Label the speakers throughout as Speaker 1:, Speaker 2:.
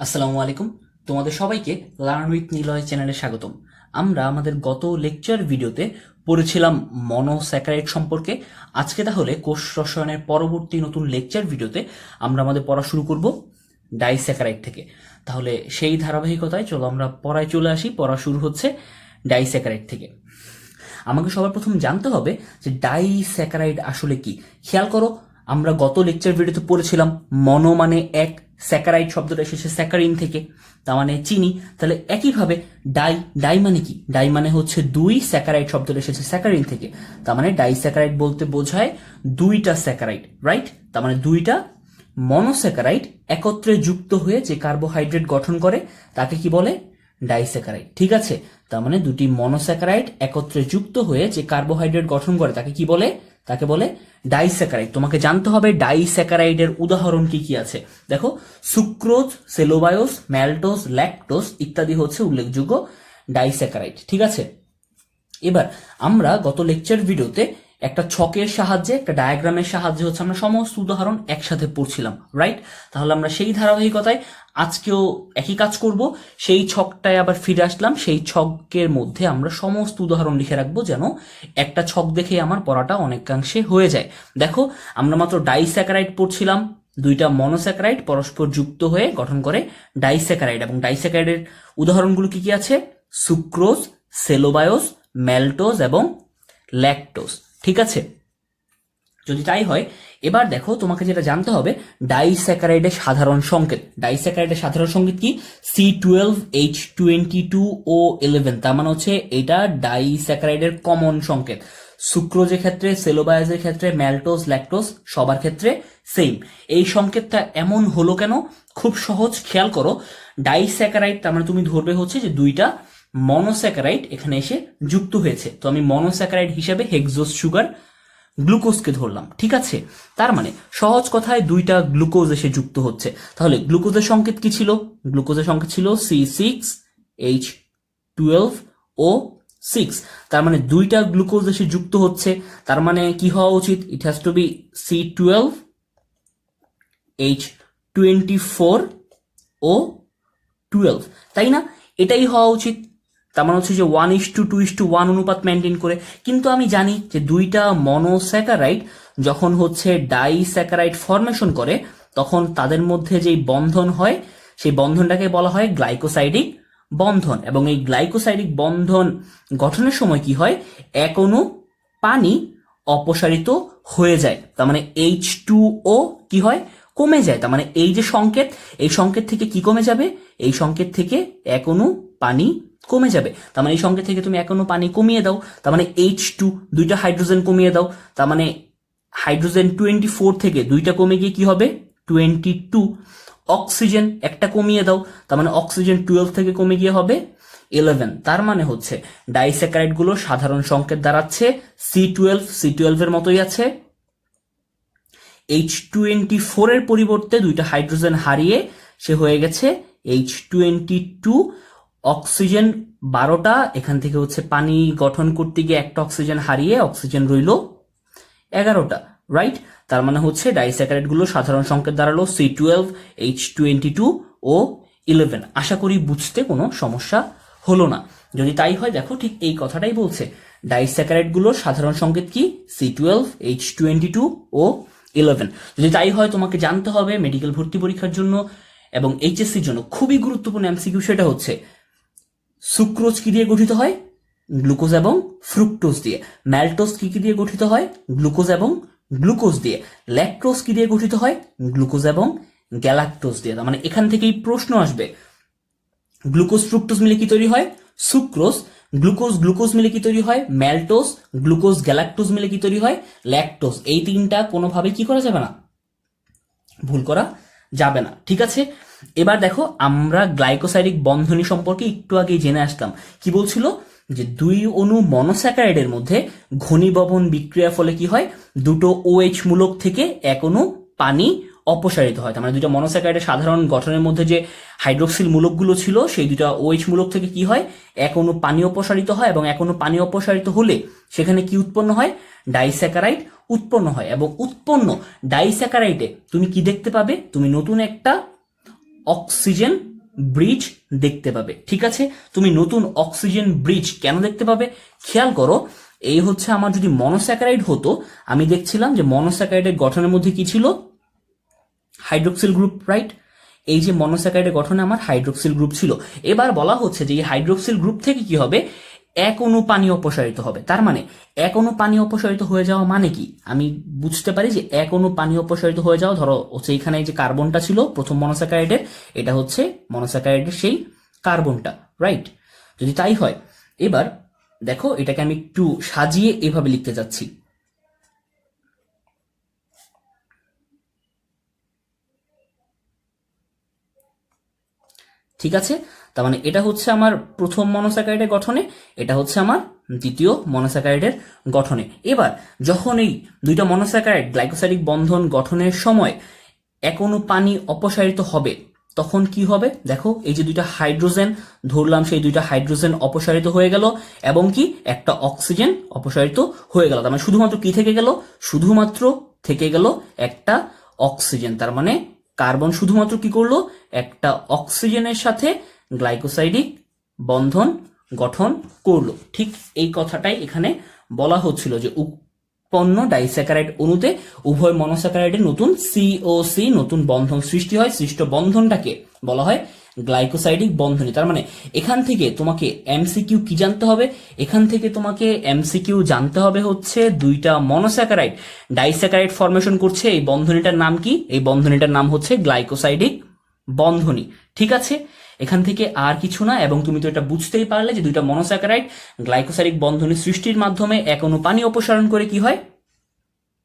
Speaker 1: আসসালামু আলাইকুম। তোমাদের সবাইকে লার্ন উইথ নিলয় চ্যানেলে স্বাগতম। আমরা আমাদের গত লেকচার ভিডিওতে পড়েছিলাম মনোস্যাকারাইড সম্পর্কে। আজকে তাহলে কোষ রসায়নের পরবর্তী নতুন লেকচার ভিডিওতে আমরা আমাদের পড়া শুরু করব ডাইস্যাকারাইড থেকে। তাহলে সেই ধারাবাহিকতায় চলো আমরা পড়ায় চলে আসি। পড়া শুরু হচ্ছে ডাইস্যাকারাইড থেকে। আমাকে সবার প্রথম জানতে হবে যে ডাইস্যাকারাইড আসলে কি। খেয়াল করো, আমরা গত লেকচার ভিডিওতে পড়েছিলাম মনো মানে এক, স্যাকারাইড শব্দটা এসেছে স্যাকারিন থেকে, তার মানে চিনি। তাহলে একইভাবে ডাই ডাই মানে কি? ডাই মানে হচ্ছে দুই, স্যাকারাইড শব্দটা এসেছে স্যাকারিন থেকে, তার মানে ডাইস্যাকারাইড বলতে বোঝায় দুইটা স্যাকারাইড, রাইট? তার মানে দুইটা মনোস্যাকারাইড একত্রে যুক্ত হয়ে যে কার্বোহাইড্রেট গঠন করে তাকে কি বলে? ডাইস্যাকারাইড। ঠিক আছে, তার মানে দুটি মনোস্যাকারাইড একত্রে যুক্ত হয়ে যে কার্বোহাইড্রেট গঠন করে তাকে কি বলে? তাকে বলে ডাইস্যাকারাইড। তোমাকে জানতে হবে ডাইস্যাকারাইডের উদাহরণ কি কি আছে। দেখো, সুক্রোজ, সেলোবায়োস, ম্যালটোজ, ল্যাকটোজ ইত্যাদি হচ্ছে উল্লেখযোগ্য ডাইস্যাকারাইড। ঠিক আছে, এবার আমরা গত লেকচার ভিডিওতে একটা ছকের সাহায্যে, একটা ডায়াগ্রামের সাহায্যে হচ্ছে আমরা সমস্ত উদাহরণ একসাথে পড়ছিলাম, রাইট? তাহলে আমরা সেই ধারাবাহিকতায় আজকেও একই কাজ করব। সেই ছকটায় আবার ফিরে আসলাম। সেই ছকের মধ্যে আমরা সমস্ত উদাহরণ লিখে রাখবো, যেন একটা ছক দেখে আমার পড়াটা অনেকাংশে হয়ে যায়। দেখো, আমরা মাত্র ডাইস্যাকারাইড পড়ছিলাম। দুইটা মনোস্যাকারাইড পরস্পর যুক্ত হয়ে গঠন করে ডাইস্যাকারাইড, এবং ডাইস্যাকারাইডের উদাহরণগুলো কি কি আছে? সুক্রোজ, সেলোবায়োস, ম্যালটোজ এবং ল্যাকটোজ। ঠিক আছে, যদি তাই হয় এবার দেখো, তোমাকে যেটা জানতে হবে ডাইস্যাকারাইডের সাধারণ সংকেত। ডাইস্যাকারাইডের সাধারণ সংকেত কি? C12H22O11। তার মানে হচ্ছে এটা ডাইস্যাকারাইডের কমন সংকেত। সুক্রোজের ক্ষেত্রে, সেলোবায়াজের ক্ষেত্রে, ম্যালটোজ, ল্যাকটোজ সবার ক্ষেত্রে সেম। এই সংকেতটা এমন হলো কেন? খুব সহজ, খেয়াল করো। ডাইস্যাকারাইড তার মানে তুমি ধরবে হচ্ছে যে দুইটা মনোস্যাকারাইড এখানে এসে যুক্ত হয়েছে। তো আমি মনোস্যাকারাইড হিসেবে হেক্সোজ সুগার গ্লুকোজকে ধরলাম। ঠিক আছে, তার মানে সহজ কথায় দুইটা গ্লুকোজ এসে যুক্ত হচ্ছে। তাহলে গ্লুকোজের সংকেত কি ছিল? গ্লুকোজের সংকেত ছিল C6H12O6। তার মানে দুইটা গ্লুকোজ এসে যুক্ত হচ্ছে, তার মানে কি হওয়া উচিত? ইট হ্যাজ টু বি C12H24O12, তাই না? এটাই হওয়া উচিত। তার মানে হচ্ছে যে 1:2:1 অনুপাত মেনটেন করে। কিন্তু আমি জানি যে দুইটা মনোস্যাকারাইড যখন হচ্ছে ডাইস্যাকারাইড ফরমেশন করে তখন তাদের মধ্যে যেই বন্ধন হয় সেই বন্ধনটাকে বলা হয় গ্লাইকোসাইডিক বন্ধন। এবং এই গ্লাইকোসাইডিক বন্ধন গঠনের সময় কি হয়? এক অণু পানি অপসারিত হয়ে যায়। তার মানে H2O কি হয়? কমে যায়। তার মানে এই যে সংকেত, এই সংকেত থেকে কি কমে যাবে? এই সংকেত থেকে এক অণু পানি কমে যাবে। তার মানে এই সংকেত থেকে তুমি এক অণু পানি কমিয়ে দাও, তার মানে H2 দুইটা হাইড্রোজেন কমিয়ে দাও, তার মানে হাইড্রোজেন 24 থেকে দুইটা কমে গিয়ে কি হবে? 22। অক্সিজেন একটা কমিয়ে দাও, তার মানে অক্সিজেন 12 থেকে কমে গিয়ে হবে 11। তার মানে হচ্ছে ডাইস্যাকারাইড গুলো সাধারণ সংকেত দাঁড়াচ্ছে C12 এর মতোই আছে। H24 এর পরিবর্তে দুইটা হাইড্রোজেন হারিয়ে সে হয়ে গেছে H22। অক্সিজেন 12টা, এখান থেকে হচ্ছে পানি গঠন করতে গিয়ে একটা অক্সিজেন হারিয়ে অক্সিজেন রইল 11টা, রাইট? তার মানে হচ্ছে ডাইস্যাকারাইড গুলো সাধারণ সংকেত দাঁড়ালো C12H22O11। আশা করি বুঝতে কোনো সমস্যা হলো না। যদি তাই হয় দেখো, ঠিক এই কথাটাই বলছে। ডাইস্যাকারাইড গুলো সাধারণ সংকেত কি? C12H22O11। যদি তাই হয় তোমাকে জানতে হবে মেডিকেল ভর্তি পরীক্ষার জন্য এবং এইচএসসির জন্য খুবই গুরুত্বপূর্ণ এমসিকিউ, সেটা হচ্ছে সুক্রোজ কি দিয়ে গঠিত হয়? গ্লুকোজ এবং ফ্রুক্টোজ দিয়ে। ম্যালটোজ কি কি দিয়ে গঠিত হয়? গ্লুকোজ এবং গ্লুকোজ দিয়ে। ল্যাকটোজ কি দিয়ে গঠিত হয়? গ্লুকোজ এবং গ্যালাক্টোজ দিয়ে। তার মানে এখান থেকেই প্রশ্ন আসবে, গ্লুকোজ ফ্রুক্টোজ মিলে কি তৈরি হয়? সুক্রোজ। গ্লুকোজ গ্লুকোজ মিলে কি তৈরি হয়? ম্যালটোজ। গ্লুকোজ গ্যালাক্টোজ মিলে কি তৈরি হয়? ল্যাকটোজ। এই তিনটা কোনোভাবে কি করা যাবে না, ভুল করা যাবে না। ঠিক আছে, এবার দেখো, আমরা গ্লাইকোসাইডিক বন্ধনী সম্পর্কে একটু আগেই জেনে আসলাম। কি বলছিল? যে দুই অণু মনোস্যাকারাইডের মধ্যে ঘনীভবন বিক্রিয়ার ফলে কি হয়? দুটো OH মূলক থেকে এক অণু পানি অপসারিত হয়। তার মানে দুইটা মনোস্যাকারাইডের সাধারণ গঠনের মধ্যে যে হাইড্রোক্সিল মূলকগুলো ছিল সেই দুইটা OH মূলক থেকে কি হয়? এক অণু পানি অপসারিত হয়, এবং এক অণু পানি অপসারিত হলে সেখানে কি উৎপন্ন হয়? ডাইস্যাকারাইড উৎপন্ন হয়। এবং উৎপন্ন ডাইস্যাকারাইডে তুমি কি দেখতে পাবে? তুমি নতুন একটা অক্সিজেন ব্রিজ দেখতে পাবে। ঠিক আছে, তুমি নতুন অক্সিজেন ব্রিজ কেন দেখতে পাবে? খেয়াল করো, এই হচ্ছে আমার যদি মনোস্যাকারাইড হতো, আমি দেখছিলাম যে মনোস্যাকারাইডের গঠনের মধ্যে কি ছিল? Hydroxyl group, right? এই যে মনোস্যাকারাইডের গঠনে আমার হাইড্রোক্সিল গ্রুপ ছিল। এবার বলা হচ্ছে যে এই হাইড্রোক্সিল গ্রুপ থেকে কি হবে? এক অণু পানি অপসারিত হবে। তার মানে এক অণু পানি অপসারিত হয়ে যাওয়া মানে কি? আমি বুঝতে পারি যে এক অণু পানি অপসারিত হয়ে যাওয়া, ধরো হচ্ছে এখানে যে কার্বনটা ছিল প্রথম মনোস্যাকারাইডের, এটা হচ্ছে মনোস্যাকারাইডের সেই কার্বনটা, রাইট? যদি তাই হয়, এবার দেখো এটাকে আমি একটু সাজিয়ে এভাবে লিখতে যাচ্ছি। ঠিক আছে, তার মানে এটা হচ্ছে আমার প্রথম মনোস্যাকারাইডের গঠনে, এটা হচ্ছে আমার দ্বিতীয় মনোস্যাকারাইডের গঠনে। এবার যখন এই দুইটা মনোস্যাকারাইড গ্লাইকোসাইডিক বন্ধন গঠনের সময় এক অণু পানি অপসারিত হবে, তখন কি হবে? দেখো এই যে দুইটা হাইড্রোজেন ধরলাম, সেই দুইটা হাইড্রোজেন অপসারিত হয়ে গেল এবং কি একটা অক্সিজেন অপসারিত হয়ে গেল। তার মানে শুধুমাত্র কি থেকে গেল? শুধুমাত্র থেকে গেল একটা অক্সিজেন। তার মানে কার্বন শুধুমাত্র কি করলো? একটা অক্সিজেনের সাথে গ্লাইকোসাইডিক বন্ধন গঠন করলো। ঠিক এই কথাটাই এখানে বলা হচ্ছিল যে উৎপন্ন ডাইস্যাকারাইড অণুতে উভয় মনোস্যাকারাইডের নতুন COC নতুন বন্ধন সৃষ্টি হয়। সৃষ্ট বন্ধনটাকে বলা হয় গ্লাইকোসাইডিক বন্ধনী। তার মানে এখান থেকে তোমাকে এমসিকিউ কি জানতে হবে? এখান থেকে তোমাকে এমসিকিউ জানতে হবে হচ্ছে দুইটা মনোস্যাকারাইড ডাইস্যাকারাইড ফরমেশন করছে, এই বন্ধনীটার নাম কি? এই বন্ধনীটার নাম হচ্ছে গ্লাইকোসাইডিক বন্ধনী। ঠিক আছে, এখান থেকে আর কিছু না। এবং তুমি তো এটা বুঝতেই পারলে যে দুইটা মনোস্যাকারাইড গ্লাইকোসাইডিক বন্ধনী সৃষ্টির মাধ্যমে এক অণু পানি অপসারণ করে কি হয়?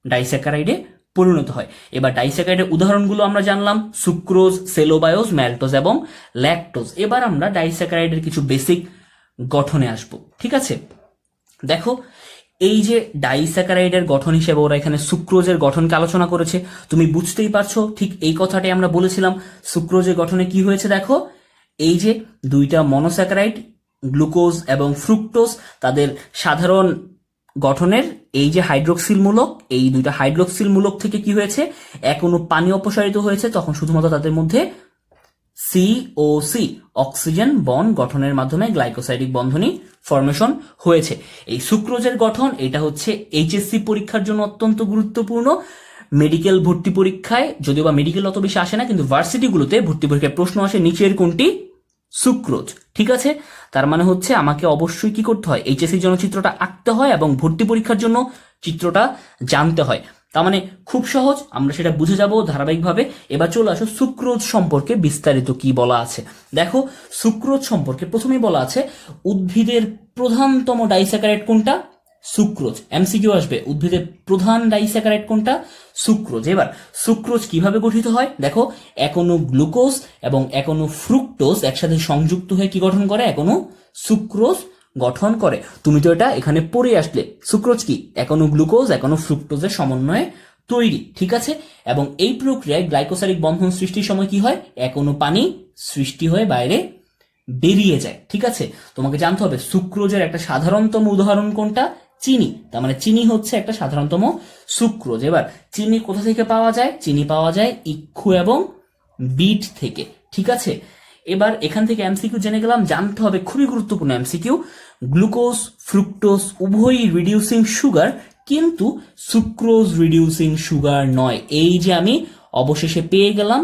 Speaker 1: ডাইস্যাকারাইডে পরিণত হয়। এবার ডাইস্যাকারাইডের উদাহরণগুলো আমরা জানলাম, সুক্রোজ, সেলোবায়োজ, ম্যালটোজ এবং ল্যাকটোজ। এবার আমরা ডাইস্যাকারাইডের কিছু বেসিক গঠনে আসব। ঠিক আছে, দেখো এই যে ডাইস্যাকারাইডের গঠন হিসেবে ওরা এখানে সুক্রোজের গঠনকে আলোচনা করেছে। তুমি বুঝতেই পারছো, ঠিক এই কথাটাই আমরা বলেছিলাম। সুক্রোজের গঠনে কি হয়েছে দেখো, এই যে দুইটা মনোস্যাকারাইড গ্লুকোজ এবং ফ্রুক্টোজ, তাদের সাধারণ গঠনের এই যে হাইড্রোক্সিল মূলক, এই দুইটা হাইড্রোক্সিল মূলক থেকে কি হয়েছে? এক অণু পানি অপসারিত হয়েছে। তখন শুধুমাত্র তাদের মধ্যে COC অক্সিজেন বন্ড গঠনের মাধ্যমে গ্লাইকোসাইডিক বন্ধনী ফরমেশন হয়েছে। এই সুক্রোজের গঠন, এটা হচ্ছে HSC পরীক্ষার জন্য অত্যন্ত গুরুত্বপূর্ণ। মেডিকেল ভর্তি পরীক্ষায় যদিও বা মেডিকেল অত বেশি আসে না, কিন্তু ভার্সিটিগুলোতে ভর্তি পরীক্ষায় প্রশ্ন আসে নিচের কোনটি? সুক্রোজ। ঠিক আছে, তার মানে হচ্ছে আমাকে অবশ্যই কি করতে হয়? HSC জন্য চিত্রটা আঁকতে হয় এবং ভর্তি পরীক্ষার জন্য চিত্রটা জানতে হয়। তার মানে খুব সহজ, আমরা সেটা বুঝে যাব ধারাবাহিকভাবে। এবার চলে আসো সুক্রোজ সম্পর্কে বিস্তারিত কি বলা আছে। দেখো সুক্রোজ সম্পর্কে প্রথমেই বলা আছে উদ্ভিদের প্রধানতম ডাইস্যাকারাইড কোনটা? সুক্রোজ। এমসিকিউ আসবে, উদ্ভিদের প্রধান ডাইস্যাকারাইড কোনটা? সুক্রোজ। এবার সুক্রোজ কিভাবে গঠিত হয়? দেখো এক অণু গ্লুকোজ এবং এক অণু ফ্রুক্টোজ একসাথে সংযুক্ত হয়ে কি গঠন করে? এক অণু সুক্রোজ গঠন করে। তুমি তো এটা এখানে পড়ে আসলে। সুক্রোজ কি? এক অণু গ্লুকোজ এক অণু ফ্রুক্টোজের সমন্বয়ে তৈরি। ঠিক আছে, এবং এই প্রক্রিয়ায় গ্লাইকোসাইডিক বন্ধন সৃষ্টির সময় কি হয়? এক অণু পানি সৃষ্টি হয়ে বাইরে বেরিয়ে যায়। ঠিক আছে, তোমাকে জানতে হবে সুক্রোজের একটা সাধারণতম উদাহরণ কোনটা? চিনি। তার মানে চিনি হচ্ছে একটা সাধারণতম সুক্রোজ। এবার চিনি কোথা থেকে পাওয়া যায়? চিনি পাওয়া যায় ইক্ষু এবং বিট থেকে। ঠিক আছে, এবার এখান থেকে এমসিকিউ জেনে গেলাম। জানতে হবে খুবই গুরুত্বপূর্ণ এমসিকিউ, গ্লুকোজ ফ্রুক্টোজ উভয়ই রিডিউসিং সুগার, কিন্তু সুক্রোজ রিডিউসিং সুগার নয়। এই যে আমি অবশেষে পেয়ে গেলাম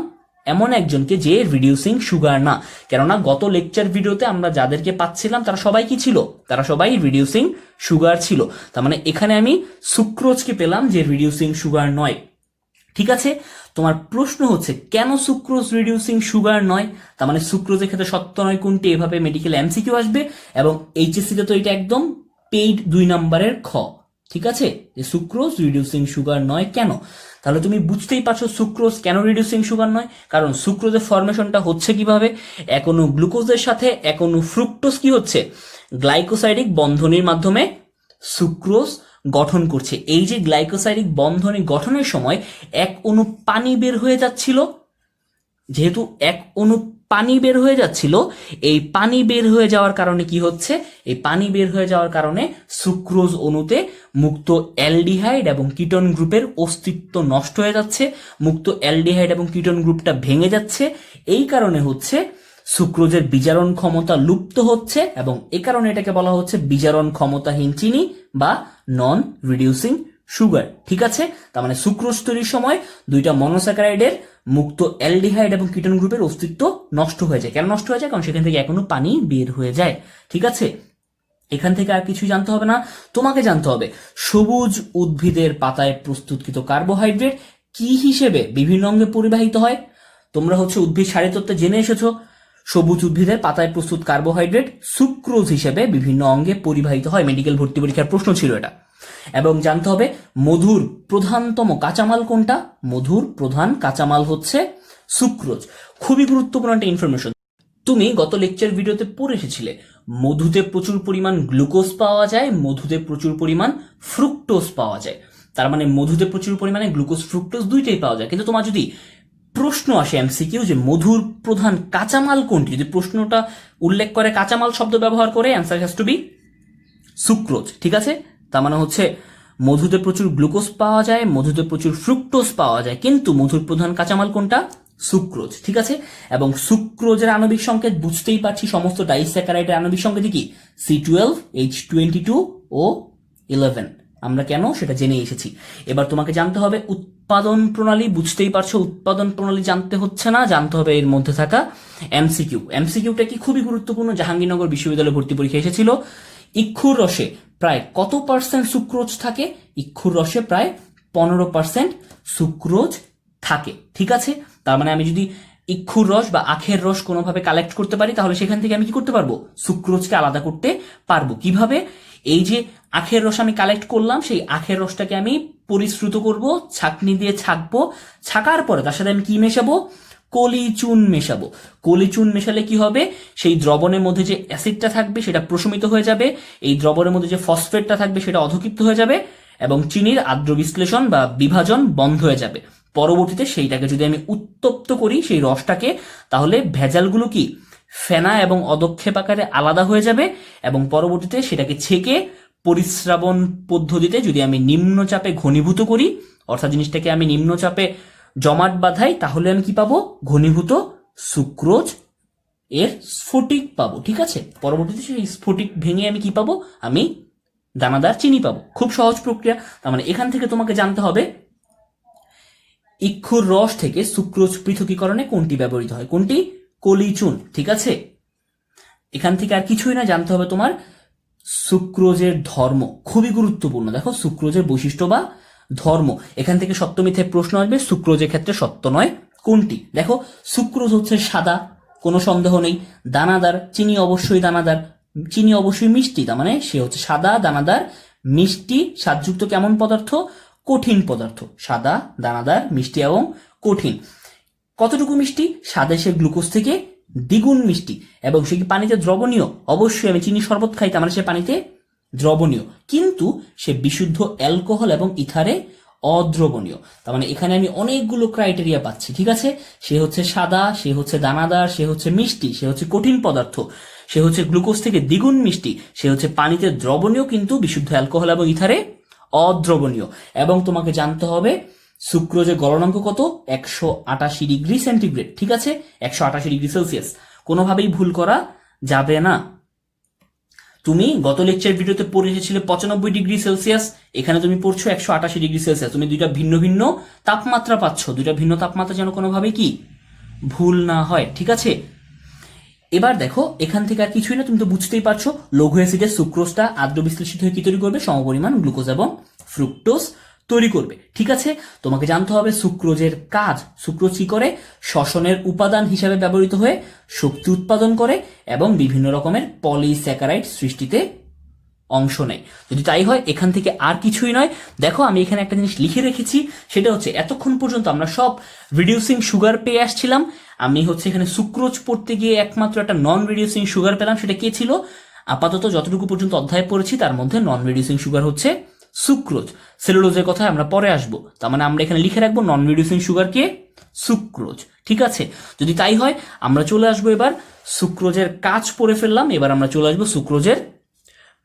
Speaker 1: এমন একজনকে যে রিডিউসিং সুগার না। কেননা গত লেকচার ভিডিওতে আমরা যাদেরকে পাচ্ছিলাম তারা সবাই কি ছিল? তারা সবাই রিডিউসিং সুগার ছিল। তার মানে এখানে আমি সুক্রোজকে পেলাম যে রিডিউসিং সুগার নয়। ঠিক আছে, তোমার প্রশ্ন হচ্ছে কেন সুক্রোজ রিডিউসিং সুগার নয়? তার মানে সুক্রোজের ক্ষেত্রে সত্য নয় কোনটি? এভাবে মেডিকেল এমসিকিউ আসবে এবং এইচএসসি তে তো এটা একদম পেইড 2 নম্বরের খ। ঠিক আছে, যে সুক্রোজ রিডিউসিং সুগার নয় কেন? তাহলে তুমি বুঝতেই পারছো সুক্রোজ কেন রিডিউসিং সুগার নয়। কারণ সুক্রোজের ফরমেশনটা হচ্ছে কিভাবে? এক অণু গ্লুকোজের সাথে এক অণু ফ্রুক্টোজ কি হচ্ছে? গ্লাইকোসাইডিক বন্ধনীর মাধ্যমে সুক্রোজ গঠন করছে। এই যে গ্লাইকোসাইডিক বন্ধনী গঠনের সময় এক অণু পানি বের হয়ে যাচ্ছিল, যেহেতু এক অণু পানি বের হয়ে যাচ্ছিল, এই পানি বের হয়ে যাওয়ার কারণে কি হচ্ছে? এই পানি বের হয়ে যাওয়ার কারণে সুক্রোজ অণুতে মুক্ত অ্যালডিহাইড এবং কিটোন গ্রুপের অস্তিত্ব নষ্ট হয়ে যাচ্ছে, মুক্ত অ্যালডিহাইড এবং কিটোন গ্রুপটা ভেঙে যাচ্ছে। এই কারণে হচ্ছে সুক্রোজের বিজারণ ক্ষমতা লুপ্ত হচ্ছে এবং এ কারণে এটাকে বলা হচ্ছে বিজারণ ক্ষমতাহীন চিনি বা নন রিডিউসিং সুগার। ঠিক আছে, তার মানে সুক্রোজ তৈরির সময় দুইটা মনোস্যাকারাইডের মুক্ত অ্যালডিহাইড এবং কিটোন গ্রুপের অস্তিত্ব নষ্ট হয়ে যায়। কেন নষ্ট হয়ে যায়? কারণ সেখান থেকে এখনো পানি বের হয়ে যায়। ঠিক আছে, এখান থেকে আর কিছুই জানতে হবে না, তোমাকে জানতে হবে সবুজ উদ্ভিদের পাতায় প্রস্তুতকৃত কার্বোহাইড্রেট কি হিসেবে বিভিন্ন অঙ্গে পরিবাহিত হয়। তোমরা হচ্ছে উদ্ভিদ শারীরতত্ত্বে জেনে এসেছো সবুজ উদ্ভিদের পাতায় প্রস্তুত কার্বোহাইড্রেট সুক্রোজ হিসেবে বিভিন্ন অঙ্গে পরিবাহিত হয়। মেডিকেল ভর্তি পরীক্ষার প্রশ্ন ছিল এটা। এবং জানতে হবে মধুর প্রধানতম কাঁচামাল কোনটা। মধুর প্রধান কাঁচামাল হচ্ছে সুক্রোজ। খুবই গুরুত্বপূর্ণ একটা ইনফরমেশন। তুমি গত লেকচার ভিডিওতে পড়ে এসেছিলে মধুতে প্রচুর পরিমাণ গ্লুকোজ পাওয়া যায়, মধুতে প্রচুর পরিমাণ ফ্রুক্টোজ পাওয়া যায়। তার মানে মধুতে প্রচুর পরিমাণে গ্লুকোজ ফ্রুক্টোজ দুইটাই পাওয়া যায়। কিন্তু তোমার যদি প্রশ্ন আসে এমসিকিউ যে মধুর প্রধান কাঁচামাল কোনটি, যদি প্রশ্নটা উল্লেখ করে কাঁচামাল শব্দ ব্যবহার করে, answer has to be sucrose. ঠিক আছে, তার মানে হচ্ছে মধুতে প্রচুর গ্লুকোজ পাওয়া যায়, মধুতে প্রচুর ফ্রুক্টোজ পাওয়া যায়, কিন্তু মধুর প্রধান কাঁচামাল কোনটা? সুক্রোজ। ঠিক আছে, এবং সুক্রোজের আণবিক সংকেত বুঝতেই পারছি, সমস্ত ডাইস্যাকারাইডের আণবিক সংকেত কি? C12H22O11। আমরা কেন সেটা জেনে এসেছি। এবার তোমাকে জানতে হবে উৎপাদন প্রণালী। বুঝতেই পারছো উৎপাদন প্রণালী জানতে হচ্ছে না, জানতে হবে এর মধ্যে থাকা এমসিকিউ। এমসিকিউটা কি? খুবই গুরুত্বপূর্ণ। জাহাঙ্গীরনগর বিশ্ববিদ্যালয়ে ভর্তি পরীক্ষা এসেছিল ইক্ষুর রসে প্রায় কত পার্সেন্ট সুক্রোজ থাকে? ইক্ষুর রসে প্রায় 15% সুক্রোজ থাকে। ঠিক আছে, তার মানে আমি যদি ইক্ষুর রস বা আখের রস কোনোভাবে কালেক্ট করতে পারি তাহলে সেখান থেকে আমি কি করতে পারবো? সুক্রোজকে আলাদা করতে পারবো। কিভাবে? এই যে আখের রস আমি কালেক্ট করলাম, সেই আখের রসটাকে আমি পরিশ্রুত করব, ছাঁকনি দিয়ে ছাঁকবো, ছাকার পরে তার সাথে আমি কি মেশাবো? কলিচুন মেশাবো। কলিচুন মেশালে কি হবে? সেই দ্রবণের মধ্যে যে অ্যাসিডটা থাকবে সেটা প্রশমিত হয়ে যাবে, এই দ্রবণের মধ্যে যে ফসফেটটা থাকবে সেটা অধক্ষিপ্ত হয়ে যাবে এবং চিনির আদ্র বিশ্লেষণ বা বিভাজন বন্ধ হয়ে যাবে। পরবর্তীতে সেইটাকে যদি আমি উত্তপ্ত করি সেই রসটাকে, তাহলে ভেজালগুলো কি ফেনা এবং অদক্ষেপ আকারে আলাদা হয়ে যাবে এবং পরবর্তীতে সেটাকে ছেঁকে পরিস্রাবণ পদ্ধতিতে যদি আমি নিম্নচাপে ঘনীভূত করি, অর্থাৎ জিনিসটাকে আমি নিম্নচাপে জমাট বাঁধাই, তাহলে আমি কি পাবো? ঘনীভূত সুক্রোজ এর স্ফটিক পাবো। ঠিক আছে, পরবর্তীতে সেই স্ফটিক ভেঙে আমি কি পাবো? আমি দানাদার চিনি পাবো। খুব সহজ প্রক্রিয়া। তার মানে এখান থেকে তোমাকে জানতে হবে ইক্ষুর রস থেকে সুক্রোজ পৃথকীকরণে কোনটি ব্যবহৃত হয়? কোনটি? কলিচুন। ঠিক আছে, এখান থেকে আর কিছুই না, জানতে হবে তোমার সুক্রোজের ধর্ম। খুবই গুরুত্বপূর্ণ। দেখো সুক্রোজের বৈশিষ্ট্য বা ধর্ম, এখান থেকে সত্য মিথ্যে প্রশ্ন আসবে। সুক্রোজের ক্ষেত্রে সত্য নয় কোনটি? দেখো সুক্রোজ হচ্ছে সাদা, কোনো সন্দেহ নেই। দানাদার, চিনি অবশ্যই দানাদার, চিনি অবশ্যই মিষ্টি, তার মানে সে হচ্ছে সাদা, দানাদার, মিষ্টি, স্বাদযুক্ত কেমন পদার্থ? কঠিন পদার্থ। সাদা, দানাদার, মিষ্টি এবং কঠিন। কতটুকু মিষ্টি? স্বাদে সে গ্লুকোজ থেকে দ্বিগুণ মিষ্টি। এবং সে কি পানিতে দ্রবণীয়? অবশ্যই। আমি চিনি শরবত খাই, তার মানে সে পানিতে দ্রবণীয়, কিন্তু সে বিশুদ্ধ অ্যালকোহল এবং ইথারে অদ্রবণীয়। তার মানে এখানে আমি অনেকগুলো ক্রাইটেরিয়া পাচ্ছি। ঠিক আছে, সে হচ্ছে সাদা, সে হচ্ছে দানাদার, সে হচ্ছে মিষ্টি, সে হচ্ছে কঠিন পদার্থ, সে হচ্ছে গ্লুকোজ থেকে দ্বিগুণ মিষ্টি, সে হচ্ছে পানিতে দ্রবণীয় কিন্তু বিশুদ্ধ অ্যালকোহল এবং ইথারে অদ্রবণীয়। এবং তোমাকে জানতে হবে সুক্রোজের গলনাঙ্ক কত? 188 ডিগ্রি সেন্টিগ্রেড। ঠিক আছে, 188 ডিগ্রি সেলসিয়াস। কোনোভাবেই ভুল করা যাবে না। তুমি গত লেকচার ভিডিওতে পড়ে এসেছিলে 95 ডিগ্রি সেলসিয়াস, এখানে তুমি পড়ছো 188 ডিগ্রি সেলসিয়াস। তুমি দুইটা ভিন্ন ভিন্ন তাপমাত্রা পাচ্ছ। দুইটা ভিন্ন তাপমাত্রা যেন কোনোভাবেই কি ভুল না হয়। ঠিক আছে, এবার দেখো এখান থেকে আর কিছুই না, তুমি তো বুঝতেই পারছো লঘু অ্যাসিডের সুক্রোজটা আদ্র বিশ্লেষিত হয়ে কি তৈরি করবে? সমপরিমাণ গ্লুকোজ এবং ফ্রুক্টোজ তৈরি করবে। ঠিক আছে, তোমাকে জানতে হবে সুক্রোজের কাজ। সুক্রোজ কি করে? শ্বসনের উপাদান হিসাবে ব্যবহৃত হয়ে শক্তি উৎপাদন করে এবং বিভিন্ন রকমের পলিস্যাকারাইড সৃষ্টিতে অংশ নেয়। যদি তাই হয় এখান থেকে আর কিছুই নয়। দেখো আমি এখানে একটা জিনিস লিখে রেখেছি, সেটা হচ্ছে এতক্ষণ পর্যন্ত আমরা সব রিডিউসিং সুগার পেয়ে আসছিলাম। আমি হচ্ছে এখানে সুক্রোজ পড়তে গিয়ে একমাত্র একটা নন রিডিউসিং সুগার পেলাম। সেটা কে ছিল? আপাতত যতটুকু পর্যন্ত অধ্যায় পড়েছি তার মধ্যে নন রিডিউসিং সুগার হচ্ছে সুক্রোজ। সেলুলোজের কথা আমরা পরে আসবো। তার মানে আমরা এখানে লিখে রাখবো নন রিডিউসিং সুগার কে? সুক্রোজ। ঠিক আছে, যদি তাই হয় আমরা চলে আসবো এবার সুক্রোজের কাজ পড়ে ফেললাম। এবার আমরা চলে আসবো সুক্রোজের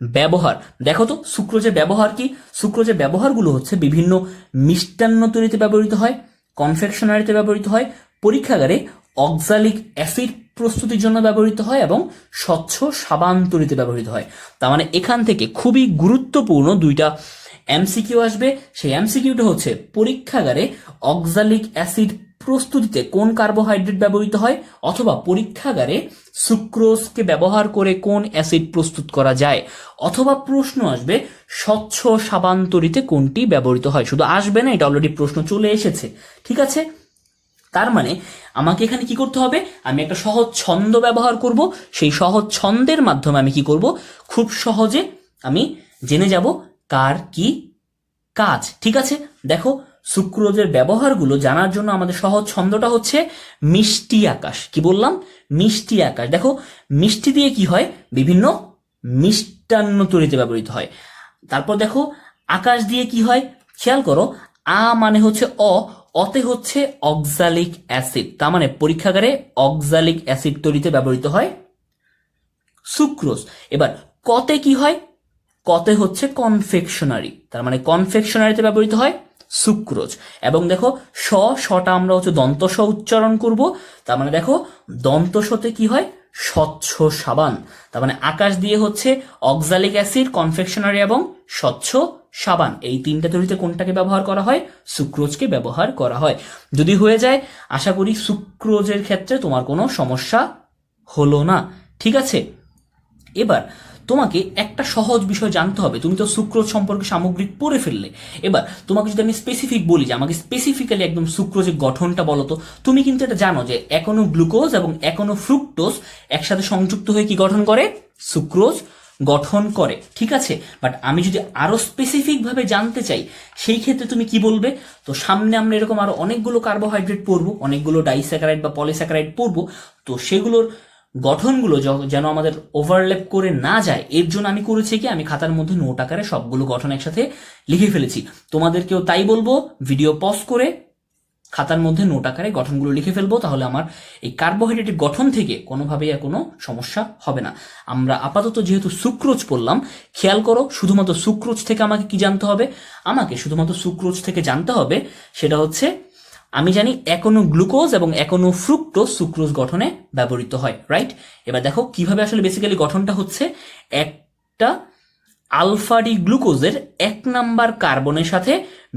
Speaker 1: ব্যবহার। দেখো তো সুক্রোজের ব্যবহার কি? সুক্রোজের ব্যবহারগুলো হচ্ছে বিভিন্ন মিষ্টান্ন তৈরিতে ব্যবহৃত হয়, কনফেকশনারিতে ব্যবহৃত হয়, পরীক্ষাগারে অক্সালিক অ্যাসিড প্রস্তুতির জন্য ব্যবহৃত হয় এবং স্বচ্ছ সাবান তৈরিতে ব্যবহৃত হয়। তার মানে এখান থেকে খুবই গুরুত্বপূর্ণ দুইটা এমসিকিউ আসবে। সেই এমসিকিউটা হচ্ছে পরীক্ষাগারে অক্সালিক অ্যাসিড প্রস্তুতিতে কোন কার্বোহাইড্রেট ব্যবহৃত হয়, অথবা পরীক্ষাগারে সুক্রোজকে ব্যবহার করে কোন অ্যাসিড প্রস্তুত করা যায়, অথবা প্রশ্ন আসবে স্বচ্ছ সাবান তৈরিতে কোনটি ব্যবহৃত হয়। শুধু আসবে না, এটা অলরেডি প্রশ্ন চলে এসেছে। ঠিক আছে, তার মানে আমাকে এখানে কি করতে হবে, আমি একটা সহজ ছন্দ ব্যবহার করব। সেই সহজ ছন্দের মাধ্যমে আমি কি করব, খুব সহজে আমি জেনে যাব কার কি কাজ। ঠিক আছে, দেখো সুক্রোজের ব্যবহারগুলো জানার জন্য আমাদের সহজ ছন্দটা হচ্ছে মিষ্টি আকাশ। কি বললাম, মিষ্টি আকাশ। দেখো মিষ্টি দিয়ে কি হয়, বিভিন্ন মিষ্টান্ন তৈরিতে ব্যবহৃত হয়। তারপর দেখো আকাশ দিয়ে কি হয়, খেয়াল করো, আ মানে হচ্ছে অতে হচ্ছে অক্সালিক অ্যাসিড। তার মানে পরীক্ষাগারে অক্সালিক অ্যাসিড তৈরিতে ব্যবহৃত হয় সুক্রোজ। এবার কতে কি হয়, কতে হচ্ছে কনফেকশনারি, তার মানে কনফেকশনারিতে ব্যবহৃত হয় সুক্রোজ। এবং দেখো শটা আমরা হচ্ছে দন্ত স উচ্চারণ করব, তার মানে দেখো দন্ত সতে কি হয়, স্বচ্ছ সাবান। তার মানে আকাশ দিয়ে হচ্ছে অক্সালিক অ্যাসিড, কনফেকশনারি এবং স্বচ্ছ সাবান, এই তিনটা তৈরিতে কোনটাকে ব্যবহার করা হয়, সুক্রোজকে ব্যবহার করা হয়। যদি হয়ে যায়, আশা করি সুক্রোজের ক্ষেত্রে তোমার কোনো সমস্যা হলো না। ঠিক আছে, এবার তোমাকে একটা সহজ বিষয় জানতে হবে। তুমি তো সুক্রোজ সম্পর্কে সামগ্রিক পড়ে ফেললে, এবার তোমাকে যদি আমি স্পেসিফিক বলি যে আমাকে স্পেসিফিক্যালি একদম সুক্রোজের গঠনটা বলো তো, তুমি কিন্তু এটা জানো যে এখনো গ্লুকোজ এবং এখনো ফ্রুক্টোজ একসাথে সংযুক্ত হয়ে কি গঠন করে, সুক্রোজ গঠন করে। ঠিক আছে, বাট আমি যদি আরো স্পেসিফিক ভাবে জানতে চাই, সেই ক্ষেত্রে তুমি কি বলবে, তো সামনে আমরা এরকম আরো অনেকগুলো কার্বোহাইড্রেট পড়বো, অনেকগুলো ডাইস্যাকারাইড বা পলিস্যাকারাইড পড়বো, তো সেগুলোর গঠনগুলো যেন আমাদের ওভারল্যাপ করে না যায়, এর জন্য আমি করেছি কি, আমি খাতার মধ্যে নোট আকারে সবগুলো গঠন একসাথে লিখে ফেলেছি। তোমাদেরকেও তাই বলবো, ভিডিও পজ করে খাতার মধ্যে নোট আকারে গঠনগুলো লিখে ফেলবো, তাহলে আমার এই কার্বোহাইড্রেটের গঠন থেকে কোনোভাবেই আর কোনো সমস্যা হবে না। আমরা আপাতত যেহেতু সুক্রোজ পড়লাম, খেয়াল করো শুধুমাত্র সুক্রোজ থেকে আমাকে কি জানতে হবে, আমাকে শুধুমাত্র সুক্রোজ থেকে জানতে হবে সেটা হচ্ছে, আমি জানি এখনো গ্লুকোজ এবং এখনো ফ্রুক্টোজ সুক্রোজ গঠনে ব্যবহৃত হয়, রাইট। এবার দেখো কিভাবে আসলে বেসিক্যালি গঠনটা হচ্ছে, একটা আলফা ডি গ্লুকোজের 1 নাম্বার কার্বনের সাথে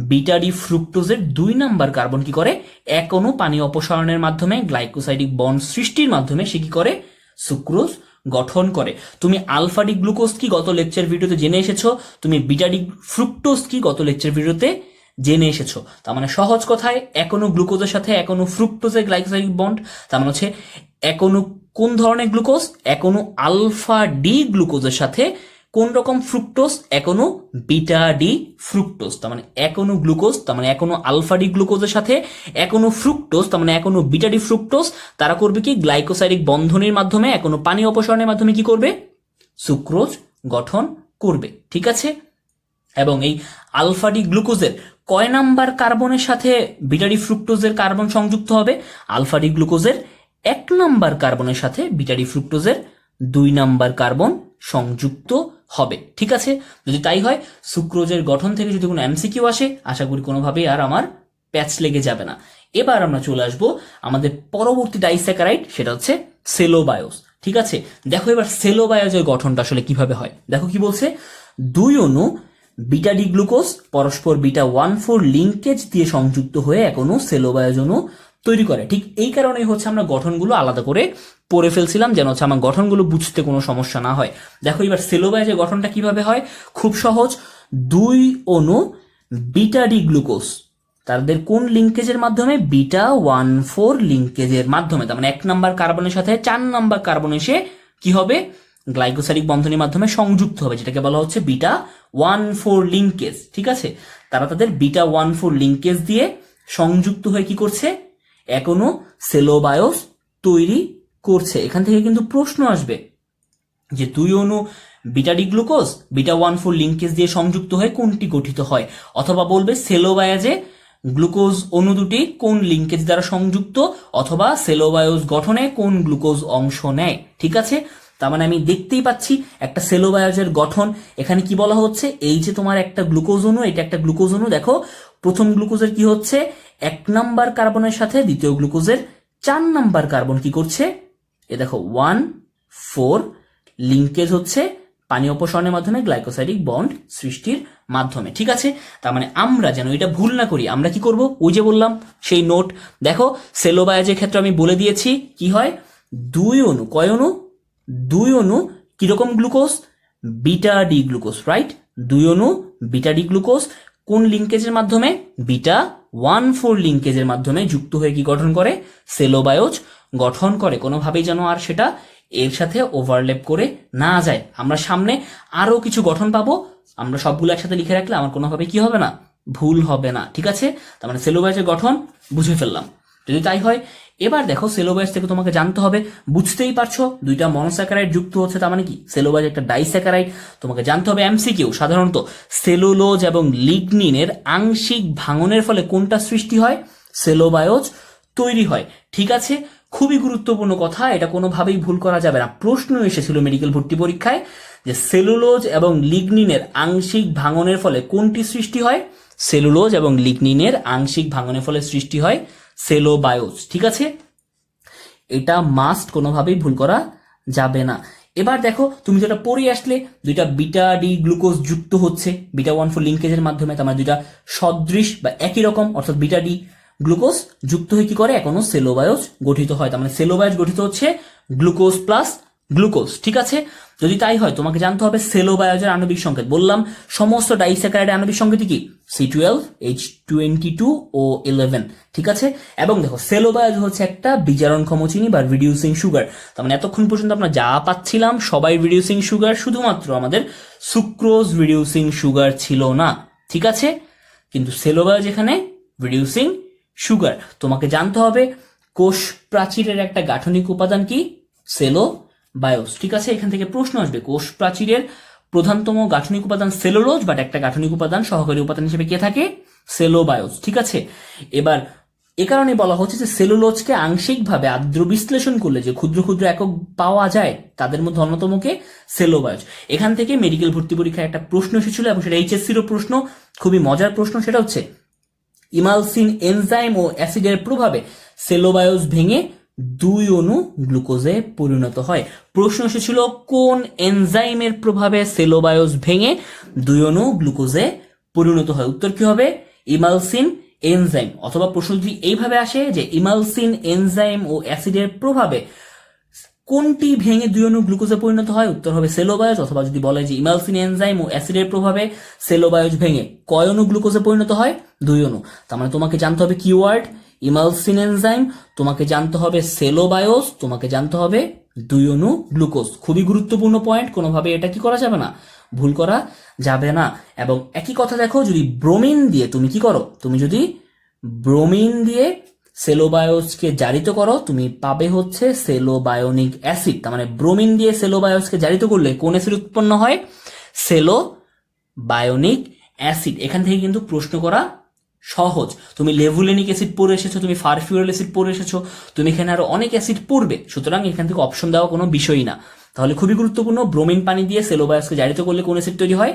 Speaker 1: বিটা ডি ফ্রুক্টোজের 2 নাম্বার কার্বন কি করে, এক অণু পানি অপসারণের মাধ্যমে গ্লাইকোসাইডিক বন্ড সৃষ্টির মাধ্যমে সে কি করে, সুক্রোজ গঠন করে। তুমি আলফা ডি গ্লুকোজ কি গত লেকচার ভিডিওতে জেনে এসেছো, তুমি বিটা ডি ফ্রুক্টোজ কি গত লেকচার ভিডিওতে জেনে এসেছো। তার মানে সহজ কথায়, এখনো গ্লুকোজের সাথে এখনো ফ্রুক্টোজের গ্লাইকোসাইডিক বন্ড, তার মানে হচ্ছে এখনো কোন ধরনের গ্লুকোজ, এখনো আলফা ডি গ্লুকোজের সাথে কোন রকম ফ্রুক্টোজ, এখনো বিটা ডি ফ্রুক্টোজ। তার মানে এখনো গ্লুকোজ, তার মানে এখনো আলফা ডি গ্লুকোজের সাথে এখনো ফ্রুক্টোজ, তার মানে এখনো বিটা ডি ফ্রুক্টোজ, তারা করবে কি, গ্লাইকোসাইডিক বন্ধনের মাধ্যমে এখনো পানি অপসারণের মাধ্যমে কি করবে, সুক্রোজ গঠন করবে। ঠিক আছে, এবং এই আলফা ডি গ্লুকোজের কয় নাম্বার কার্বনের সাথে বিটা ডি ফ্রুক্টোজের কার্বন সংযুক্ত হবে, আলফা ডি গ্লুকোজের 1 নাম্বার কার্বনের সাথে বিটা ডি ফ্রুক্টোজের 2 নাম্বার কার্বন সংযুক্ত হবে। ঠিক আছে, যদি তাই হয়, সুক্রোজের গঠন থেকে যদি কোনো এমসিকিউ আসে, আশা করি কোনোভাবেই আর আমার প্যাচ লেগে যাবে না। এবার আমরা চলে আসবো আমাদের পরবর্তী ডাইস্যাকারাইড, সেটা হচ্ছে সেলোবায়োস। ঠিক আছে, দেখো এবার সেলোবায়োজের গঠনটা আসলে কিভাবে হয়। দেখো কি বলছে, 2 অণু বিটা ডি গ্লুকোজ পরস্পর বিটা 1,4 লিঙ্কেজ দিয়ে সংযুক্ত হয়ে এক অণু সেলোবায়োজ অণু তৈরি করে। ঠিক এই কারণেই হচ্ছে আমরা গঠনগুলো আলাদা করে পড়ে ফেলছিলাম, যেন হচ্ছে আমার গঠনগুলো বুঝতে কোনো সমস্যা না হয়। দেখো এবার সেলোবায়োজের গঠনটা কিভাবে হয়, খুব সহজ। 2 অণু বিটা ডি গ্লুকোজ, তাদের কোন লিঙ্কেজের মাধ্যমে, বিটা 1,4 লিঙ্কেজের মাধ্যমে, তার মানে 1 নাম্বার কার্বনের সাথে 4 নাম্বার কার্বন এসে কি হবে, গ্লাইকোসাইডিক বন্ধনের মাধ্যমে সংযুক্ত হবে, যেটাকে বলা হচ্ছে বিটা 1,4 লিঙ্কেজ। ঠিক আছে, তারা তাদের বিটা 1,4 লিঙ্কেজ দিয়ে সংযুক্ত হয়ে কি করছে, এখনো সেলোবায়োস তৈরি করছে। এখান থেকে কিন্তু প্রশ্ন আসবে যে 2 অণু beta D glucose beta 1,4 linkage দিয়ে সংযুক্ত হয়ে কোনটি গঠিত হয়, অথবা বলবে সেলোবায়োজে গ্লুকোজ অণু দুটি কোন লিঙ্কেজ দ্বারা সংযুক্ত, অথবা সেলোবায়োস গঠনে কোন গ্লুকোজ অংশ নেয়। ঠিক আছে, তার মানে আমি দেখতেই পাচ্ছি একটা সেলোবায়োজের গঠন। এখানে কি বলা হচ্ছে, এই যে তোমার একটা গ্লুকোজ অণু, এটা একটা গ্লুকোজ অণু, দেখো প্রথম গ্লুকোজের কি হচ্ছে, 1 নাম্বার কার্বনের সাথে দ্বিতীয় গ্লুকোজের 4 নাম্বার কার্বন কি করছে, এ দেখো 1,4 লিঙ্কেজ হচ্ছে পানি অপসারণের মাধ্যমে গ্লাইকোসাইডিক বন্ড সৃষ্টির মাধ্যমে। ঠিক আছে, তার মানে আমরা যেন এটা ভুল না করি, আমরা কি করব, ওই যে বললাম সেই নোট, দেখো সেলোবায়োজের ক্ষেত্রে আমি বলে দিয়েছি কি হয়, 2 অণু, কয় অণু, 2 অণু কিরকম glucose, beta D glucose, right, 2 অণু বিটা ডি গ্লুকোজ কোন লিঙ্কেজের মাধ্যমে, বিটা 1,4 লিঙ্কেজের মাধ্যমে যুক্ত হয়ে কি গঠন করে, সেলোবায়োজ গঠন করে। কোনোভাবেই যেন আর সেটা এর সাথে ওভারল্যাপ করে না যায়। আমরা সামনে আরো কিছু গঠন পাবো, আমরা সবগুলো একসাথে লিখে রাখলে আমার কোনোভাবে কি হবে না, ভুল হবে না। ঠিক আছে, তার মানে সেলোবায়োজের গঠন বুঝে ফেললাম। যদি তাই হয়, এবার দেখো সেলোবায়োজ থেকে তোমাকে জানতে হবে, বুঝতেই পারছো দুইটা মনোস্যাকারাইড যুক্ত হচ্ছে, তার মানে কি সেলোবায়োজ একটা ডাইস্যাকারাইড। তোমাকে জানতে হবে এমসিকিউ, সাধারণত সেলুলোজ এবং লিগনিনের আংশিক ভাঙনের ফলে কোনটা সৃষ্টি হয়, সেলোবায়োজ তৈরি হয়। ঠিক আছে, খুবই গুরুত্বপূর্ণ কথা, এটা কোনোভাবেই ভুল করা যাবে না। প্রশ্ন এসেছিল মেডিকেল ভর্তি পরীক্ষায় যে সেলুলোজ এবং লিগনিনের আংশিক ভাঙনের ফলে কোনটি সৃষ্টি হয়, সেলুলোজ এবং লিগনিনের আংশিক ভাঙনের ফলে সৃষ্টি হয় সেলোবায়োজ। ঠিক আছে, এটা মাস্ট, কোনোভাবেই ভুল করা যাবে না। এবার দেখো তুমি যেটা পড়ে আসলে, দুইটা বিটা ডি গ্লুকোজ যুক্ত হচ্ছে বিটা 1,4 লিঙ্কেজের মাধ্যমে, তার মানে দুইটা সদৃশ বা একই রকম, অর্থাৎ বিটা ডি গ্লুকোজ যুক্ত হয়ে কি করে, এখনো সেলোবায়োজ গঠিত হয়। তার মানে সেলোবায়োজ গঠিত হচ্ছে গ্লুকোজ প্লাস গ্লুকোজ। ঠিক আছে, যদি তাই হয় তোমাকে জানতে হবে সেলোবায়োজের আণবিক সংকেত। বললাম সমস্ত ডাইস্যাকারাইডের আণবিক সংকেত কি, C12 H22 ও 11। ঠিক আছে, এবং দেখো সেলোবায়োজ হচ্ছে একটা বিজারণক্ষম চিনি বা রিডিউসিং সুগার। তার মানে এতক্ষণ পর্যন্ত আমরা যা পাচ্ছিলাম সবাই রিডিউসিং সুগার, শুধুমাত্র আমাদের সুক্রোজ রিডিউসিং সুগার ছিল না। ঠিক আছে, কিন্তু সেলোবায়োজ এখানে রিডিউসিং সুগার। তোমাকে জানতে হবে কোষ প্রাচীরের একটা গাঠনিক উপাদান কি, সেলোবায়োজ। ঠিক আছে, এখান থেকে প্রশ্ন আসবে, কোষ প্রাচীরের প্রধানতম গাঠনিক উপাদান সেলুলোজ, বাট একটা গাঠনিক উপাদান সহকারী উপাদান হিসেবে কে থাকে, সেলোবায়োজ। ঠিক আছে, এবার এ কারণে বলা হচ্ছে যে সেলুলোজকে আংশিকভাবে আদ্র বিশ্লেষণ করলে যে ক্ষুদ্র ক্ষুদ্র একক পাওয়া যায়, তাদের মধ্যে অন্যতমকে সেলোবায়োজ। এখান থেকে মেডিকেল ভর্তি পরীক্ষায় একটা প্রশ্ন এসেছিল, এবং সেটা এইচএসসিরও প্রশ্ন, খুবই মজার প্রশ্ন। সেটা হচ্ছে ইমালসিন এনজাইম ও অ্যাসিডের প্রভাবে সেলোবায়োজ ভেঙে 2 অণু গ্লুকোজে পরিণত হয়। প্রশ্ন এসেছিল কোন এনজাইমের প্রভাবে সেলোবায়োজ ভেঙে 2 অণু গ্লুকোজে পরিণত হয়, উত্তর কি হবে, ইমালসিন এনজাইম। অথবা প্রশ্ন যদি এইভাবে আসে যে ইমালসিন এনজাইম ও অ্যাসিডের প্রভাবে কোনটি ভেঙে 2 অণু গ্লুকোজে পরিণত হয়, উত্তর হবে সেলোবায়োজ। অথবা যদি বলে যে ইমালসিন এনজাইম ও অ্যাসিডের প্রভাবে সেলোবায়োজ ভেঙে কয় অণু গ্লুকোজে পরিণত হয়, 2 অণু। তার মানে তোমাকে জানতে হবে কিওয়ার্ড ইমালসিন এনজাইম, তোমাকে জানতে হবে সেলোবায়োজ, তোমাকে জানতে হবে 2 অণু গ্লুকোজ। খুবই গুরুত্বপূর্ণ পয়েন্ট, কোনোভাবে এটা কি করা যাবে না, ভুল করা যাবে না। এবং একই কথা দেখো, যদি ব্রোমিন দিয়ে তুমি কি করো, তুমি যদি ব্রোমিন দিয়ে সেলোবায়োজকে জারিত করো, তুমি পাবে হচ্ছে সেলোবায়োনিক অ্যাসিড। তার মানে ব্রোমিন দিয়ে সেলোবায়োজকে জারিত করলে কোন অ্যাসিড উৎপন্ন হয়, সেলোবায়োনিক অ্যাসিড। এখান থেকে কিন্তু প্রশ্ন করা সহজ। তুমি লেভুলেনিক অ্যাসিড পড়ে এসেছো, তুমি ফারফিউরাল অ্যাসিড পড়ে এসেছো, তুমি এখানে আরো অনেক অ্যাসিড পড়বে, সুতরাং এখান থেকে অপশন দেওয়া কোনো বিষয়ই না। তাহলে খুবই গুরুত্বপূর্ণ, ব্রোমিন পানি দিয়ে সেলোবায়োজকে জারিত করলে কোন অ্যাসিড তৈরি হয়,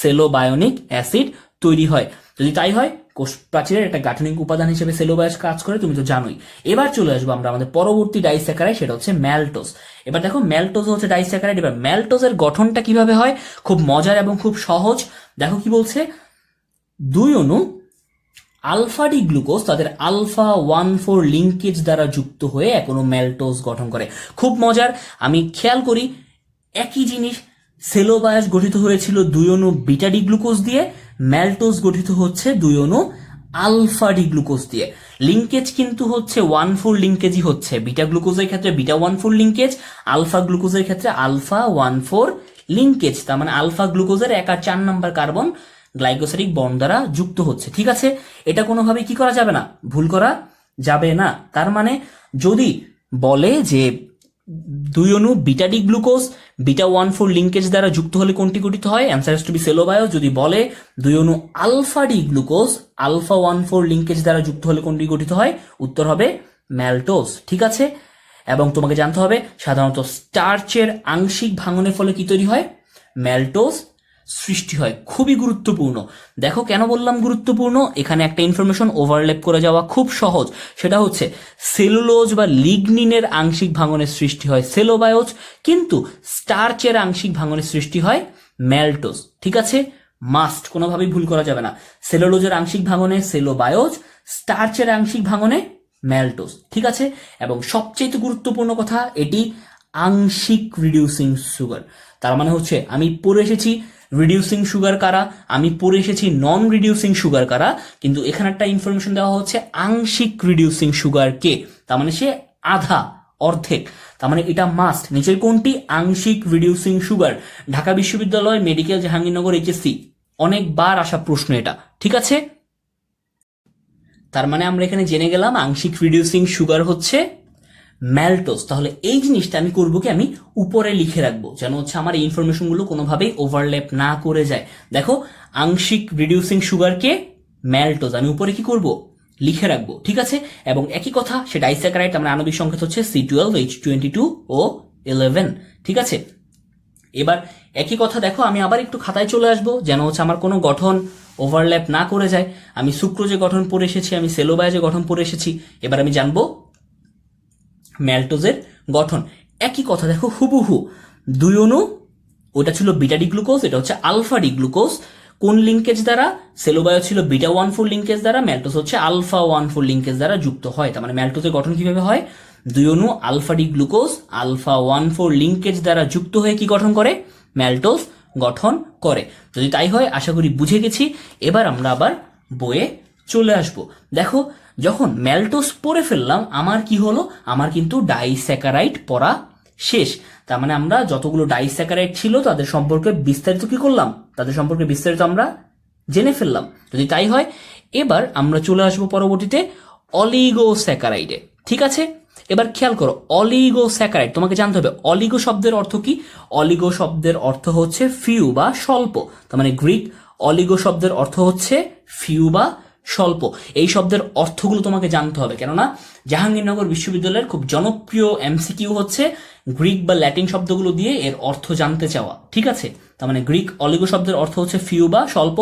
Speaker 1: সেলোবায়োনিক অ্যাসিড তৈরি হয়। যদি তাই হয়, কোষ প্রাচীরের একটা গাঠনিক উপাদান হিসেবে সেলোবায়োজ কাজ করে, তুমি তো জানোই। এবার চলে আসবো আমরা আমাদের পরবর্তী ডাইস্যাকারাইড, সেটা হচ্ছে ম্যালটোজ। এবার দেখো ম্যালটোজ হচ্ছে ডাইস্যাকারাইড। এবার ম্যালটোজের গঠনটা কিভাবে হয়, খুব মজার এবং খুব সহজ। দেখো কি বলছে, 2 অণু আলফা ডি গ্লুকোজ তাদের আলফা 1,4 লিঙ্কেজ দ্বারা যুক্ত হয়ে এখনো ম্যালটোজ গঠন করে। খুব মজার, আমি খেয়াল করি একই জিনিস, সেলোবায়োজ গঠিত হয়েছিল 2 অণু বিটা ডি গ্লুকোজ দিয়ে, ম্যালটোজ গঠিত হচ্ছে 2 অণু আলফা ডি গ্লুকোজ দিয়ে। লিঙ্কেজ কিন্তু হচ্ছে 1,4 লিঙ্কেজই হচ্ছে, বিটা গ্লুকোজের ক্ষেত্রে বিটা 1,4 লিঙ্কেজ, আলফা গ্লুকোজের ক্ষেত্রে আলফা 1,4 লিঙ্কেজ। তার মানে আলফা গ্লুকোজের 1 আর 4 নাম্বার কার্বন গ্লাইকোসাইডিক বন্ড দ্বারা যুক্ত হচ্ছে। ঠিক আছে, এটা কোনোভাবে কি করা যাবে না, ভুল করা যাবে না। তার মানে যদি বলে যে 2 অণু beta D glucose beta 1,4 linkage দ্বারা যুক্ত হলে কোনটি গঠিত হয়, answer is to be cellobiose. যদি বলে 2 অণু alpha D glucose alpha 1,4 linkage দ্বারা যুক্ত হলে কোনটি গঠিত হয়, উত্তর হবে ম্যালটোজ। ঠিক আছে, এবং তোমাকে জানতে হবে সাধারণত স্টার্চের আংশিক ভাঙনের ফলে কি তৈরি হয়, ম্যালটোজ সৃষ্টি হয়। খুবই গুরুত্বপূর্ণ। দেখো কেন বললাম গুরুত্বপূর্ণ, এখানে একটা ইনফরমেশন ওভারল্যাপ করে যাওয়া খুব সহজ, সেটা হচ্ছে সেলুলোজ বা লিগনিনের আংশিক ভাঙনের সৃষ্টি হয় সেলোবায়োজ, কিন্তু স্টার্চের আংশিক ভাঙনের সৃষ্টি হয় ম্যালটোজ। ঠিক আছে, মাস্ট, কোনোভাবেই ভুল করা যাবে না। সেলুলোজের আংশিক ভাঙনে সেলোবায়োজ, স্টার্চের আংশিক ভাঙনে ম্যালটোজ। ঠিক আছে, এবং সবচেয়ে গুরুত্বপূর্ণ কথা, এটি আংশিক রিডিউসিং সুগার। তার মানে হচ্ছে আমি পড়ে এসেছি রিডিউসিং সুগার কারা, আমি পড়ে এসেছি নন রিডিউসিং সুগার কারা, কিন্তু এখানে একটা ইনফরমেশন দেওয়া হচ্ছে আংশিক রিডিউসিং সুগার কে, তার মানে সে আধা, অর্ধেক। তার মানে এটা মাস্ট। নিচের কোনটি আংশিক রিডিউসিং সুগার? ঢাকা বিশ্ববিদ্যালয় মেডিকেল জাহাঙ্গীরনগর এইচএসসি অনেকবার আসা প্রশ্ন এটা। ঠিক আছে, তার মানে আমরা এখানে জেনে গেলাম আংশিক রিডিউসিং সুগার হচ্ছে ম্যালটোজ। তাহলে এই জিনিসটা আমি করবো কি, আমি উপরে লিখে রাখবো, যেন হচ্ছে আমার এই ইনফরমেশনগুলো কোনোভাবেই ওভারল্যাপ না করে যায়। দেখো, আংশিক রিডিউসিং সুগারকে ম্যালটোজ আমি উপরে কি করব, লিখে রাখবো। ঠিক আছে, এবং একই কথা সে ডাইস্যাকারাইড, আমরা আণবিক সংকেত হচ্ছে C12H22O11। ঠিক আছে, এবার একই কথা দেখো, আমি আবার একটু খাতায় চলে আসবো, যেন হচ্ছে আমার কোনো গঠন ওভারল্যাপ না করে যায়। আমি সুক্রোজে গঠন পড়ে এসেছি, আমি সেলোবায়োজে গঠন পড়ে এসেছি, এবার আমি জানবো ম্যালটোজের গঠন। একই কথা দেখো, হুবহু দুই অণু, ওটা ছিল বিটা ডি গ্লুকোজ, এটা হচ্ছে আলফা ডি গ্লুকোজ। কোন লিঙ্কেজ দ্বারা? সেলোবায়ো ছিল বিটা 1,4 লিঙ্কেজ দ্বারা, ম্যালটোজ হচ্ছে আলফা 1,4 লিঙ্কেজ দ্বারা যুক্ত হয়। তার মানে ম্যালটোজের গঠন কিভাবে হয়? দুই অণু alpha D glucose alpha 1,4 linkage দ্বারা যুক্ত হয়ে কি গঠন করে? ম্যালটোজ গঠন করে। যদি তাই হয়, আশা করি বুঝে গেছি। এবার আমরা আবার বইয়ে চলে আসব। দেখো, যখন ম্যালটোজ পড়ে ফেললাম, আমার কি হলো? আমার কিন্তু ডাইস্যাকারাইড পড়া শেষ। তার মানে আমরা যতগুলো ডাইস্যাকারাইড ছিল তাদের সম্পর্কে বিস্তারিত কি করলাম, তাদের সম্পর্কে বিস্তারিত আমরা জেনে ফেললাম। যদি তাই হয়, এবার আমরা চলে আসবো পরবর্তীতে অলিগোস্যাকারাইডে। ঠিক আছে, এবার খেয়াল করো, অলিগোস্যাকারাইড তোমাকে জানতে হবে অলিগো শব্দের অর্থ কি। অলিগো শব্দের অর্থ হচ্ছে ফিউ বা স্বল্প। তার মানে গ্রিক অলিগো শব্দের অর্থ হচ্ছে ফিউ বা স্বল্প। এই শব্দের অর্থগুলো তোমাকে জানতে হবে, কেননা জাহাঙ্গীরনগর বিশ্ববিদ্যালয়ের খুব জনপ্রিয় এমসিকিউ হচ্ছে গ্রিক বা ল্যাটিন শব্দগুলো দিয়ে এর অর্থ জানতে চাওয়া। ঠিক আছে, তার মানে গ্রিক অলিগো শব্দের অর্থ হচ্ছে ফিউ বা স্বল্প।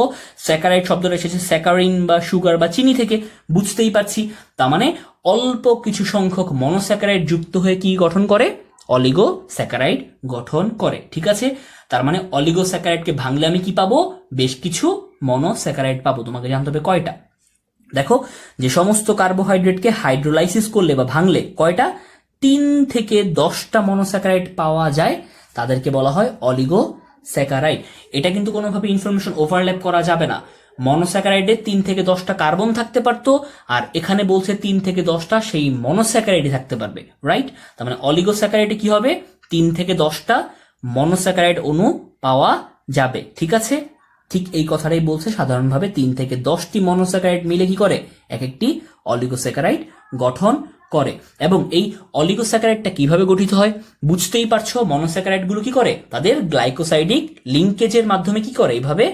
Speaker 1: স্যাকারাইড শব্দটা এসেছে স্যাকারিন বা সুগার বা চিনি থেকে, বুঝতেই পারছি। তার মানে অল্প কিছু সংখ্যক মনোস্যাকারাইড যুক্ত হয়ে কি গঠন করে? অলিগোস্যাকারাইড গঠন করে। ঠিক আছে, তার মানে অলিগোস্যাকারাইডকে ভাঙলে আমি কি পাবো? বেশ কিছু মনোস্যাকারাইড পাবো। তোমাকে জানতে হবে কয়টা। দেখো, যে সমস্ত কার্বোহাইড্রেটকে হাইড্রোলাইসিস করলে বা ভাঙলে কয়টা? 3 থেকে 10টা মনোস্যাকারাইড পাওয়া যায়, তাদেরকে বলা হয় অলিগোস্যাকারাইড। এটা কিন্তু কোনোভাবে ইনফরমেশন ওভারল্যাপ করা যাবে না। মনোস্যাকারাইডে 3 থেকে 10টা কার্বন থাকতে পারতো, আর এখানে বলছে 3 থেকে 10টা সেই মনোস্যাকারাইডই থাকতে পারবে, রাইট? তার মানে অলিগোস্যাকারাইডে কি হবে? 3 থেকে 10টা মনোস্যাকারাইড অণু পাওয়া যাবে। ঠিক আছে, ঠিক এই কথাটাই বলছে, সাধারণভাবে 3 থেকে 10টি মনোস্যাকারাইড মিলে কি করে? এক একটি অলিগোস্যাকারাইড গঠন করে। এবং এই অলিগোস্যাকারাইডটা কিভাবে গঠিত হয় বুঝতেই পারছো। মনোস্যাকারাইড গুলো কি করে? তাদের গ্লাইকোসাইডিক লিঙ্কেজের মাধ্যমে কি করে? এইভাবে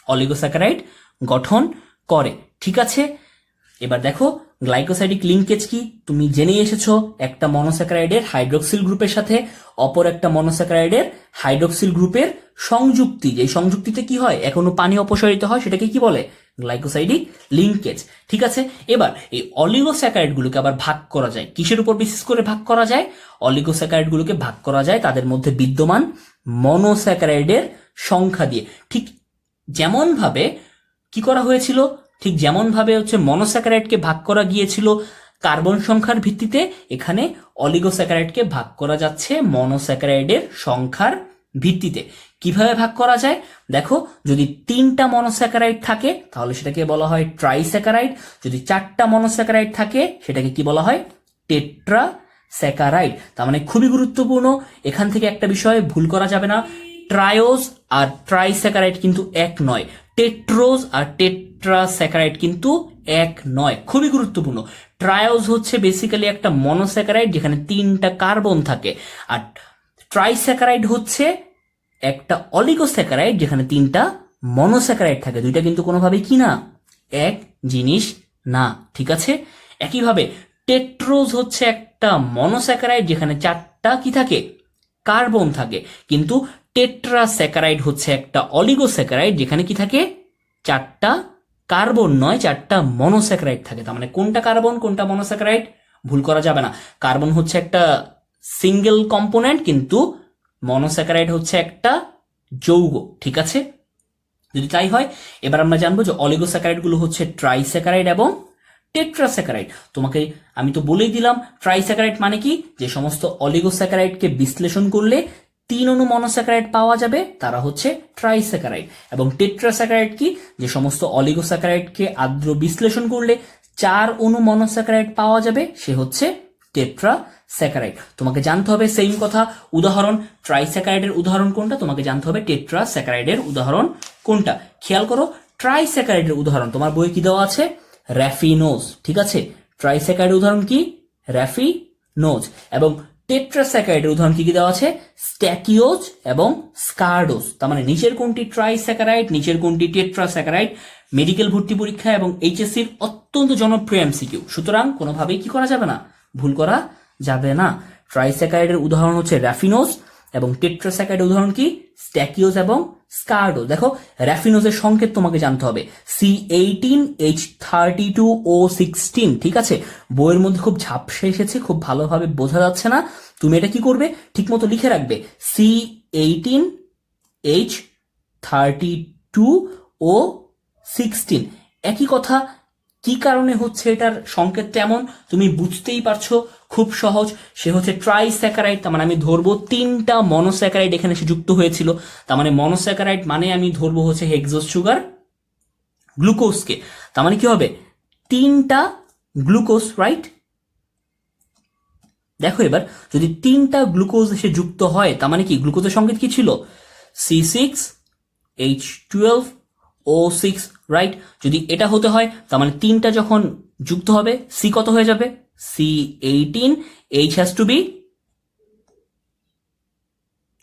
Speaker 1: অলিগোস্যাকারাইড গঠন করে। ঠিক আছে, এবার দেখো গ্লাইকোসাইডিক লিঙ্কেজ কি তুমি জেনেই এসেছো। একটা মনোস্যাকারাইডের হাইড্রোক্সিল গ্রুপের সাথে অপর একটা মনোস্যাকারাইডের হাইড্রোক্সিল গ্রুপের সংযুক্তি, যে সংযুক্তিতে কি হয়? এখনো পানি অপসারিত হয়, সেটাকে কি বলে? Glycosidic linkage. ঠিক আছে, এবার এই অলিগোস্যাকারাইড গুলোকে আবার ভাগ করা যায়। কিসের উপর বিশেষ করে ভাগ করা যায়? অলিগোস্যাকারাইড গুলোকে ভাগ করা যায় তাদের মধ্যে বিদ্যমান মনোস্যাকারাইডের সংখ্যা দিয়ে। ঠিক যেমন ভাবে কি করা হয়েছিল, ঠিক যেমন ভাবে হচ্ছে মনোস্যাকারাইডকে ভাগ করা গিয়েছিল কার্বন সংখ্যার ভিত্তিতে, এখানে অলিগোস্যাকারাইডকে ভাগ করা যাচ্ছে মনোস্যাকারাইডের সংখ্যার ভিত্তিতে। কিভাবে ভাগ করা যায়? দেখো, যদি 3টা মনোস্যাকারাইড থাকে তাহলে সেটাকে বলা হয় ট্রাইস্যাকারাইড। যদি 4টা মনোস্যাকারাইড থাকে সেটাকে কি বলা হয়? টেট্রাস্যাকারাইড। তার মানে খুবই গুরুত্বপূর্ণ, এখান থেকে একটা বিষয় ভুল করা যাবে না। ট্রায়োজ আর ট্রাইস্যাকারাইড কিন্তু এক নয়, টেট্রোজ আর টেট্রাস্যাকারাইড কিন্তু এক নয়। খুবই গুরুত্বপূর্ণ। ট্রায়োজ হচ্ছে বেসিক্যালি একটা মনোস্যাকারাইড যেখানে 3টা কার্বন থাকে, আর ট্রাইস্যাকারাইড হচ্ছে একটা অলিগোস্যাকারাইড যেখানে 3টা মনোস্যাকারাইড থাকে। দুইটা কিন্তু কোনোভাবেই কি না, এক জিনিস না। ঠিক আছে, একইভাবে টেট্রোজ হচ্ছে একটা মনোস্যাকারাইড যেখানে 4টা কি থাকে? কার্বন থাকে। কিন্তু টেট্রাস্যাকারাইড হচ্ছে একটা অলিগোস্যাকারাইড যেখানে কি থাকে, 4টা কার্বন নয় 4টা মনোস্যাকারাইড থাকে। তার মানে কোনটা কার্বন কোনটা মনোস্যাকারাইড ভুল করা যাবে না। কার্বন হচ্ছে একটা সিঙ্গেল কম্পোনেন্ট, কিন্তু মনোস্যাকারাইড হচ্ছে একটা যৌগ, ঠিক আছে। যদি তাই হয়, এবার আমরা জানবো যে অলিগোস্যাকারাইড গুলো হচ্ছে ট্রাইস্যাকারাইড এবং টেট্রাস্যাকারাইড। তোমাকে আমি তো বলেই দিলাম ট্রাইস্যাকারাইড মানে কি, যে সমস্ত অলিগোস্যাকারাইডকে বিশ্লেষণ করলে 3 অণু মনোস্যাকারাইড পাওয়া যাবে তারা হচ্ছে ট্রাইস্যাকারাইড, এবং টেট্রাস্যাকারাইড কি, যে সমস্ত অলিগোস্যাকারাইডকে আদ্র বিশ্লেষণ করলে 4 অণু মনোস্যাকারাইড পাওয়া যাবে সে হচ্ছে টেট্রাস্যাকারাইড। তোমাকে জানতে হবে সেম কথা, উদাহরণ ট্রাইস্যাকারাইডের উদাহরণ কোনটা, তোমাকে জানতে হবে টেট্রাস্যাকারাইডের উদাহরণ কোনটা। খেয়াল করো, ট্রাইস্যাকারাইডের উদাহরণ তোমার বইয়ে কি দেওয়া আছে, র্যাফিনোজ, ঠিক আছে। ট্রাইস্যাকারাইডের উদাহরণ কি, র্যাফিনোজ। এবং টেট্রাস্যাকারাইডের উদাহরণ কি কি দেওয়া আছে, স্ট্যাকিওজ এবং স্কারডোজ। তার মানে নিচের কোনটি ট্রাইস্যাকারাইড, নিচের কোনটি টেট্রাস্যাকারাইড, মেডিকেল ভর্তি পরীক্ষা এবং এইচএসসির অত্যন্ত জনপ্রিয় এমসিকিউ। সুতরাং কোনোভাবেই কি করা যাবে না, ভুল করা যাবে না। ট্রাইস্যাকারাইডের উদাহরণ হচ্ছে র্যাফিনোজ এবং টেট্রাস্যাকারাইডের উদাহরণ কি, স্ট্যাকিওজ এবং স্কারডোজ। দেখো র্যাফিনোজের সংকেত তোমাকে জানতে হবে C18H32O16, ঠিক আছে। বইয়ের মধ্যে খুব ঝাপসা এসেছে, খুব ভালোভাবে বোঝা যাচ্ছে না, তুমি এটা কি করবে, ঠিকমতো লিখে রাখবে C18H32O16। একই কথা, কি কারণে হচ্ছে এটার সংকেতটা এমন তুমি বুঝতেই পারছো, খুব সহজ। সে হচ্ছে ট্রাইস্যাকারাইড, তার মানে আমি ধরবো 3টা মনোস্যাকারাইড এখানে এসে যুক্ত হয়েছিল। তার মানে মনোস্যাকারাইড মানে আমি ধরবো হচ্ছে হেক্সোজ সুগার গ্লুকোজকে। তার মানে কি হবে, 3টা গ্লুকোজ, রাইট। দেখো এবার যদি 3টা গ্লুকোজ এসে যুক্ত হয়, তার মানে কি গ্লুকোজের সংকেত কি ছিল, C6H12O6, রাইট। যদি এটা হতে হয়, তার মানে 3টা যখন যুক্ত হবে সি কত হয়ে যাবে, C18, H has to be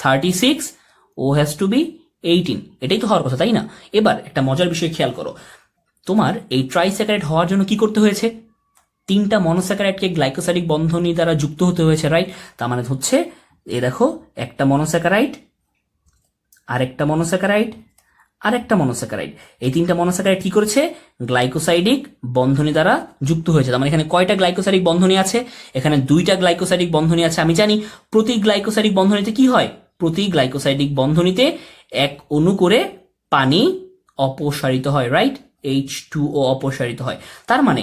Speaker 1: 36, O has to be 18। এটাই তো হওয়ার কথা, তাই না। এবার একটা মজার বিষয় খেয়াল করো, তোমার এই ট্রাইস্যাকারাইড হওয়ার জন্য কি করতে হয়েছে, 3টা মনোস্যাকারাইডকে গ্লাইকোসাইডিক বন্ধনী দ্বারা যুক্ত হতে হয়েছে, রাইট। তার মানে হচ্ছে এ দেখো, একটা মনোস্যাকারাইড, আরেকটা মনোস্যাকারাইড, আরেকটা মনোস্যাকারাইড, এই 3টা মনোস্যাকারাইড কি করেছে, গ্লাইকোসাইডিক বন্ধনী দ্বারা যুক্ত হয়েছে। তার মানে এখানে কয়টা গ্লাইকোসাইডিক বন্ধনী আছে, এখানে 2টা গ্লাইকোসাইডিক বন্ধনী আছে। আমি জানি প্রতি গ্লাইকোসাইডিক বন্ধনীতে কি হয়, প্রতি গ্লাইকোসাইডিক বন্ধনীতে 1 অণু করে পানি অপসারিত হয়, রাইট, H2O অপসারিত হয়। তার মানে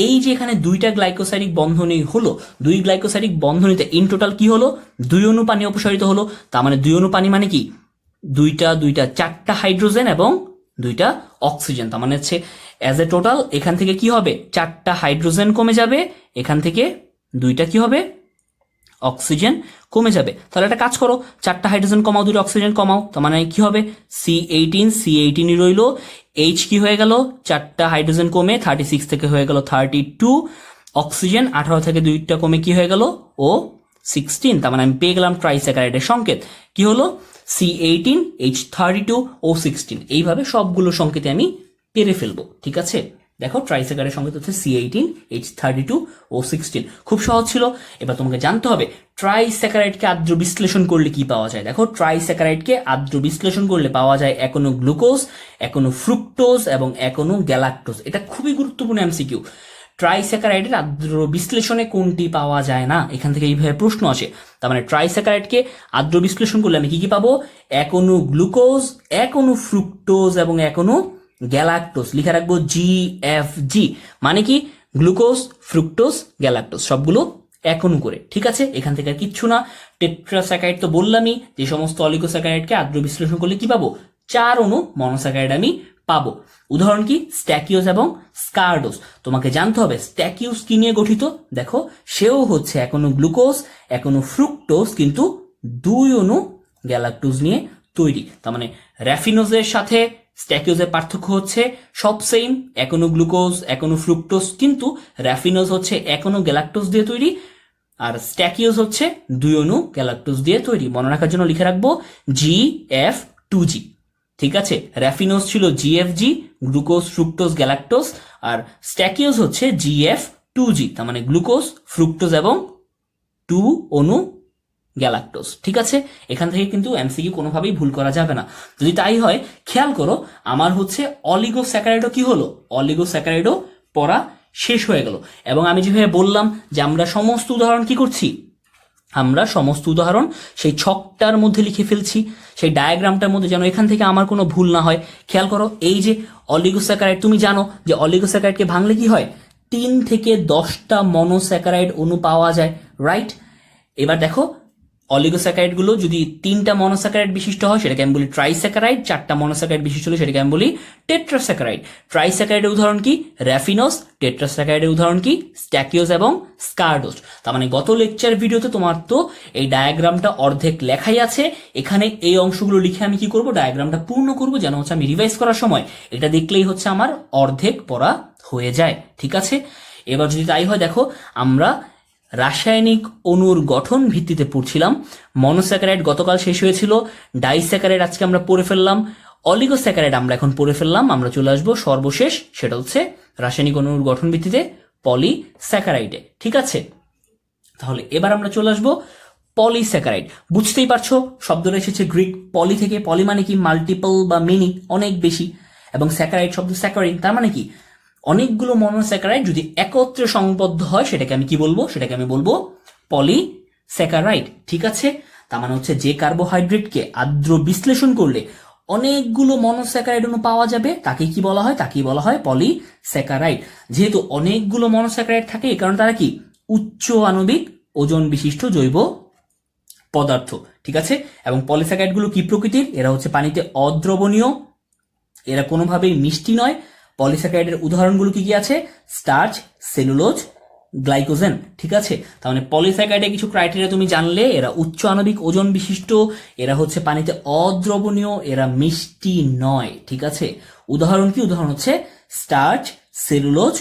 Speaker 1: এই যে এখানে 2টা গ্লাইকোসাইডিক বন্ধনী হলো, 2 গ্লাইকোসাইডিক বন্ধনীতে ইন টোটাল কি হলো, 2 অণু পানি অপসারিত হলো। তার মানে 2 অণু পানি মানে কি, 4টা হাইড্রোজেন এবং 2টা অক্সিজেন। তার মানে হচ্ছে অ্যাজ এ টোটাল এখান থেকে কি হবে, 4টা হাইড্রোজেন কমে যাবে, এখান থেকে 2টা কি হবে, অক্সিজেন কমে যাবে। তাহলে একটা কাজ করো, 4টা হাইড্রোজেন কমাও, 2টা অক্সিজেন কমাও, তার মানে কি হবে, C18 রইল, H কি হয়ে গেল, 4টা হাইড্রোজেন কমে 36 থেকে হয়ে গেল 32, অক্সিজেন 18 থেকে 2টা কমে কি হয়ে গেল, O16। তার মানে আমি পেয়ে গেলাম ট্রাইস্যাকারাইডের সংকেত, কি হলো, C18H32O16। এইভাবে সবগুলো সংকেতে আমি পেরে ফেলবো, ঠিক আছে। দেখো ট্রাইস্যাকারাইডের সংকেত হচ্ছে C18H32O16, খুব সহজ ছিল। এবার তোমাকে জানতে হবে ট্রাইস্যাকারাইডকে আদ্র বিশ্লেষণ করলে কি পাওয়া যায়। দেখো ট্রাইস্যাকারাইডকে আদ্র বিশ্লেষণ করলে পাওয়া যায় 1 অণু গ্লুকোজ, 1 অণু ফ্রুক্টোজ এবং 1 অণু গ্যালাক্টোজ। এটা খুবই গুরুত্বপূর্ণ এমসিকিউ। ট্রাইস্যাকারাইডের আদ্র বিশ্লেষণে কোনটি পাওয়া যায় না, এখান থেকে এইভাবে প্রশ্ন আসে। তার মানে ট্রাইস্যাকারাইডকে আদ্র বিশ্লেষণ করলে আমি কি কি পাবো, 1 অণু গ্লুকোজ, 1 অণু ফ্রুক্টোজ এবং 1 অণু গ্যালাক্টোজ। লিখে রাখবো GFG, মানে কি গ্লুকোজ, ফ্রুক্টোজ, গ্যালাক্টোজ, সবগুলো 1 অণু করে, ঠিক আছে। এখান থেকে আর কিচ্ছু না। টেট্রাস্যাকারাইড তো বললামই, যে সমস্ত অলিগোস্যাকারাইডকে আদ্র বিশ্লেষণ করলে কি পাবো, 4 অণু মনোস্যাকারাইড আমি পাবো। উদাহরণ কি, স্ট্যাকিওজ এবং স্কারডোজ। তোমাকে জানতে হবে স্ট্যাকিওজ কি নিয়ে গঠিত। দেখো সেও হচ্ছে 1 অণু গ্লুকোজ, 1 অণু ফ্রুক্টোজ, কিন্তু 2 অণু গ্যালাক্টোজ নিয়ে তৈরি। তার মানে র্যাফিনোজের সাথে স্ট্যাকিওজের পার্থক্য হচ্ছে সব সেম, 1 অণু গ্লুকোজ, 1 অণু ফ্রুক্টোজ, কিন্তু র্যাফিনোজ হচ্ছে 1 অণু গ্যালাক্টোজ দিয়ে তৈরি, আর স্ট্যাকিওজ হচ্ছে 2 অণু গ্যালাক্টোজ দিয়ে তৈরি। মনে রাখার জন্য লিখে রাখবো GF2G, ঠিক আছে। র্যাফিনোজ ছিল GFG, গ্লুকোজ, ফ্রুক্টোজ, গ্যালাক্টোজ, আর স্ট্যাকিওজ হচ্ছে GF2G। তার মানে গ্লুকোজ, ফ্রুক্টোজ এবং 2 অণু গ্যালাক্টোজ। ঠিক আছে, এখান থেকে কিন্তু এমসিকিউ কোনোভাবেই ভুল করা যাবে না। যদি তাই হয়, খেয়াল করো আমার হচ্ছে অলিগোস্যাকারাইডও কি হলো, অলিগোস্যাকারাইডও পড়া শেষ হয়ে গেল। এবং আমি যেভাবে বললাম যে আমরা সমস্ত উদাহরণ কি করছি, আমরা সমস্ত উদাহরণ সেই ছকটার মধ্যে লিখে ফেলছি, সেই ডায়াগ্রামটার মধ্যে, যেন এখান থেকে আমার কোনো ভুল না হয়। খেয়াল করো, এই যে অলিগোস্যাকারাইড, তুমি জানো যে অলিগোস্যাকারাইডকে ভাঙলে কি হয়, 3 থেকে 10টা মনোস্যাকারাইড অণু পাওয়া যায়, রাইট? এবার দেখো, অলিগোস্যাকারাইড গুলো যদি 3টা মনোস্যাকারাইড বিশিষ্ট হয় সেটাকে আমি বলি ট্রাইস্যাকারাইড, 4টা মনোস্যাকারাইড বিশিষ্ট হলে সেটাকে আমি বলি টেট্রাস্যাকারাইড। ট্রাইস্যাকারাইডের উদাহরণ কি, র্যাফিনোজ। টেট্রাস্যাকারাইডের উদাহরণ কি, স্ট্যাকিওজ এবং স্কারডোজ। তার মানে গত লেকচার ভিডিওতে তোমার তো এই ডায়াগ্রামটা অর্ধেক লেখাই আছে, এখানে এই অংশগুলো লিখে আমি কি করব, ডায়াগ্রামটা পূর্ণ করব, যেন হচ্ছে আমি রিভাইজ করার সময় এটা দেখলেই হচ্ছে আমার অর্ধেক পড়া হয়ে যায়। ঠিক আছে, এবার যদি তাই হয়, দেখো আমরা রাসায়নিক অণুর গঠন ভিত্তিতে পড়ছিলাম। মনোস্যাকারাইড গতকাল শেষ হয়েছিল, ডাইস্যাকারাইড আজকে আমরা পড়ে ফেললাম, অলিগোস্যাকারাইড আমরা এখন পড়ে ফেললাম। আমরা চলে আসবো সর্বশেষ, সেটা হচ্ছে রাসায়নিক অণুর গঠন ভিত্তিতে পলিস্যাকারাইডে। ঠিক আছে, তাহলে এবার আমরা চলে আসবো পলিস্যাকারাইড। বুঝতেই পারছো শব্দটা এসেছে গ্রিক পলি থেকে। পলি মানে কি, মাল্টিপল বা মেনি, অনেক বেশি, এবং স্যাকারাইড শব্দ স্যাকারিন, তার মানে কি অনেকগুলো মনোস্যাকারাইড যদি একত্রে সংবদ্ধ হয় সেটাকে আমি কি বলবো, সেটাকে আমি বলবো পলিস্যাকারাইড। ঠিক আছে, তার মানে হচ্ছে যে কার্বোহাইড্রেটকে আর্দ্র বিশ্লেষণ করলে অনেকগুলো মনোস্যাকারাইড অণু পাওয়া যাবে তাকে কি বলা হয়, তাকেই বলা হয় পলিস্যাকারাইড। যেহেতু অনেকগুলো মনোস্যাকারাইড থাকে, এই কারণে তারা কি উচ্চ আণবিক ওজন বিশিষ্ট জৈব পদার্থ। ঠিক আছে, এবং পলিস্যাকারাইড গুলো কি প্রকৃতির, এরা হচ্ছে পানিতে অদ্রবণীয়, এরা কোনোভাবেই মিষ্টি নয়। পলিস্যাকারাইডের উদাহরণগুলো কি কি আছে, স্টার্চ, সেলুলোজ, গ্লাইকোজেন। ঠিক আছে, তার মানে পলিস্যাকারাইডের কিছু ক্রাইটেরিয়া তুমি জানলে, এরা উচ্চ আণবিক ওজন বিশিষ্ট, এরা হচ্ছে পানিতে অদ্রবণীয়, এরা মিষ্টি নয়। ঠিক আছে, উদাহরণ কি, উদাহরণ হচ্ছে স্টার্চ, সেলুলোজ,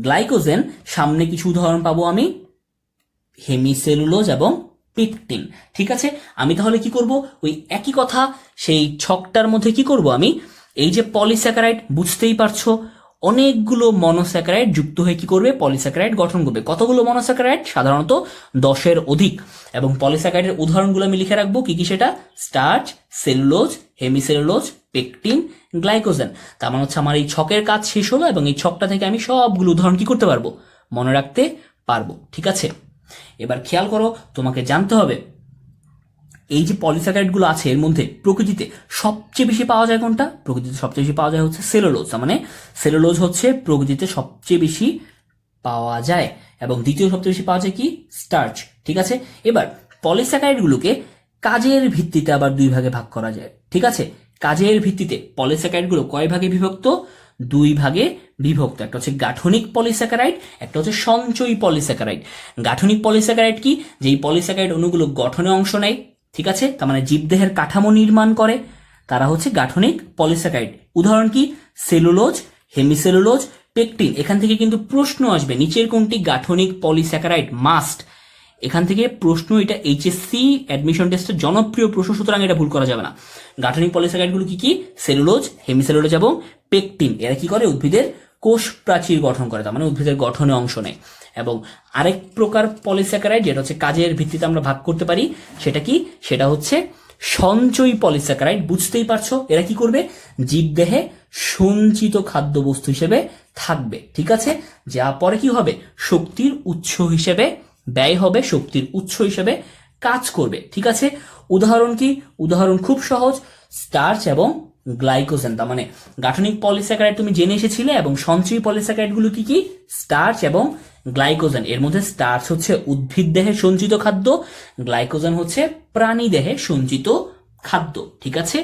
Speaker 1: গ্লাইকোজেন। সামনে কিছু উদাহরণ পাবো আমি, হেমিসেলুলোজ এবং পেকটিন। ঠিক আছে, আমি তাহলে কি করব, ওই একই কথা সেই ছকটার মধ্যে কি করব, আমি এই যে পলিস্যাকারাইড, বুঝতেই পারছো অনেকগুলো মনোস্যাকারাইড যুক্ত হয়ে কি করবে, পলিস্যাকারাইড গঠন করবে। কতগুলো মনোস্যাকারাইড, সাধারণত 10-এর অধিক। এবং পলিস্যাকারাইডের উদাহরণগুলো আমি লিখে রাখবো, কি কি সেটা, starch, cellulose, hemicellulose, pectin, glycogen. তার মানে হচ্ছে আমার এই ছকের কাজ শেষ হলো, এবং এই ছকটা থেকে আমি সবগুলো উদাহরণ কি করতে পারবো, মনে রাখতে পারবো। ঠিক আছে, এবার খেয়াল করো, তোমাকে জানতে হবে এই যে পলিস্যাকারাইড গুলো আছে এর মধ্যে প্রকৃতিতে সবচেয়ে বেশি পাওয়া যায় কোনটা, প্রকৃতিতে সবচেয়ে বেশি পাওয়া যায় হচ্ছে সেলুলোজ। তার মানে সেলুলোজ হচ্ছে প্রকৃতিতে সবচেয়ে বেশি পাওয়া যায়, এবং দ্বিতীয় সবচেয়ে বেশি পাওয়া যায় কি, স্টার্চ। ঠিক আছে, এবার পলিস্যাকারাইড গুলোকে কাজের ভিত্তিতে আবার 2 ভাগে ভাগ করা যায়। ঠিক আছে, কাজের ভিত্তিতে পলিস্যাকারাইড গুলো কয় ভাগে বিভক্ত, 2 ভাগে বিভক্ত। একটা হচ্ছে গাঠনিক পলিস্যাকারাইড, একটা হচ্ছে সঞ্চয়ী পলিস্যাকারাইড। গাঠনিক পলিস্যাকারাইড কি, যেই পলিস্যাকারাইড অণুগুলো গঠনে অংশ নেয়, ঠিক আছে, তার মানে জীবদেহের কাঠামো নির্মাণ করে, তারা হচ্ছে গাঠনিক পলিস্যাকারাইড। উদাহরণ কি, সেলুলোজ, হেমিসেলুলোজ, পেকটিন। এখান থেকে কিন্তু প্রশ্ন আসবে, নিচের কোনটি গাঠনিক পলিস্যাকারাইড, মাস্ট এখান থেকে প্রশ্ন, এটা এইচএসসি অ্যাডমিশন টেস্টের জনপ্রিয় প্রশ্ন, সুতরাং এটা ভুল করা যাবে না। গাঠনিক পলিস্যাকারাইড গুলো কি কি, সেলুলোজ, হেমিসেলুলোজ এবং পেকটিন। এরা কি করে, উদ্ভিদের কোষ প্রাচীর গঠন করে, তার মানে উদ্ভিদের গঠনে অংশ নেয়। এবং আরেক প্রকার পলিস্যাকারাইড যেটা হচ্ছে কাজের ভিত্তিতে আমরা ভাগ করতে পারি, সেটা কি, সেটা হচ্ছে সঞ্চয়ী পলিস্যাকারাইড। বুঝতেই পারছো এরা কি করবে, জীবদেহে সঞ্চিত খাদ্যবস্তু হিসেবে থাকবে। ঠিক আছে, যা পরে কি হবে, শক্তির উৎস হিসেবে ব্যয় হবে, শক্তির উৎস হিসেবে কাজ করবে। ঠিক আছে, উদাহরণ কি, উদাহরণ খুব সহজ, স্টার্চ এবং গ্লাইকোজেন। তার মানে গাঠনিক পলিস্যাকারাইড তুমি জেনে এসেছিলে, এবং সঞ্চয়ী পলিস্যাকারাইড গুলো কি কি, স্টার্চ এবং গ্লাইকোজেন। এর মধ্যে স্টার্চ হচ্ছে উদ্ভিদ দেহে সঞ্চিত খাদ্য, গ্লাইকোজেন হচ্ছে প্রাণী দেহে সঞ্চিত খাদ্য। ঠিক আছে,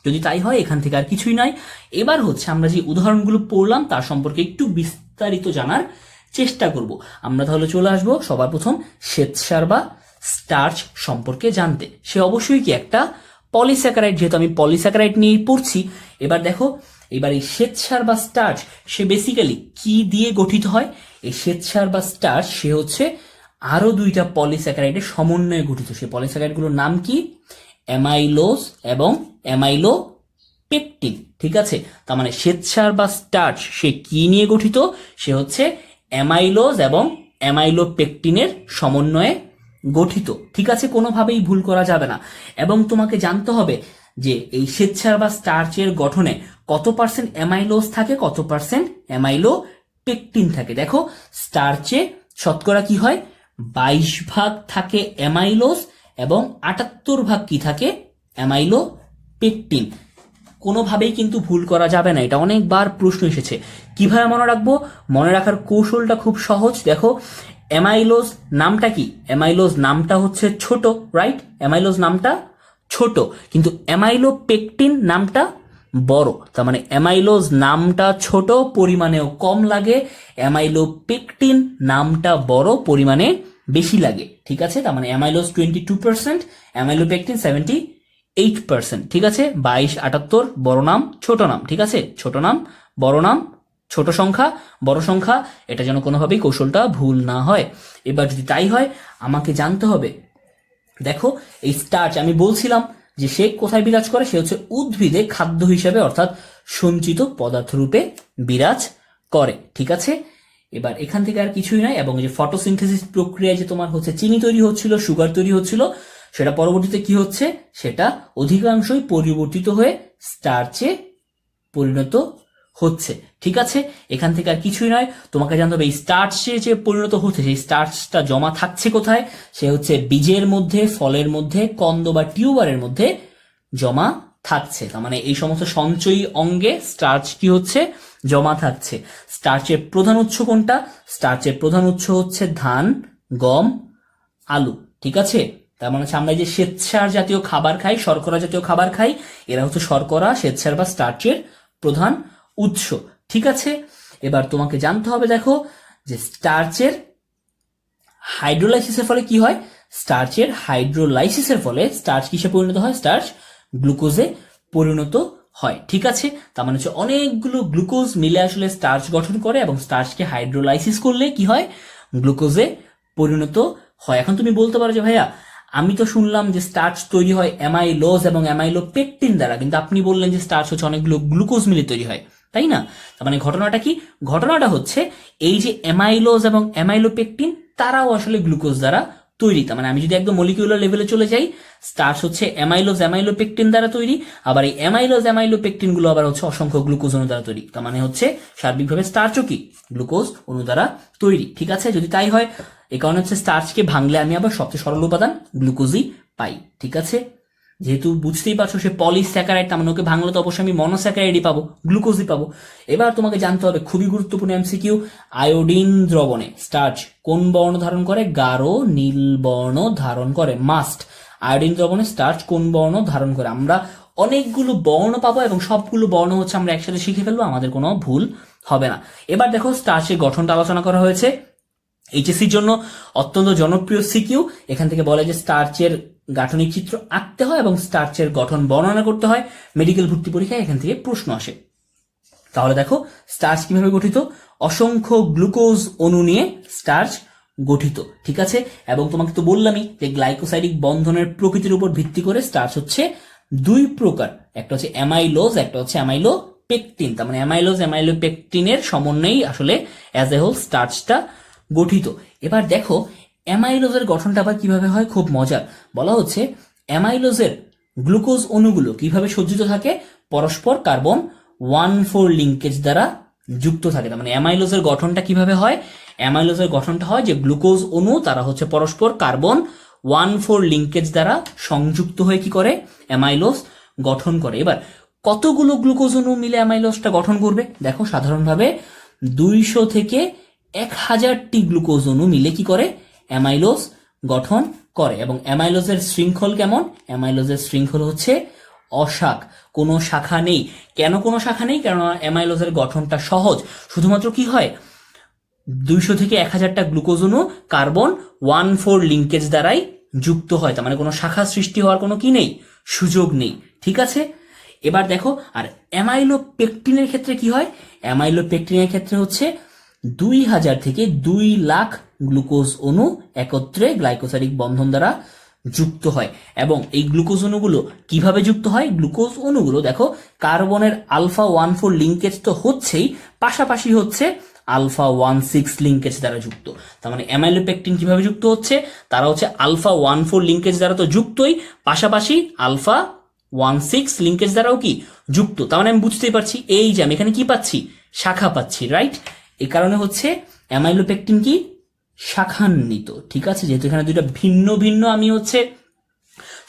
Speaker 1: যদি তাই হয় এখান থেকে আর কিছুই নয়। এবার হচ্ছে আমরা যে উদাহরণগুলো পড়লাম তার সম্পর্কে একটু বিস্তারিত জানার চেষ্টা করব। আমরা তাহলে চলে আসবো সবার প্রথম শ্বেতসার বা স্টার্চ সম্পর্কে জানতে। সে অবশ্যই কি একটা পলিস্যাকারাইড, যেহেতু আমি পলিস্যাকারাইড নিয়েই পড়ছি। এবার দেখো, এবার এই শ্বেতসার বা স্টার্চ সে বেসিক্যালি কি দিয়ে গঠিত হয়, এই শ্বেতসার বা স্টার্চ সে হচ্ছে আরো 2টা পলিস্যাকারাইডের সমন্বয়ে গঠিত। সেই পলিস্যাকারাইডগুলোর নাম কি, অ্যামাইলোজ এবং অ্যামাইলোপেকটিন। ঠিক আছে, তার মানে শ্বেতসার বা স্টার্চ সে কি নিয়ে গঠিত, সে হচ্ছে অ্যামাইলোজ এবং অ্যামাইলোপেকটিনের সমন্বয়ে গঠিত। ঠিক আছে, কোনোভাবেই ভুল করা যাবে না। এবং তোমাকে জানতে হবে যে এই শ্বেতসার বা স্টার্চের গঠনে কত পার্সেন্ট অ্যামাইলোজ থাকে, কত পার্সেন্ট অ্যামাইলো পেকটিন থাকে। দেখো স্টার্চে শতকরা কি হয়, 22 ভাগ থাকে অ্যামাইলোজ এবং 78 ভাগ কি থাকে, অ্যামাইলো পেকটিন। কোনোভাবেই কিন্তু ভুল করা যাবে না, এটা অনেকবার প্রশ্ন এসেছে। কিভাবে মনে রাখবো? মনে রাখার কৌশলটা খুব সহজ। দেখো অ্যামাইলোজ নামটা কি, অ্যামাইলোজ নামটা হচ্ছে ছোট, রাইট? অ্যামাইলোজ নামটা ছোট, কিন্তু অ্যামাইলো পেকটিন নামটা বড়। তার মানে অ্যামাইলোজ নামটা ছোট, পরিমাণেও কম লাগে, অ্যামাইলো পেকটিন নামটা বড়, পরিমাণে বেশি লাগে। ঠিক আছে, তার মানে অ্যামাইলোজ 22%, অ্যামাইলো পেকটিন 78%। ঠিক আছে, 22, 78, বড় নাম ছোট নাম। ঠিক আছে, ছোট নাম বড় নাম, ছোট সংখ্যা বড় সংখ্যা, এটা যেন কোনোভাবেই কৌশলটা ভুল না হয়। এবার যদি তাই হয় আমাকে জানতে হবে, দেখো এই স্টার্চ আমি বলছিলাম যে সে কোথায় বিরাজ করে, সে হচ্ছে উদ্ভিদে খাদ্য হিসেবে অর্থাৎ সঞ্চিত পদার্থ রূপে বিরাজ করে। ঠিক আছে, এবার এখান থেকে আর কিছুই নাই। এবং যে ফটোসিনথেসিস প্রক্রিয়ায় যে তোমার হচ্ছে চিনি তৈরি হচ্ছিল, সুগার তৈরি হচ্ছিল, সেটা পরবর্তীতে কি হচ্ছে, সেটা অধিকাংশই পরিবর্তিত হয়ে স্টার্চে পরিণত হচ্ছে। ঠিক আছে, এখান থেকে আর কিছুই নয়, তোমাকে জানতে হবে এই স্টার্চে যে পরিণত হচ্ছে সেই স্টার্চটা জমা থাকছে কোথায়, সে হচ্ছে বীজের মধ্যে, ফলের মধ্যে, কন্দ বা টিউবারের মধ্যে জমা থাকছে। তার মানে এই সমস্ত সঞ্চয়ী অঙ্গে স্টার্চ কি হচ্ছে, জমা থাকছে। স্টার্চের প্রধান উৎস কোনটা? স্টার্চের প্রধান উৎস হচ্ছে ধান, গম, আলু। ঠিক আছে, তার মানে হচ্ছে আমরা যে শ্বেতসার জাতীয় খাবার খাই, শর্করা জাতীয় খাবার খাই, এরা হচ্ছে শর্করা, শ্বেতসার বা স্টার্চের প্রধান উৎস। ঠিক আছে, এবার তোমাকে জানতে হবে, দেখো যে স্টার্চের হাইড্রোলাইসিসের ফলে কি হয়, স্টার্চের হাইড্রোলাইসিসের ফলে স্টার্চ কিসে পরিণত হয়, স্টার্চ গ্লুকোজে পরিণত হয়। ঠিক আছে, তার মানে হচ্ছে অনেকগুলো গ্লুকোজ মিলে আসলে স্টার্চ গঠন করে এবং স্টার্চকে হাইড্রোলাইসিস করলে কি হয়, গ্লুকোজে পরিণত হয়। এখন তুমি বলতে পারো যে ভাইয়া আমি তো শুনলাম যে স্টার্চ তৈরি হয় অ্যামাইলোজ এবং অ্যামাইলো পেকটিন দ্বারা, কিন্তু আপনি বললেন যে স্টার্চ হচ্ছে অনেকগুলো গ্লুকোজ মিলে তৈরি হয়, তাই না? তার মানে ঘটনাটা কি, ঘটনাটা হচ্ছে এই যে অ্যামাইলোজ এবং অ্যামাইলো পেকটিন তারাও আসলে গ্লুকোজ দ্বারা তৈরি। তার মানে আমি যদি একদম মলিকিউলার লেভেলে চলে যাই, স্টার্চ হচ্ছে অ্যামাইলোজ অ্যামাইলো পেকটিন দ্বারা তৈরি, আবার এই অ্যামাইলোজ অ্যামাইলো পেকটিন গুলো আবার হচ্ছে অসংখ্য গ্লুকোজ অণু দ্বারা তৈরি। তার মানে হচ্ছে সার্বিকভাবে স্টার্চও কি গ্লুকোজ অণু দ্বারা তৈরি। ঠিক আছে, যদি তাই হয় এই কারণে হচ্ছে স্টার্চকে ভাঙলে আমি আবার সবচেয়ে সরল উপাদান গ্লুকোজই পাই। ঠিক আছে, যেহেতু বুঝতেই পারছো সে পলিস্যাকারাইড, তার মানে ওকে ভাঙলে তো অবশ্যই আমি মনোস্যাকারাইডই পাবো, গ্লুকোজই পাবো। এবার তোমাকে জানতে হবে খুবই গুরুত্বপূর্ণ এমসিকিউ, আয়োডিন দ্রবণে স্টার্চ কোন বর্ণ ধারণ করে, গাঢ় নীল বর্ণ ধারণ করে। মাস্ট, আয়োডিন দ্রবণে স্টার্চ কোন বর্ণ ধারণ করে। আমরা অনেকগুলো বর্ণ পাবো এবং সবগুলো বর্ণ হচ্ছে আমরা একসাথে শিখে ফেলবো, আমাদের কোনো ভুল হবে না। এবার দেখো স্টার্চের গঠনটা আলোচনা করা হয়েছে, এইচএসসির জন্য অত্যন্ত জনপ্রিয় সিকিউ। এখান থেকে বলে যে স্টার্চের গাঠনিক চিত্র আঁকতে হয় এবং স্টার্চের গঠন বর্ণনা করতে হয়। মেডিকেল ভর্তি পরীক্ষায় এখান থেকে প্রশ্ন আসে। তাহলে দেখো স্টার্চ কিভাবে গঠিত, অসংখ্য গ্লুকোজ অণু নিয়ে স্টার্চ গঠিত। ঠিক আছে, এবং তোমাকে তো বললামই যে গ্লাইকোসাইডিক বন্ধনের প্রকৃতির উপর ভিত্তি করে স্টার্চ হচ্ছে দুই প্রকার, একটা হচ্ছে অ্যামাইলোজ, একটা হচ্ছে অ্যামাইলো পেকটিন। তার মানে অ্যামাইলোজ অ্যামাইলো পেকটিনের সমন্বয়েই আসলে অ্যাজ এ হোল স্টার্চটা গঠিত। এবার দেখো অ্যামাইলোজের গঠনটা আবার কিভাবে হয়, খুব মজার। বলা হচ্ছে অ্যামাইলোজের গ্লুকোজ অণুগুলো কিভাবে সজ্জিত থাকে, পরস্পর কার্বন 1,4 লিঙ্কেজ দ্বারা যুক্ত থাকে। তার মানে অ্যামাইলোজের গঠনটা কিভাবে হয়, অ্যামাইলোজের গঠনটা হয় যে গ্লুকোজ অণু তারা হচ্ছে পরস্পর কার্বন 1,4 লিঙ্কেজ দ্বারা সংযুক্ত হয়ে কি করে, অ্যামাইলোজ গঠন করে। এবার কতগুলো গ্লুকোজ অণু মিলে অ্যামাইলোজটা গঠন করবে, দেখো সাধারণভাবে 200 থেকে 1000টি গ্লুকোজ অণু মিলে কি করে, অ্যামাইলোজ গঠন করে। এবং অ্যামাইলোজের শৃঙ্খল কেমন, অ্যামাইলোজের শৃঙ্খল হচ্ছে অশাখ, কোনো শাখা নেই। কেন কোনো শাখা নেই, কারণ অ্যামাইলোজের গঠনটা সহজ। শুধুমাত্র কি হয়, 200 থেকে 1000টা গ্লুকোজ অণু কার্বন 1,4 লিঙ্কেজ দ্বারাই যুক্ত হয়। তার মানে কোনো শাখা সৃষ্টি হওয়ার কোনো কি নেই, সুযোগ নেই। ঠিক আছে, এবার দেখো আর অ্যামাইলো পেকটিনের ক্ষেত্রে কি হয়, অ্যামাইলো পেকটিনের ক্ষেত্রে হচ্ছে 2000 থেকে 2 লাখ গ্লুকোজ অণু একত্রে গ্লাইকোসাইডিক বন্ধন দ্বারা যুক্ত হয়। এবং এই গ্লুকোজ অণুগুলো কিভাবে যুক্ত হয়, গ্লুকোজ অণুগুলো দেখো কার্বনের আলফা 1,4 লিঙ্কেজ তো হচ্ছেই, পাশাপাশি হচ্ছে আলফা 1,6 লিঙ্কেজ দ্বারা যুক্ত। তার মানে অ্যামাইলোপেকটিন কিভাবে যুক্ত হচ্ছে, তারা হচ্ছে আলফা 1,4 লিঙ্কেজ দ্বারা তো যুক্তই, পাশাপাশি আলফা 1,6 লিঙ্কেজ দ্বারাও কি যুক্ত। তার মানে আমি বুঝতেই পারছি এই যে আমি এখানে কি পাচ্ছি, শাখা পাচ্ছি, রাইট। এই কারণে হচ্ছে অ্যামাইলোপেকটিন কি শাখান্বিত, ঠিক আছে। যেহেতু এখানে দুইটা ভিন্ন ভিন্ন আমি হচ্ছে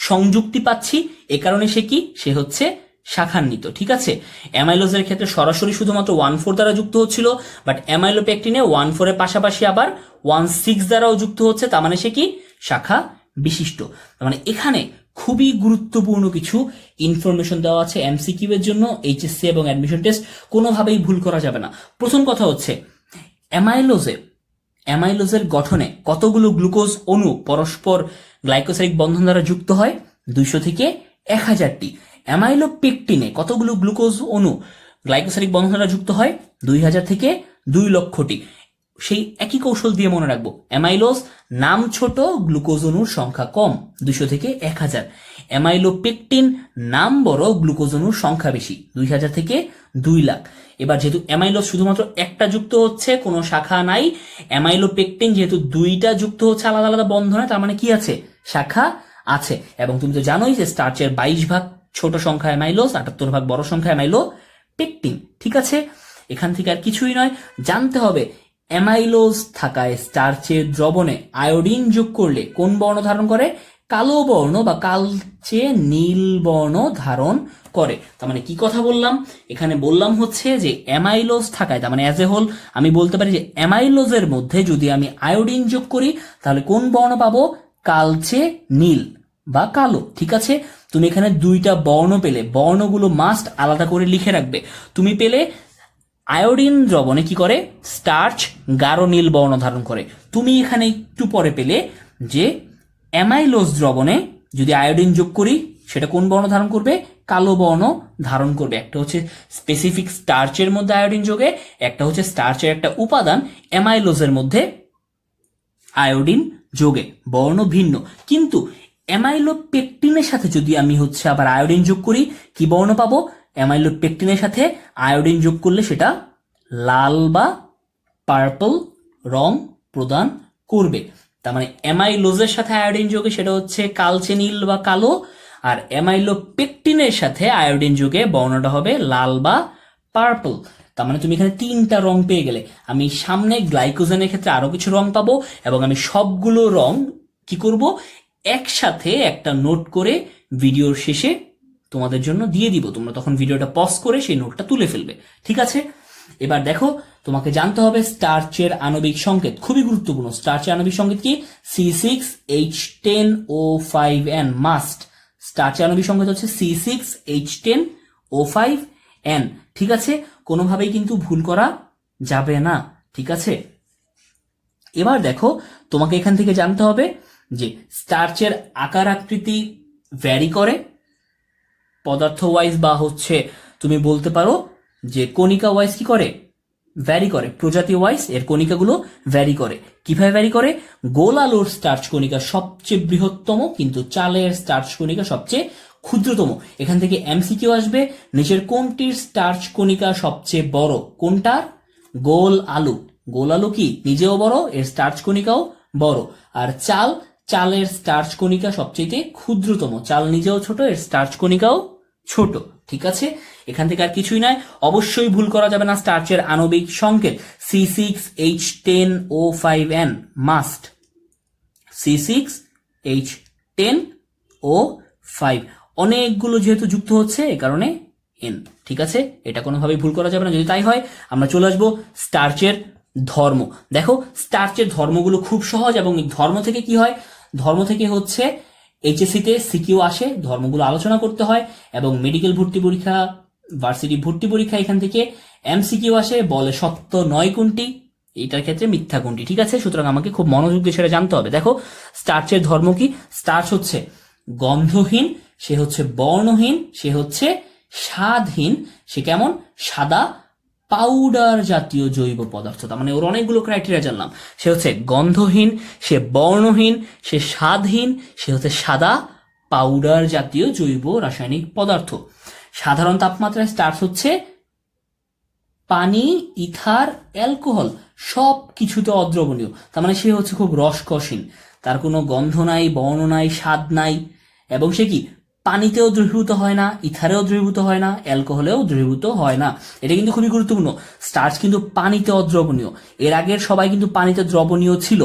Speaker 1: সংযুক্তি পাচ্ছি, এ কারণে সে কি, সে হচ্ছে শাখান্বিত, ঠিক আছে। অ্যামাইলোজের ক্ষেত্রে সরাসরি শুধুমাত্র 1,4 দ্বারা যুক্ত হচ্ছিল, বাট অ্যামাইলোপেকটিনে 1,4 এর পাশাপাশি আবার 1,6 দ্বারাও যুক্ত হচ্ছে, তার মানে সে কি শাখা বিশিষ্ট। তার মানে এখানে খুবই গুরুত্বপূর্ণ কিছু ইনফরমেশন দেওয়া আছে এমসিকিউ এর জন্য, এইচএসসি এবং অ্যাডমিশন টেস্ট কোনোভাবেই ভুল করা যাবে না। প্রথম কথা হচ্ছে অ্যামাইলোজের গঠনে কতগুলো গ্লুকোজ অণু পরস্পর গ্লাইকোসাইডিক বন্ধন দ্বারা যুক্ত হয়, 200 থেকে 1000টি। অ্যামাইলোপেকটিনে কতগুলো গ্লুকোজ অণু গ্লাইকোসাইডিক বন্ধন দ্বারা যুক্ত হয়, 2000 থেকে 2,00,000টি। সেই একই কৌশল দিয়ে মনে রাখবো, অ্যামাইলোজ নাম ছোট, গ্লুকোজ অণুর সংখ্যা কম, 200 থেকে 1000। অ্যামাইলোপেকটিন নাম বড়, গ্লুকোজ অণুর সংখ্যা বেশি, 2000 থেকে 2,00,000। এবার যেহেতু অ্যামাইলোজ শুধুমাত্র একটা যুক্ত হচ্ছে, কোনো শাখা নাই, অ্যামাইলোপেকটিন যেহেতু দুইটা যুক্ত হচ্ছে আলাদা আলাদা বন্ধনে, তার মানে কি আছে, শাখা আছে। এবং তুমি তো জানোই যে স্টার্চের 22 ভাগ ছোট সংখ্যা অ্যামাইলোজ, 78 ভাগ বড় সংখ্যা অ্যামাইলোপেকটিন, ঠিক আছে। এখান থেকে আর কিছুই নয়, জানতে হবে অ্যামাইলোজ থাকায় স্টার্চের দ্রবণে আয়োডিন যোগ করলে কোন বর্ণ ধারণ করে, কালো বর্ণ বা কালচে নীল বর্ণ ধারণ করে। তার মানে কি কথা বললাম, এখানে বললাম হচ্ছে যে অ্যামাইলোজ থাকায়, তার মানে অ্যাজ এ হোল আমি বলতে পারি যে অ্যামাইলোজের মধ্যে যদি আমি আয়োডিন যোগ করি তাহলে কোন বর্ণ পাবো, কালচে নীল বা কালো, ঠিক আছে। তুমি এখানে দুইটা বর্ণ পেলে, বর্ণগুলো মাস্ট আলাদা করে লিখে রাখবে। তুমি পেলে আয়োডিন দ্রবণে কি করে, স্টার্চ গাঢ় নীল বর্ণ ধারণ করে। তুমি এখানে একটু পরে পেলে যে অ্যামাইলোজ দ্রবণে যদি আয়োডিন যোগ করি সেটা কোন বর্ণ ধারণ করবে, কালো বর্ণ ধারণ করবে। একটা হচ্ছে স্পেসিফিক স্টার্চের মধ্যে আয়োডিন যোগে, একটা হচ্ছে স্টার্চের একটা উপাদান অ্যামাইলোজের মধ্যে আয়োডিন যোগে, বর্ণ ভিন্ন। কিন্তু অ্যামাইলোপেকটিনের সাথে যদি আমি হচ্ছে আবার আয়োডিন যোগ করি, কি বর্ণ পাবো, অ্যামাইলোপেকটিনের সাথে আয়োডিন যোগ করলে সেটা লাল বা পার্পল রং প্রদান করবে। তার মানে অ্যামাইলোজের সাথে আয়োডিন যোগে সেটা হচ্ছে কালচে নীল বা কালো, আর অ্যামাইলোপেকটিনের সাথে আয়োডিন যোগে বর্ণটা হবে লাল বা পার্পল। তার মানে তুমি এখানে 3টা রং পেয়ে গেলে। আমি সামনে গ্লাইকোজেনের ক্ষেত্রে আরো কিছু রং পাবো, এবং আমি সবগুলো রং কি করব, একসাথে একটা নোট করে ভিডিওর শেষে তোমাদের জন্য দিয়ে দিব। তোমরা তখন ভিডিওটা পজ করে সেই নোটটা তুলে ফেলবে, ঠিক আছে। এবার দেখো, তোমাকে জানতে হবে স্টার্চের আণবিক সংকেত, খুবই গুরুত্বপূর্ণ। স্টার্চের আণবিক সংকেত কি, C6H10O5N মাস্ট। স্টার্চের আণবিক সংকেত হচ্ছে C6H10O5N, ঠিক আছে। কোনোভাবেই কিন্তু ভুল করা যাবে না, ঠিক আছে। এবার দেখো, তোমাকে এখান থেকে জানতে হবে যে স্টার্চের আকার আকৃতি ভ্যারি করে পদার্থ ওয়াইজ, বা হচ্ছে তুমি বলতে পারো যে কণিকা ওয়াইজ কি করে, ভ্যারি করে। প্রজাতি ওয়াইজ এর কণিকাগুলো ভ্যারি করে। কিভাবে ভ্যারি করে, গোল আলুর স্টার্চ কণিকা সবচেয়ে বৃহত্তম, কিন্তু চালের স্টার্চ কণিকা সবচেয়ে ক্ষুদ্রতম। এখান থেকে এমসিকিউ আসবে, নিচের কোনটির স্টার্চ কণিকা সবচেয়ে বড়, কোনটার, গোল আলু। গোল আলু কি নিজেও বড়, এর স্টার্চ কণিকাও বড়। আর চালের স্টার্চ কণিকা সবচেয়ে ক্ষুদ্রতম, চাল নিজেও ছোট, এর স্টার্চ কণিকাও ছোট, ঠিক আছে। এখান থেকে আর কিছুই নয়, অবশ্যই ভুল করা যাবে না। স্টার্চের আণবিক সংকেত C6H10O5N মাস্ট, C6H10O5। অনেকগুলো যেহেতু যুক্ত হচ্ছে এ কারণে N, ঠিক আছে। এটা কোনোভাবেই ভুল করা যাবে না। যদি তাই হয় আমরা চলে আসবো স্টার্চের ধর্ম। দেখো, স্টার্চের ধর্মগুলো খুব সহজ, এবং ধর্ম থেকে কি হয়, ধর্ম থেকে হচ্ছে এইচএসসিতে সিকিউ আসে, ধর্মগুলো আলোচনা করতে হয়, এবং মেডিকেল ভর্তি পরীক্ষা, ভার্সিটি ভর্তি পরীক্ষা এখান থেকে এমসিকিউ আসে, বলে সত্য 9 কোনটি, এটার ক্ষেত্রে মিথ্যা কোনটি, ঠিক আছে। সুতরাং আমাকে খুব মনোযোগ দিয়ে সেটা জানতে হবে। দেখো, স্টার্চের ধর্ম কি, স্টার্চ হচ্ছে গন্ধহীন, সে হচ্ছে বর্ণহীন, সে হচ্ছে স্বাদহীন, সে কেমন, সাদা পাউডার জাতীয় জৈব পদার্থ। তার মানে ওর অনেকগুলো ক্রাইটেরিয়া জানলাম। সে হচ্ছে গন্ধহীন, সে বর্ণহীন, সে স্বাদহীন, সে হচ্ছে সাদা পাউডার জাতীয় জৈব রাসায়নিক পদার্থ। সাধারণ তাপমাত্রায় স্টার্চ হচ্ছে পানি, ইথার, অ্যালকোহল সব কিছুতে অদ্রবণীয়। তার মানে সে হচ্ছে খুব রসকসীন, তার কোনো গন্ধ নাই, বর্ণ নাই, স্বাদ নাই, এবং সে কি পানিতেও দ্রবীভূত হয় না, ইথারেও দ্রবীভূত হয় না, অ্যালকোহলেও দ্রবীভূত হয় না। এটা কিন্তু খুবই গুরুত্বপূর্ণ। স্টার্চ কিন্তু পানিতে অদ্রবণীয়। এর আগের সবাই কিন্তু পানিতে দ্রবণীয় ছিল,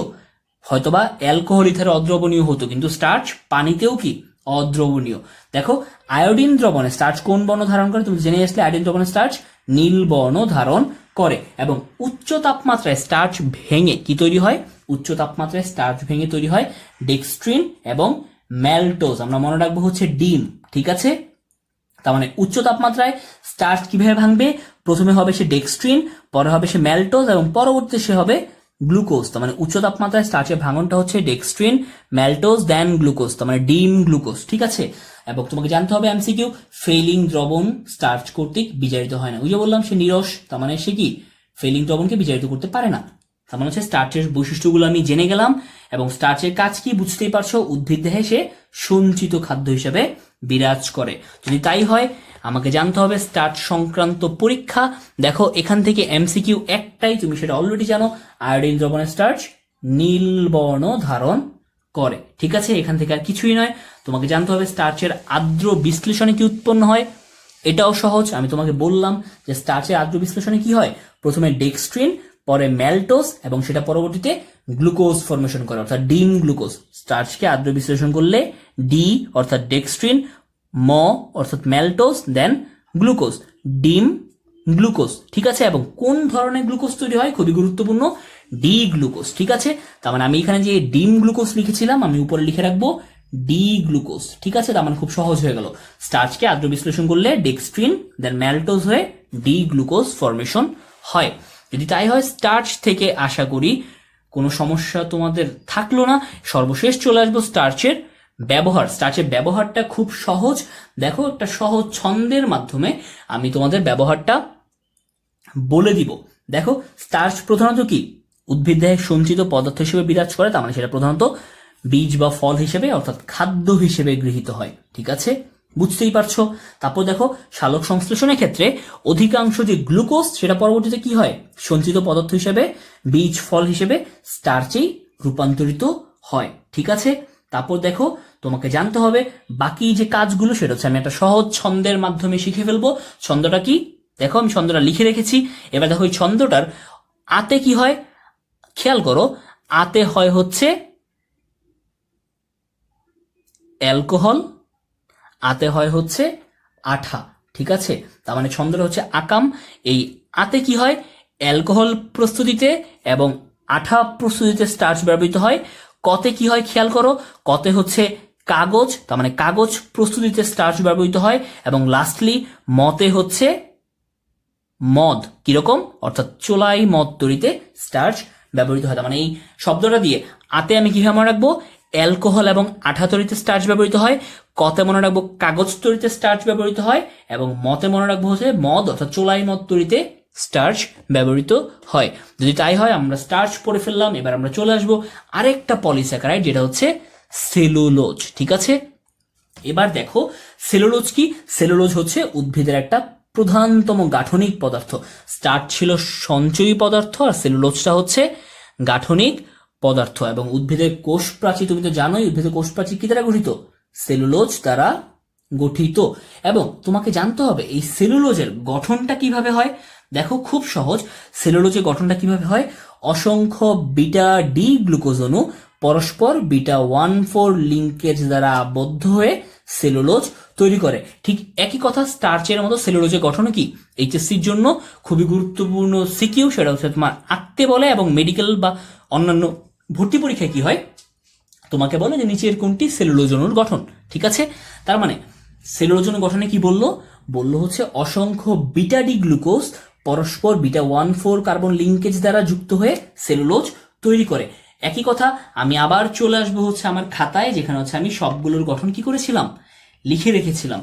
Speaker 1: হয়তোবা অ্যালকোহল ইথারে অদ্রবণীয় হতো, কিন্তু স্টার্চ পানিতেও কি অদ্রবণীয়। দেখো আয়োডিন দ্রবণে স্টার্চ কোন বর্ণ ধারণ করে, তুমি জেনে আসলে আয়োডিন দ্রবণে স্টার্চ নীল বর্ণ ধারণ করে। এবং উচ্চ তাপমাত্রায় স্টার্চ ভেঙে কি তৈরি হয়, উচ্চ তাপমাত্রায় স্টার্চ ভেঙে তৈরি হয় ডেক্সট্রিন এবং ম্যালটোজ। আমরা মনে রাখবো হচ্ছে ডিম, ঠিক আছে। তার মানে উচ্চ তাপমাত্রায় স্টার্চ কিভাবে ভাঙবে, প্রথমে হবে সে ডেক্সট্রিন, পরে হবে সে ম্যালটোজ, এবং পরবর্তীতে সে হবে গ্লুকোজ। তার মানে উচ্চ তাপমাত্রায় স্টার্চের ভাঙনটা হচ্ছে ডেক্সট্রিন, ম্যালটোজ, দেন গ্লুকোজ, তার মানে ডিম গ্লুকোজ, ঠিক আছে। এবং তোমাকে জানতে হবে এমসিকিউ, ফেলিং দ্রবণ স্টার্চ কর্তৃক বিজারিত হয় না। ওই যে বললাম সে নিরস, তার মানে সে কি ফেলিং দ্রবণকে বিজারিত করতে পারে না। তার মানে হচ্ছে স্টার্চের বৈশিষ্ট্যগুলো আমি জেনে গেলাম, এবং স্টার্চের কাজ কি বুঝতেই পারছো, উদ্ভিদ দেহে সে সঞ্চিত খাদ্য হিসেবে বিরাজ করে। যদি তাই হয় আমাকে জানতে হবে স্টার্চ সংক্রান্ত পরীক্ষা। দেখো এখান থেকে এমসিকিউ একটাই, তুমি সেটা অলরেডি জানো, আয়োডিন দ্রবণে স্টার্চ নীল বর্ণ ধারণ করে, ঠিক আছে। এখান থেকে আর কিছুই নয়। তোমাকে জানতে হবে স্টার্চের আর্দ্র বিশ্লেষণে কি উৎপন্ন হয়, এটাও সহজ। আমি তোমাকে বললাম যে স্টার্চের আর্দ্র বিশ্লেষণে কি হয়, প্রথমে ডেক্সট্রিন, পরে ম্যালটোজ, এবং সেটা পরবর্তীতে গ্লুকোজ ফর্মেশন করে, অর্থাৎ ডিম গ্লুকোজ। স্টার্চকে আর্দ্র বিশ্লেষণ করলে ডি অর্থাৎ ডেক্সট্রিন, ম অর্থাৎ ম্যালটোজ, দেন গ্লুকোজ, ডিম গ্লুকোজ, ঠিক আছে। এবং কোন ধরনের গ্লুকোজ তৈরি হয়, খুবই গুরুত্বপূর্ণ, ডি গ্লুকোজ, ঠিক আছে। তার মানে আমি এখানে যে ডিম গ্লুকোজ লিখেছিলাম আমি উপরে লিখে রাখবো ডি গ্লুকোজ, ঠিক আছে। তার মানে খুব সহজ হয়ে গেল, স্টার্চকে আর্দ্র বিশ্লেষণ করলে ডেক্সট্রিন দেন ম্যালটোজ হয়ে ডি গ্লুকোজ ফর্মেশন হয়। যদি তাই হয় স্টার্চ থেকে আশা করি কোনো সমস্যা তোমাদের থাকলো না। সর্বশেষ চলে আসবো স্টার্চের ব্যবহার। স্টার্চের ব্যবহারটা খুব সহজ। দেখো একটা সহজ ছন্দের মাধ্যমে আমি তোমাদের ব্যবহারটা বলে দিব। দেখো স্টার্চ প্রধানত কি উদ্ভিদ দেহে সঞ্চিত পদার্থ হিসেবে বিরাজ করে, তার মানে সেটা প্রধানত বীজ বা ফল হিসেবে অর্থাৎ খাদ্য হিসেবে গৃহীত হয়, ঠিক আছে, বুঝতেই পারছো। তারপর দেখো সালোক সংশ্লেষণের ক্ষেত্রে অধিকাংশ যে গ্লুকোজ সেটা পরবর্তীতে কি হয়, সঞ্চিত পদার্থ হিসেবে বীজ ফল হিসেবে স্টার্চেই রূপান্তরিত হয়, ঠিক আছে। তারপর দেখো তোমাকে জানতে হবে বাকি যে কাজগুলো, সেটা হচ্ছে আমি একটা সহজ ছন্দের মাধ্যমে শিখে ফেলবো। ছন্দটা কি, দেখো আমি ছন্দটা লিখে রেখেছি। এবার দেখো এই ছন্দটার আতে কি হয়, খেয়াল করো, আতে হয় হচ্ছে অ্যালকোহল, আতে হয় হচ্ছে আঠা, ঠিক আছে। তার মানে ছন্দটা হচ্ছে আকাম। এই আতে কি হয়, অ্যালকোহল প্রস্তুতিতে এবং আঠা প্রস্তুতিতে স্টার্চ ব্যবহৃত হয়। কতে কি হয় খেয়াল করো, কতে হচ্ছে কাগজ, তার মানে কাগজ প্রস্তুতিতে স্টার্চ ব্যবহৃত হয়। এবং লাস্টলি মতে হচ্ছে মদ, কিরকম, অর্থাৎ চোলাই মদ তৈরিতে স্টার্চ ব্যবহৃত হয়। তার মানে এই শব্দটা দিয়ে আতে আমি কিভাবে মনে রাখবো, অ্যালকোহল এবং আঠা তৈরিতে স্টার্চ ব্যবহৃত হয়। কতে মনে রাখবো কাগজ তৈরিতে স্টার্চ ব্যবহৃত হয়, এবং মতে মনে রাখবো হচ্ছে মদ অর্থাৎ চোলাই মদ তৈরিতে স্টার্চ ব্যবহৃত হয়। যদি তাই হয় আমরা স্টার্চ পড়ে ফেললাম। এবার আমরা চলে আসবো আরেকটা পলিস্যাকারাইড, যেটা হচ্ছে সেলুলোজ, ঠিক আছে। এবার দেখো সেলুলোজ কি, সেলুলোজ হচ্ছে উদ্ভিদের একটা প্রধানতম গাঠনিক পদার্থ। স্টার্চ ছিল সঞ্চয়ী পদার্থ, আর সেলুলোজটা হচ্ছে গাঠনিক পদার্থ। এবং উদ্ভিদের কোষ প্রাচীর, তুমি তো জানোই উদ্ভিদের কোষ প্রাচীর কি দ্বারা গঠিত, সেলুলোজ দ্বারা গঠিত। এবং তোমাকে জানতে হবে এই সেলুলোজের গঠনটা কিভাবে হয়। দেখো খুব সহজ, সেলুলোজের গঠনটা কিভাবে হয়, অসংখ্য বিটা ডি গ্লুকোজ অণু পরস্পর বিটা 1,4 লিঙ্কেজ দ্বারা আবদ্ধ হয়ে সেলুলোজ তৈরি করে। ঠিক একই কথা স্টার্চের মতো সেলুলোজের গঠন কি, এইচএসসির জন্য খুবই গুরুত্বপূর্ণ সিকিউ, সেটা হচ্ছে তোমার আঁকতে বলে, এবং মেডিকেল বা অন্যান্য ভর্তি পরীক্ষায় কি হয়, তোমাকে বলে যে নিচের কোনটি সেলুলোজ অণুর গঠন, ঠিক আছে। তার মানে সেলুলোজ অণু গঠনে কি বললো হচ্ছে অসংখ্য বিটা ডি গ্লুকোজ পরস্পর বিটা 1,4 কার্বন লিঙ্কেজ দ্বারা যুক্ত হয়ে সেলুলোজ তৈরি করে। একই কথা আমি আবার চলে আসবো হচ্ছে আমার খাতায়, যেখানে হচ্ছে আমি সবগুলোর গঠন কি করেছিলাম, লিখে রেখেছিলাম।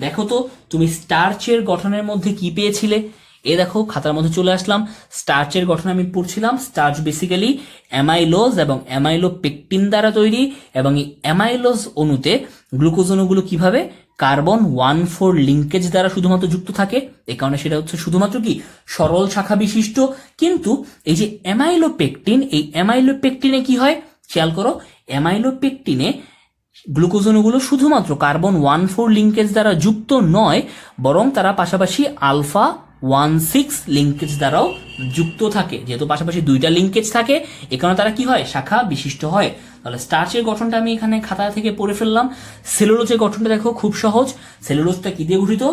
Speaker 1: দেখো তো তুমি স্টার্চের গঠনের মধ্যে কি পেয়েছিলে, এ দেখো খাতার মধ্যে চলে আসলাম, স্টার্চের গঠন আমি পড়ছিলাম। স্টার্চ বেসিক্যালি অ্যামাইলোজ এবং অ্যামাইলোপেকটিন দ্বারা তৈরি, এবং এই অ্যামাইলোজ অণুতে গ্লুকোজ অণুগুলো কিভাবে কার্বন 1,4 লিঙ্কেজ দ্বারা শুধুমাত্র যুক্ত থাকে। এই কারণে সেটা হচ্ছে শুধুমাত্র কি সরল শাখা বিশিষ্ট। কিন্তু এই যে অ্যামাইলোপেকটিন, এই অ্যামাইলোপেকটিনে কি হয় খেয়াল করো, অ্যামাইলোপেকটিনে গ্লুকোজ অণুগুলো শুধুমাত্র কার্বন 1,4 লিঙ্কেজ দ্বারা যুক্ত নয়, বরং তারা পাশাপাশি আলফা 1,6 লিঙ্কেজ দ্বারাও যুক্ত থাকে। যেহেতু পাশাপাশি দুইটা লিঙ্কেজ থাকে, এ কারণে তারা কি হয় শাখা বিশিষ্ট হয়। তাহলে স্টার্চের গঠনটা আমি এখানে খাতা থেকে পড়ে ফেললাম। সেলুলোজের গঠনটা দেখো খুব সহজ। সেলুলোজটা কি দিয়ে গঠিত?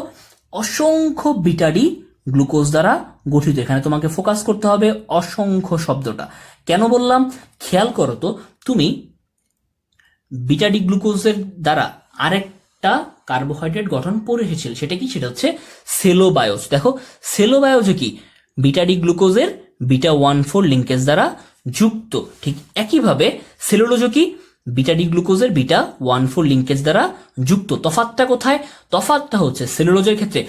Speaker 1: অসংখ্য বিটাডি গ্লুকোজ দ্বারা গঠিত। এখানে তোমাকে ফোকাস করতে হবে অসংখ্য শব্দটা। কেন বললাম খেয়াল করো তো, তুমি বিটাডি গ্লুকোজের দ্বারা আরেকটা কার্বোহাইড্রেট গঠন পড়ে এসেছিল, সেটা কি? সেটা হচ্ছে সেলোবায়োজ। দেখো সেলোবায়োজে কি বিটাডি গ্লুকোজের বিটা 1,4 লিঙ্কেজ দ্বারা যুক্ত। ঠিক একইভাবে সেলুলোজও কি বিটাডি গ্লুকোজের বিটা 1,4 লিঙ্কেজ দ্বারা যুক্ত। তফাৎটা কোথায়? তফাৎটা হচ্ছে সেলুলোজের ক্ষেত্রে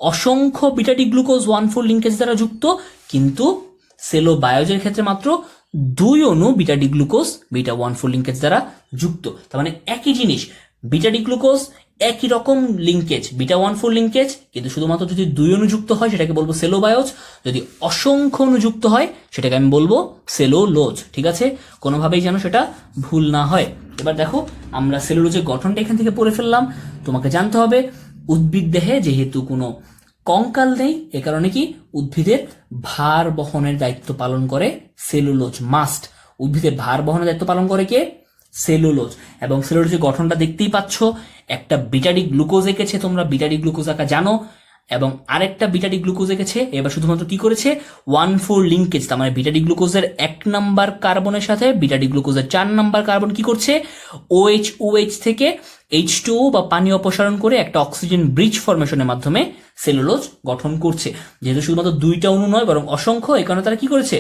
Speaker 1: অসংখ্য বিটাডি গ্লুকোজ 1,4 লিঙ্কেজ দ্বারা যুক্ত, কিন্তু সেলোবায়োজের ক্ষেত্রে মাত্র 2 অণু বিটাডি গ্লুকোজ বিটা 1,4 লিঙ্কেজ দ্বারা যুক্ত। তার মানে একই জিনিস, বিটাডি গ্লুকোজ একই রকম লিঙ্কেজ বিটা 1,4 লিঙ্কেজ, কিন্তু শুধুমাত্র যদি 2 অণু যুক্ত হয় সেটাকে বলবো সেলোবায়োজ, যদি অসংখ্য অণু যুক্ত হয় সেটাকে আমি বলবো সেলুলোজ। ঠিক আছে, কোনোভাবেই যেন সেটা ভুল না হয়। এবার দেখো আমরা সেলুলোজের গঠনটা এখান থেকে পড়ে ফেললাম। তোমাকে জানতে হবে উদ্ভিদ দেহে যেহেতু কোনো কঙ্কাল নেই, এ কারণে কি উদ্ভিদের ভার বহনের দায়িত্ব পালন করে সেলুলোজ। মাস্ট উদ্ভিদের ভার বহনের দায়িত্ব পালন করে কে? সেলুলোজ। এবং সেলুলোজের গঠনটা দেখতেই পাচ্ছ, একটা বিটাডি গ্লুকোজ এঁকেছে, তোমরা বিটাডি গ্লুকোজ আঁকা জানো, এবং আরেকটা বিটাডি গ্লুকোজ এঁকেছে। এবার শুধুমাত্র কি করেছে 1,4 লিঙ্কেজ, তার মানে বিটাডি গ্লুকোজের 1 নাম্বার কার্বনের সাথে বিটাডি গ্লুকোজের 4 নাম্বার কার্বন কি করছে OH থেকে H2O বা পানি অপসারণ করে একটা অক্সিজেন ব্রিজ ফরমেশনের মাধ্যমে সেলুলোজ গঠন করছে। যেহেতু শুধুমাত্র 2টা অণু নয় বরং অসংখ্য, এই কারণে তারা কি করেছে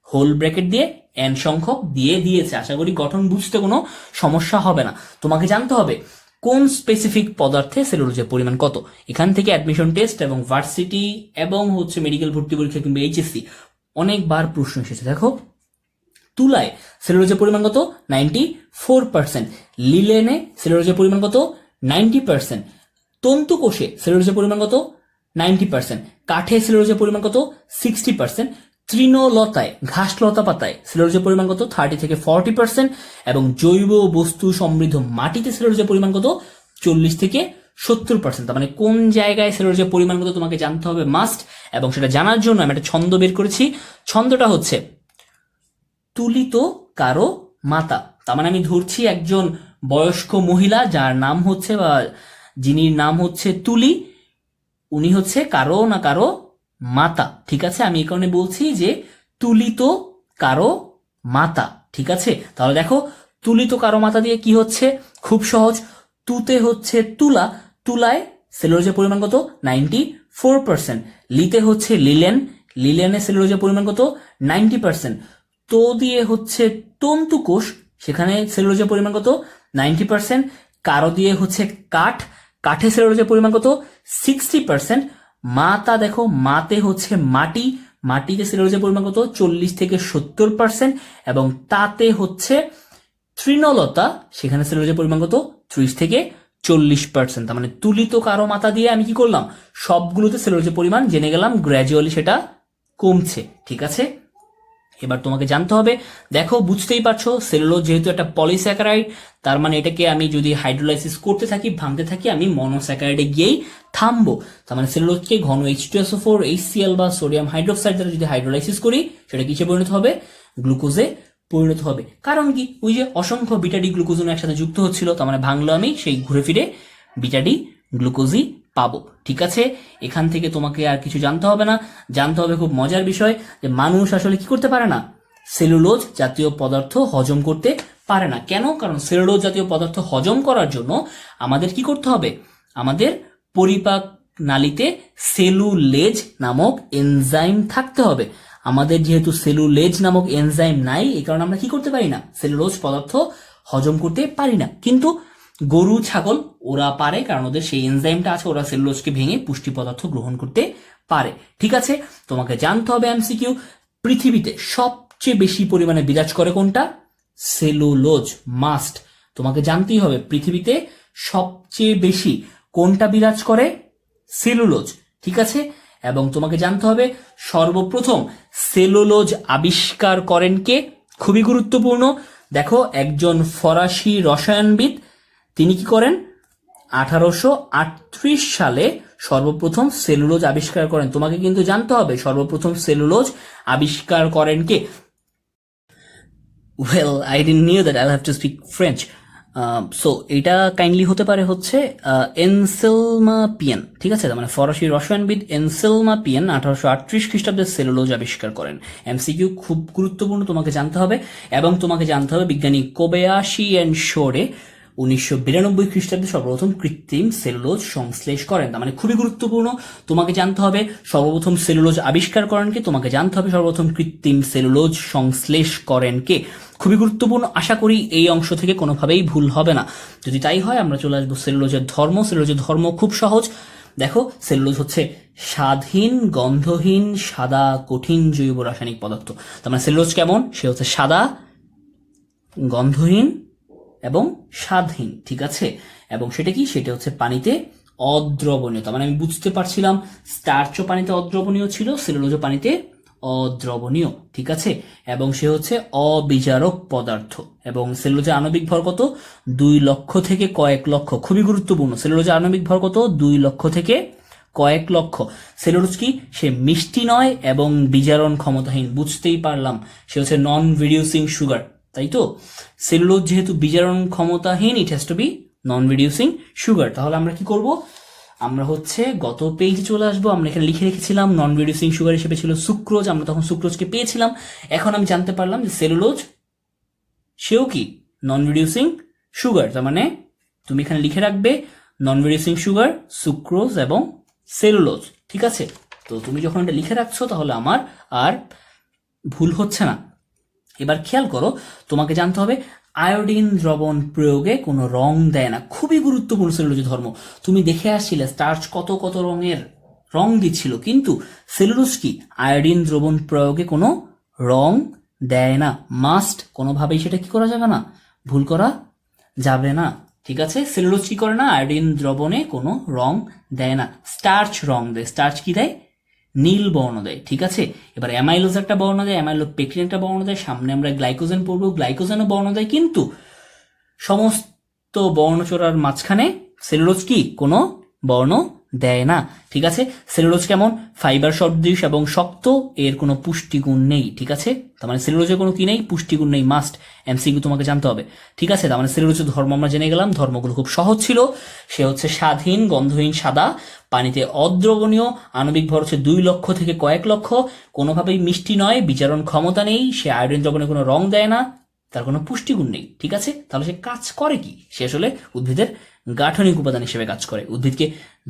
Speaker 1: হোল ব্র্যাকেট দিয়ে n সংখ্যক দিয়ে দিয়েছে। আশা করি গঠন বুঝতে কোনো সমস্যা হবে না। তোমাকে জানতে হবে কোন স্পেসিফিক পদার্থে সেলুলোজের পরিমাণ কত। এখান থেকে অ্যাডমিশন টেস্ট এবং ভার্সিটি এবং হচ্ছে মেডিকেল ভর্তি পরীক্ষা কিংবা এইচএসসি অনেকবার প্রশ্ন এসেছে। দেখো তুলায় সেলুলোজের পরিমাণ কত? 94%। লিলেনে সেলুলোজের পরিমাণ কত? 90%। তন্তু কোষে সেলুলোজের পরিমাণ কত? 90%। কাঠে সেলুলোজের পরিমাণ কত? 60%। তৃণলতায় ঘাসলতা পাতায় সেলুলোজের পরিমাণ কত? 30 থেকে 40%। এবং জৈব বস্তু সমৃদ্ধ মাটিতে সেলুলোজের পরিমাণ কত? 40 থেকে 70%। তার মানে কোন জায়গায় সেলুলোজের পরিমাণ কত তোমাকে জানতে হবে মাস্ট। এবং সেটা জানার জন্য আমি একটা ছন্দ বের করেছি। ছন্দটা হচ্ছে তুলিত কারো মাতা। তার মানে আমি ধরছি একজন বয়স্ক মহিলা যার নাম হচ্ছে বা যিনির নাম হচ্ছে তুলি, উনি হচ্ছে কারো না কারো মাতা। ঠিক আছে, আমি এই কারণে বলছি যে তুলিত কারো মাতা। ঠিক আছে, তাহলে দেখো তুলিত কারো মাতা দিয়ে কি হচ্ছে, খুব সহজ। তুতে হচ্ছে তুলা, তুলায় সেলুলোজের পরিমাণ কত? 94%। লিতে হচ্ছে লিলেন, লিলেনে সেলুলোজের পরিমাণ কত? 90%। তো দিয়ে হচ্ছে তন্তু কোষ, সেখানে সেলুলোজের পরিমাণ কত? 90%। কারো দিয়ে হচ্ছে কাঠ, কাঠে সেলুলোজের পরিমাণ কত? 60%। মাতা দেখো মাতে হচ্ছে মাটি, মাটিতে সেলুলোজের পরিমাণ কত? 40 থেকে 70%। এবং তাতে হচ্ছে তৃণলতা, সেখানে সেলুলোজের পরিমাণ কত? 30 থেকে 40%। তার মানে তুলিত কারো মাথা দিয়ে আমি কি করলাম, সবগুলোতে সেলুলোজের পরিমাণ জেনে গেলাম, গ্র্যাজুয়ালি সেটা কমছে। ঠিক আছে, এবার তোমাকে জানতে হবে, দেখো বুঝতেই পারছো সেলুলোজ যেহেতু একটা পলিস্যাকারাইড, তার মানে এটাকে আমি যদি হাইড্রোলাইসিস করতে থাকি, ভাঙতে থাকি, আমি মনোস্যাকারাইডে গিয়েই থামবো। তার মানে সেলুলোজকে ঘন H2SO4 HCl বা সোডিয়াম হাইড্রোক্সাইড দ্বারা যদি হাইড্রোলাইসিস করি, সেটা কিসে পরিণত হবে? গ্লুকোজে পরিণত হবে। কারণ কি, ওই যে অসংখ্য বিটাডি গ্লুকোজ একসাথে যুক্ত হচ্ছিল, তার মানে ভাঙলো আমি, সেই ঘুরে ফিরে বিটাডি গ্লুকোজই পাবো। ঠিক আছে, এখান থেকে তোমাকে আর কিছু জানতে হবে না। জানতে হবে খুব মজার বিষয় যে মানুষ আসলে কি করতে পারে না, সেলুলোজ জাতীয় পদার্থ হজম করতে পারে না। কেন? কারণ সেলুলোজ জাতীয় পদার্থ হজম করার জন্য আমাদের কি করতে হবে, আমাদের পরিপাক নালীতে সেলুলেজ নামক এনজাইম থাকতে হবে। আমাদের যেহেতু সেলুলেজ নামক এনজাইম নাই, এই কারণে আমরা কি করতে পারি না, সেলুলোজ পদার্থ হজম করতে পারি না। কিন্তু গরু ছাগল ওরা পারে, কারণ ওদের সেই এনজাইমটা আছে, ওরা সেলুলোজকে ভেঙে পুষ্টি পদার্থ গ্রহণ করতে পারে। ঠিক আছে, তোমাকে জানতে হবে এমসিকিউ, পৃথিবীতে সবচেয়ে বেশি পরিমাণে বিরাজ করে কোনটা? সেলুলোজ। মাস্ট তোমাকে জানতেই হবে পৃথিবীতে সবচেয়ে বেশি কোনটা বিরাজ করে? সেলুলোজ। ঠিক আছে, এবং তোমাকে জানতে হবে সর্বপ্রথম সেলুলোজ আবিষ্কার করেন কে? খুবই গুরুত্বপূর্ণ। দেখো, একজন ফরাসি রসায়নবিদ, তিনি কি করেন? 1838 সালে সর্বপ্রথম সেলুলোজ আবিষ্কার করেন। তোমাকে কিন্তু জানতে হবে সর্বপ্রথম সেলুলোজ আবিষ্কার করেন কে? Well, I didn't knew that I have to speak French. So এটা কাইন্ডলি হতে পারে হচ্ছে এনসেলমা পিয়েন। ঠিক আছে, তার মানে ফরাসি রসায়নবিদ এনসেলমা পিয়েন 1838 খ্রিস্টাব্দে সেলুলোজ আবিষ্কার করেন। এমসিকিউ খুব গুরুত্বপূর্ণ, তোমাকে জানতে হবে। এবং তোমাকে জানতে হবে বিজ্ঞানী কোবেয়াশি এন্ড শোরে 1992 খ্রিস্টাব্দে সর্বপ্রথম কৃত্রিম সেলুলোজ সংশ্লেষ করেন। তার মানে খুবই গুরুত্বপূর্ণ, তোমাকে জানতে হবে সর্বপ্রথম সেলুলোজ আবিষ্কার করেন কে, তোমাকে জানতে হবে সর্বপ্রথম কৃত্রিম সেলুলোজ সংশ্লেষ করেন কে। খুবই গুরুত্বপূর্ণ, আশা করি এই অংশ থেকে কোনোভাবেই ভুল হবে না। যদি তাই হয় আমরা চলে আসবো সেলুলোজের ধর্ম। সেলুলোজের ধর্ম খুব সহজ। দেখো, সেলুলোজ হচ্ছে স্বাদহীন, গন্ধহীন, সাদা, কঠিন জৈব রাসায়নিক পদার্থ। তার মানে সেলুলোজ কেমন? সে হচ্ছে সাদা, গন্ধহীন এবং স্বাদহীন। ঠিক আছে, এবং সেটা কি? সেটা হচ্ছে পানিতে অদ্রবণীয়। তার মানে আমি বুঝতে পারছিলাম স্টার্চও পানিতে অদ্রবণীয় ছিল, সেলুলোজও পানিতে অদ্রবণীয়। ঠিক আছে, এবং সে হচ্ছে অবিজারক পদার্থ। এবং সেলুলোজের আণবিক ভর কত? 2 লক্ষ থেকে কয়েক লক্ষ। খুবই গুরুত্বপূর্ণ, সেলুলোজের আণবিক ভর কত? 2 লক্ষ থেকে কয়েক লক্ষ। সেলুলোজ কি? সে মিষ্টি নয় এবং বিজারণ ক্ষমতাহীন। বুঝতেই পারলাম, সে হচ্ছে নন রিডিউসিং সুগার, তাই তো? সেলুলোজ যেহেতু বিজারণ ক্ষমতাহীন, it has to be non reducing sugar. তাহলে আমরা কি করব? আমরা হচ্ছে গত পেজে চলে আসবো। আমরা এখানে লিখে রেখেছিলাম নন রিডিউসিং সুগার হিসেবে ছিল সুক্রোজ, আমরা তখন সুক্রোজকে পেয়েছিলাম। এখন আমি জানতে পারলাম যে সেলুলোজ সেও কি নন রিডিউসিং সুগার। তার মানে তুমি এখানে লিখে রাখবে নন রিডিউসিং সুগার, সুক্রোজ এবং সেলুলোজ। ঠিক আছে, তো তুমি যখন এটা লিখে রাখছো তাহলে আমার আর ভুল হচ্ছে না। এবার খেয়াল করো, তোমাকে জানতে হবে আয়োডিন দ্রবণ প্রয়োগে কোনো রং দেয় না। খুবই গুরুত্বপূর্ণ সেলুলোজের ধর্ম। তুমি দেখে আসছিলে স্টার্চ কত কত রঙের রং দিচ্ছিল, কিন্তু সেলুলোজ কি? আয়োডিন দ্রবণ প্রয়োগে কোনো রং দেয় না। মাস্ট, কোনোভাবেই সেটা কি করা যাবে না, ভুল করা যাবে না। ঠিক আছে, সেলুলোজ কি করে না? আয়োডিন দ্রবণে কোনো রং দেয় না। স্টার্চ রং দেয়। স্টার্চ কি দেয়? নীল বর্ণ দেয়। ঠিক আছে, এবার অ্যামাইলোজ একটা বর্ণ দেয়, অ্যামাইলোপেকটিন একটা বর্ণ দেয়, সামনে আমরা গ্লাইকোজেন পড়বো, গ্লাইকোজেনও বর্ণ দেয়। কিন্তু সমস্ত বর্ণচোরার মাঝখানে সেলুলোজ কি? কোনো বর্ণ দেয় না। ঠিক আছে, সেলুলোজ কেমন? ফাইবার সদৃশ এবং শক্ত, এর কোনো পুষ্টিগুণ নেই। ঠিক আছে, তার মানে সেলুলোজের কোনো কি নেই? পুষ্টিগুণ নেই। মাস্ট, এমসিকিউ তোমাকে জানতে হবে। ঠিক আছে, তার মানে সেলুলোজের ধর্ম আমরা জেনে গেলাম। ধর্মগুলো খুব সহজ ছিল। সে হচ্ছে স্বাদহীন, গন্ধহীন, সাদা, পানিতে অদ্রবণীয়, আণবিক ভর হচ্ছে 2 লক্ষ থেকে কয়েক লক্ষ, কোনোভাবেই মিষ্টি নয়, বিজারণ ক্ষমতা নেই, সে আয়োডিন দ্রবণে কোনো রং দেয় না, তার কোনো পুষ্টিগুণ নেই। ঠিক আছে, তাহলে সে কাজ করে কি? সে আসলে উদ্ভিদের গাঠনিক উপাদান হিসেবে কাজ করে, উদ্ভিদকে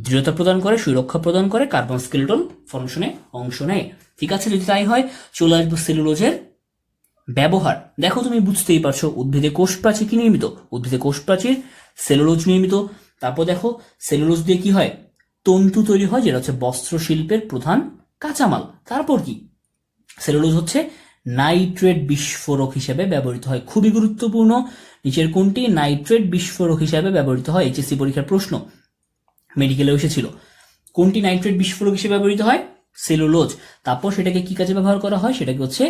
Speaker 1: দৃঢ়তা প্রদান করে, সুরক্ষা প্রদান করে, কার্বন স্কেলেটন ফর্মেশনে অংশ নেয়। ঠিক আছে, যদি তাই হয় চলে আসবো সেলুলোজের ব্যবহার। দেখো, তুমি বুঝতেই পারছো উদ্ভিদে কোষ প্রাচীর কি নির্মিত? উদ্ভিদে কোষ প্রাচীর সেলুলোজ নির্মিত। তারপর দেখো, সেলুলোজ দিয়ে কি হয়? তন্তু তৈরি হয়, যেটা হচ্ছে বস্ত্র শিল্পের প্রধান কাঁচামাল। তারপর কি? সেলুলোজ হচ্ছে নাইট্রেট বিস্ফোরক হিসেবে ব্যবহৃত হয়। খুবই গুরুত্বপূর্ণ, নিচের কোনটি নাইট্রেট বিস্ফোরক হিসেবে ব্যবহৃত হয়? এইচএসসি পরীক্ষার প্রশ্ন মেডিকেলে এসেছিল। কোনটি নাইট্রেট বিস্ফোরক হিসেবে ব্যবহৃত হয়? সেলুলোজ। তারপর সেটাকে কি কাজে ব্যবহার করা হয়? সেটাকে হচ্ছে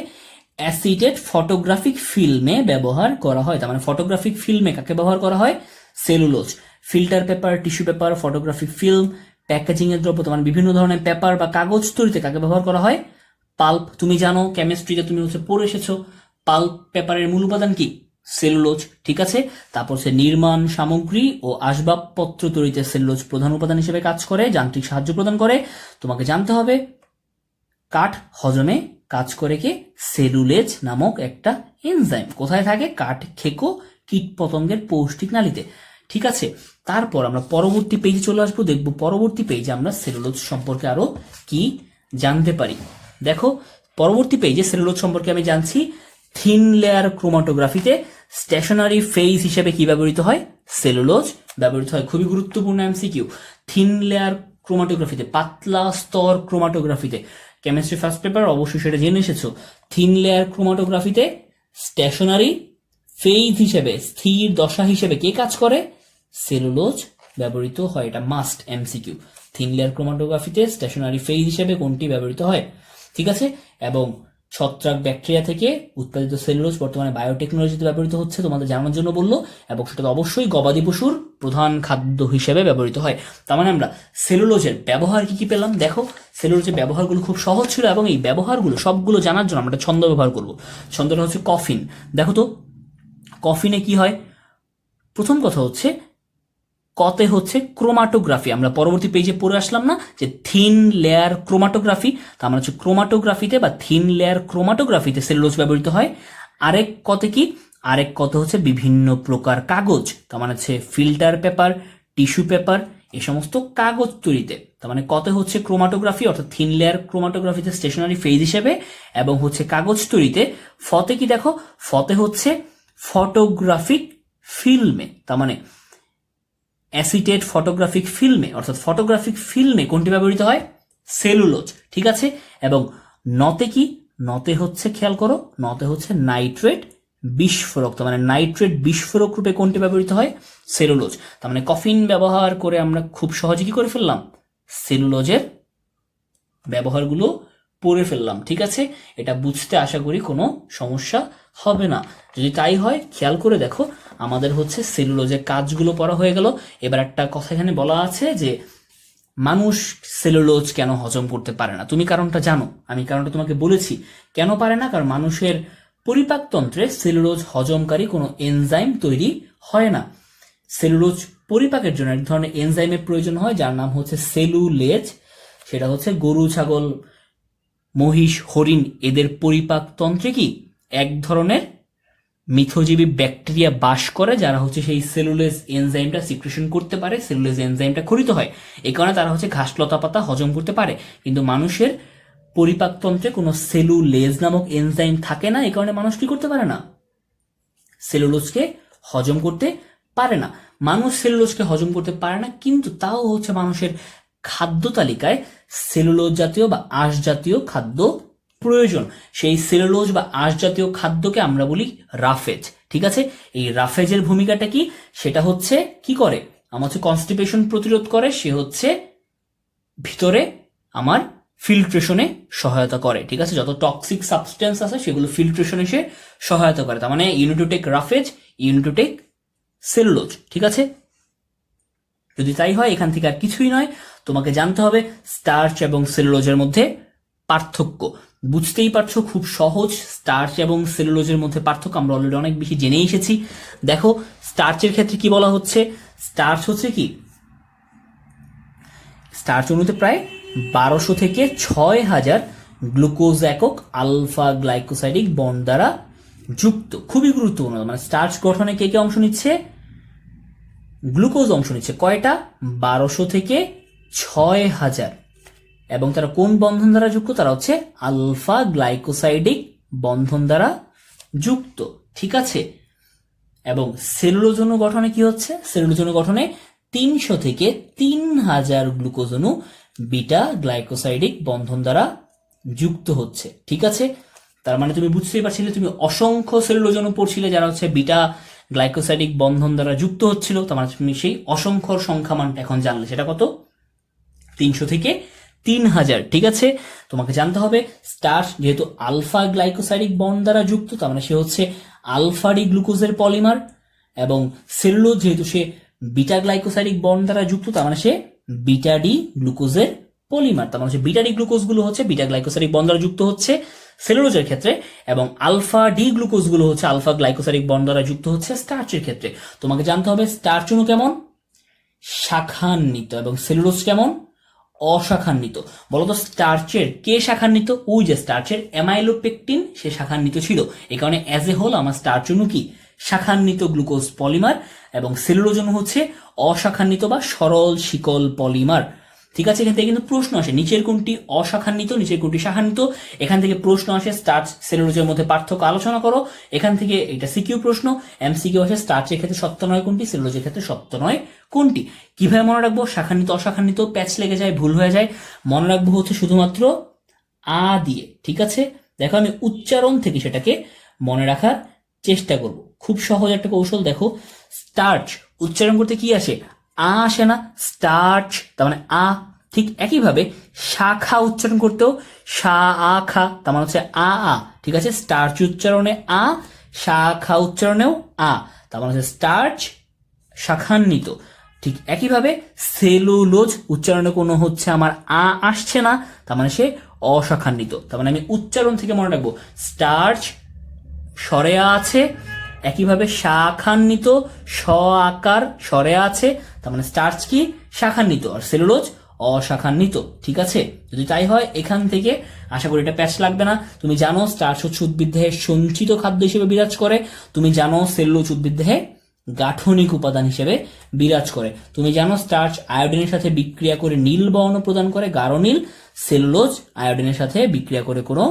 Speaker 1: অ্যাসিটেড ফটোগ্রাফিক ফিল্মে ব্যবহার করা হয়। তার মানে ফটোগ্রাফিক ফিল্মে কাকে ব্যবহার করা হয়? Cellulose. Filter paper, tissue paper, photographic film, packaging এর দ্রব্য, মানে বিভিন্ন ধরনের পেপার বা কাগজ তৈরিতে কাকে ব্যবহার করা হয়? পাল্প। তুমি জানো কেমিস্ট্রিতে তুমি হচ্ছে পড়ে এসেছো, পাল্প পেপারের মূল উপাদান কি? সেলুলোজ। ঠিক আছে, তারপর হচ্ছে নির্মাণ সামগ্রী ও আসবাবপত্র তৈরিতে সেলুলোজ প্রধান উপাদান হিসেবে কাজ করে, যান্ত্রিক সাহায্য প্রদান করে। তোমাকে জানতে হবে কাঠ হজমে কাজ করে কে? সেলুলেজ নামক একটা এনজাইম। কোথায় থাকে? কাঠ খেকো কীট পতঙ্গের পৌষ্টিক নালীতে। ঠিক আছে, তারপর আমরা পরবর্তী পেজে চলে আসবো, দেখবো পরবর্তী পেজে আমরা সেলুলোজ সম্পর্কে আরো কি জানতে পারি। দেখো, পরবর্তী পেজে সেলুলোজ সম্পর্কে আমি জানছি থিন লেয়ার ক্রোমাটোগ্রাফিতে স্টেশনারি ফেজ হিসেবে কি ব্যবহৃত হয়? সেলুলোজ ব্যবহৃত হয়। খুবই গুরুত্বপূর্ণ এমসিকিউ। থিন লেয়ার ক্রোমাটোগ্রাফিতে, পাতলা স্তর ক্রোমাটোগ্রাফিতে, কেমিস্ট্রি ফার্স্ট পেপার অবশ্যই সেটা জেনে এসেছো। থিন লেয়ার ক্রোমাটোগ্রাফিতে স্টেশনারি ফেজ হিসেবে, স্থির দশা হিসেবে কে কাজ করে? সেলুলোজ ব্যবহৃত হয়। এটা মাস্ট এমসিকিউ। থিন লেয়ার ক্রোমাটোগ্রাফিতে স্টেশনারি ফেজ হিসেবে কোনটি ব্যবহৃত হয়? ঠিক আছে। এবং ছত্রাক ব্যাকটেরিয়া থেকে উৎপাদিত সেলুলোজ বর্তমানে বায়োটেকনোলজিতে ব্যবহৃত হচ্ছে, তোমাদের জানানোর জন্য বললো। এবং সেটা তো অবশ্যই গবাদি পশুর প্রধান খাদ্য হিসেবে ব্যবহৃত হয়। তার মানে আমরা সেলুলোজের ব্যবহার কি কি পেলাম? দেখো, সেলুলোজের ব্যবহারগুলো খুব সহজ ছিল এবং এই ব্যবহারগুলো সবগুলো জানার জন্য আমরা ছন্দ ব্যবহার করব। ছন্দটা হচ্ছে কফিন। দেখো তো কফিনে কি হয়? প্রথম কথা হচ্ছে কতে হচ্ছে ক্রোমাটোগ্রাফি। আমরা পরবর্তী পেজে পড়ে আসলাম না যে থিন লেয়ার ক্রোমাটোগ্রাফি, তার মানে হচ্ছে ক্রোমাটোগ্রাফিতে বা থিন লেয়ার ক্রোমাটোগ্রাফিতে সেলুলোজ ব্যবহৃত হয়। আরেক কতে কি? আরেক কত হচ্ছে বিভিন্ন প্রকার কাগজ, তার মানে হচ্ছে ফিল্টার পেপার, টিস্যু পেপার, এই সমস্ত কাগজ তৈরিতে। তার মানে কতে হচ্ছে ক্রোমাটোগ্রাফি অর্থাৎ থিন লেয়ার ক্রোমাটোগ্রাফিতে স্টেশনারি ফেজ হিসেবে, এবং হচ্ছে কাগজ তৈরিতে। ফতে কি? দেখো, ফতে হচ্ছে ফটোগ্রাফিক ফিল্মে, তার মানে অ্যাসিটেট ফটোগ্রাফিক ফিল্মে, অর্থাৎ ফটোগ্রাফিক ফিল্মে কোনটি ব্যবহৃত হয়? সেলুলোজ। ঠিক আছে। এবং নতে কি? নতে হচ্ছে, খেয়াল করো, নতে হচ্ছে নাইট্রেট বিস্ফোরক, তার মানে নাইট্রেট বিস্ফোরক রূপে কোনটি ব্যবহৃত হয়? সেলুলোজ। তার মানে কফিন ব্যবহার করে আমরা খুব সহজে কি করে ফেললাম? সেলুলোজের ব্যবহারগুলো পড়ে ফেললাম। ঠিক আছে। এটা বুঝতে আশা করি কোনো সমস্যা হবে না। যদি তাই হয়, খেয়াল করে দেখো, আমাদের হচ্ছে সেলুলোজের কাজগুলো পড়া হয়ে গেল। এবার একটা কথা এখানে বলা আছে যে মানুষ সেলুলোজ কেন হজম করতে পারে না। তুমি কারণটা জানো, আমি কারণটা তোমাকে বলেছি। কেন পারে না? কারণ মানুষের পরিপাকতন্ত্রে সেলুলোজ হজমকারী কোনো এনজাইম তৈরি হয় না। সেলুলোজ পরিপাকের জন্য এক ধরনের এনজাইমের প্রয়োজন হয়, যার নাম হচ্ছে সেলুলেজ। সেটা হচ্ছে গরু, ছাগল, মহিষ, হরিণ এদের পরিপাকতন্ত্রে কি এক ধরনের মিথজীবী ব্যাকটেরিয়া বাস করে, যারা হচ্ছে সেই সেলুলোজ এনজাইমটা সিক্রেশন করতে পারে, সেলুলোজ এনজাইমটা খরিত হয়। এই কারণে তারা হচ্ছে ঘাস লতা পাতা হজম করতে পারে। কিন্তু মানুষের পরিপাকতন্ত্রে কোনো সেলুলেজ নামক এনজাইম থাকে না, এই কারণে মানুষ কি করতে পারে না? সেলুলোজকে হজম করতে পারে না। মানুষ সেলুলোজকে হজম করতে পারে না, কিন্তু তাও হচ্ছে মানুষের খাদ্য তালিকায় সেলুলোজ জাতীয় বা আঁশ জাতীয় খাদ্য প্রয়োজন। সেই সেলুলোজ বা আঁশ জাতীয় খাদ্যকে আমরা বলি রাফেজ। ঠিক আছে। এই রাফেজের ভূমিকাটা কি? সেটা হচ্ছে কি করে? আমার হচ্ছে কনস্টিপেশন প্রতিরোধ করে। সে হচ্ছে ভিতরে আমার ফিল্ট্রেশনে সহায়তা করে। ঠিক আছে। যত টক্সিক সাবস্টেন্স আছে সেগুলো ফিল্ট্রেশনে সে সহায়তা করে। তার মানে you need to take roughage, you need to take cellulose. ঠিক আছে। যদি তাই হয়, এখান থেকে আর কিছুই নয়, তোমাকে জানতে হবে স্টার্চ এবং সেলুলোজের মধ্যে পার্থক্য। বুঝতেই পারছো, খুব সহজ। স্টার্চ এবং সেলুলোজের মধ্যে পার্থক্য আমরা অলরেডি অনেক বেশি জেনে এসেছি। দেখো, স্টার্চের ক্ষেত্রে কি বলা হচ্ছে? স্টার্চ হচ্ছে কি? স্টার্চ অণুতে প্রায় 1200 থেকে 6000 গ্লুকোজ একক আলফা গ্লাইকোসাইডিক বন্ড দ্বারা যুক্ত। খুবই গুরুত্বপূর্ণ। মানে স্টার্চ গঠনে কে কে অংশ নিচ্ছে? গ্লুকোজ অংশ নিচ্ছে। কয়টা? 1200 থেকে 6000। এবং তারা কোন বন্ধন দ্বারা যুক্ত? তারা হচ্ছে আলফা গ্লাইকোসাইডিক বন্ধন দ্বারা যুক্ত। ঠিক আছে। এবং সেলুলোজ অণু গঠনে কি হচ্ছে? সেলুলোজ অণু গঠনে 300 থেকে 3000 গ্লুকোজ অণু বিটা গ্লাইকোসাইডিক বন্ধন দ্বারা যুক্ত হচ্ছে। ঠিক আছে। তার মানে তুমি বুঝতেই পারছিলে, তুমি অসংখ্য সেলুলোজ অণু পড়ছিলে যারা হচ্ছে বিটা গ্লাইকোসাইডিক বন্ধন দ্বারা যুক্ত হচ্ছিল। তার মানে তুমি সেই অসংখ্যর সংখ্যা মানটা এখন জানলে। সেটা কত? 300 থেকে 3000। ঠিক আছে। তোমাকে জানতে হবে স্টার্চ যেহেতু আলফা গ্লাইকোসাইডিক বন্ড দ্বারা যুক্ত, তার মানে সে হচ্ছে আলফা ডি গ্লুকোজের পলিমার। এবং সেলুলোজ যেহেতু সে বিটা গ্লাইকোসাইডিক বন্ড দ্বারা যুক্ত, তার মানে সে বিটা ডি গ্লুকোজের পলিমার। তার মানে হচ্ছে বিটা ডি গ্লুকোজ গুলো হচ্ছে বিটা গ্লাইকোসাইডিক বন্ড দ্বারা যুক্ত হচ্ছে সেলুলোজের ক্ষেত্রে, এবং আলফা ডি গ্লুকোজ গুলো হচ্ছে আলফা গ্লাইকোসাইডিক বন্ড দ্বারা যুক্ত হচ্ছে স্টার্চের ক্ষেত্রে। তোমাকে জানতে হবে স্টার্চ অণু কেমন? শাখান্বিত। এবং সেলুলোজ কেমন? অশাখান্বিত। বলতো স্টার্চের কে শাখান্বিত? ওই যে স্টার্চের অ্যামাইলোপেকটিন, সে শাখান্বিত ছিল। এই কারণে অ্যাজ এ হোল আমার স্টার্চ অণু কি? শাখান্বিত গ্লুকোজ পলিমার। এবং সেলুলোজ অণু হচ্ছে অশাখান্বিত বা সরল শিকল পলিমার। ঠিক আছে, এখান থেকে কিন্তু প্রশ্ন আসে, নিচের কোনটি অশাখান্বিত, নিচের কোনটি শাখান্বিত, এখান থেকে প্রশ্ন আসে। স্টার্চ সেলুলোজের মধ্যে পার্থক্য আলোচনা করো, এখান থেকে এটা সিকিউ প্রশ্ন। এমসিকিউ আসে স্টার্চের ক্ষেত্রে সত্য নয় কোনটি, সেলুলোজের ক্ষেত্রে সত্য নয় কোনটি। কিভাবে মনে রাখবো? শাখান্বিত অশাখান্বিত প্যাচ লেগে যায়, ভুল হয়ে যায়। মনে রাখবো হচ্ছে শুধুমাত্র আ দিয়ে। ঠিক আছে, দেখো আমি উচ্চারণ থেকে সেটাকে মনে রাখার চেষ্টা করব। খুব সহজ একটা কৌশল দেখো, স্টার্চ উচ্চারণ করতে কি আসে? আ আসে না? স্টার্চ তার মানে আ। ঠিক একইভাবে শাখা উচ্চারণ করতেও সা আ খা, তার মানে হচ্ছে আ আ। ঠিক আছে, স্টার্চ উচ্চারণে আ, শাখা উচ্চারণেও আ, তার মানে হচ্ছে স্টার্চ শাখান্বিত। ঠিক একইভাবে সেলুলোজ উচ্চারণে কোনো হচ্ছে আমার আ আসছে না, তার মানে সে অশাখান্বিত। তার মানে আমি উচ্চারণ থেকে মনে রাখবো স্টার্চ স্বরে আছে, একইভাবে শাখান্বিত স আকার স্বরে আছে, তার মানে স্টার্চ কি? শাখান্বিত, আর সেলুলোজ অশাখান্বিত। ঠিক আছে, যদি তাই হয় এখান থেকে আশা করি এটা প্যাচ লাগবে না। তুমি জানো স্টার্চ হচ্ছে উদ্ভিদদেহে সঞ্চিত খাদ্য হিসেবে বিরাজ করে, তুমি জানো সেলুলোজ উদ্ভিদদেহে গাঠনিক উপাদান হিসেবে বিরাজ করে, তুমি জানো স্টার্চ আয়োডিনের সাথে বিক্রিয়া করে নীল বর্ণ প্রদান করে, গাঢ় নীল। সেলুলোজ আয়োডিনের সাথে বিক্রিয়া করে কোনো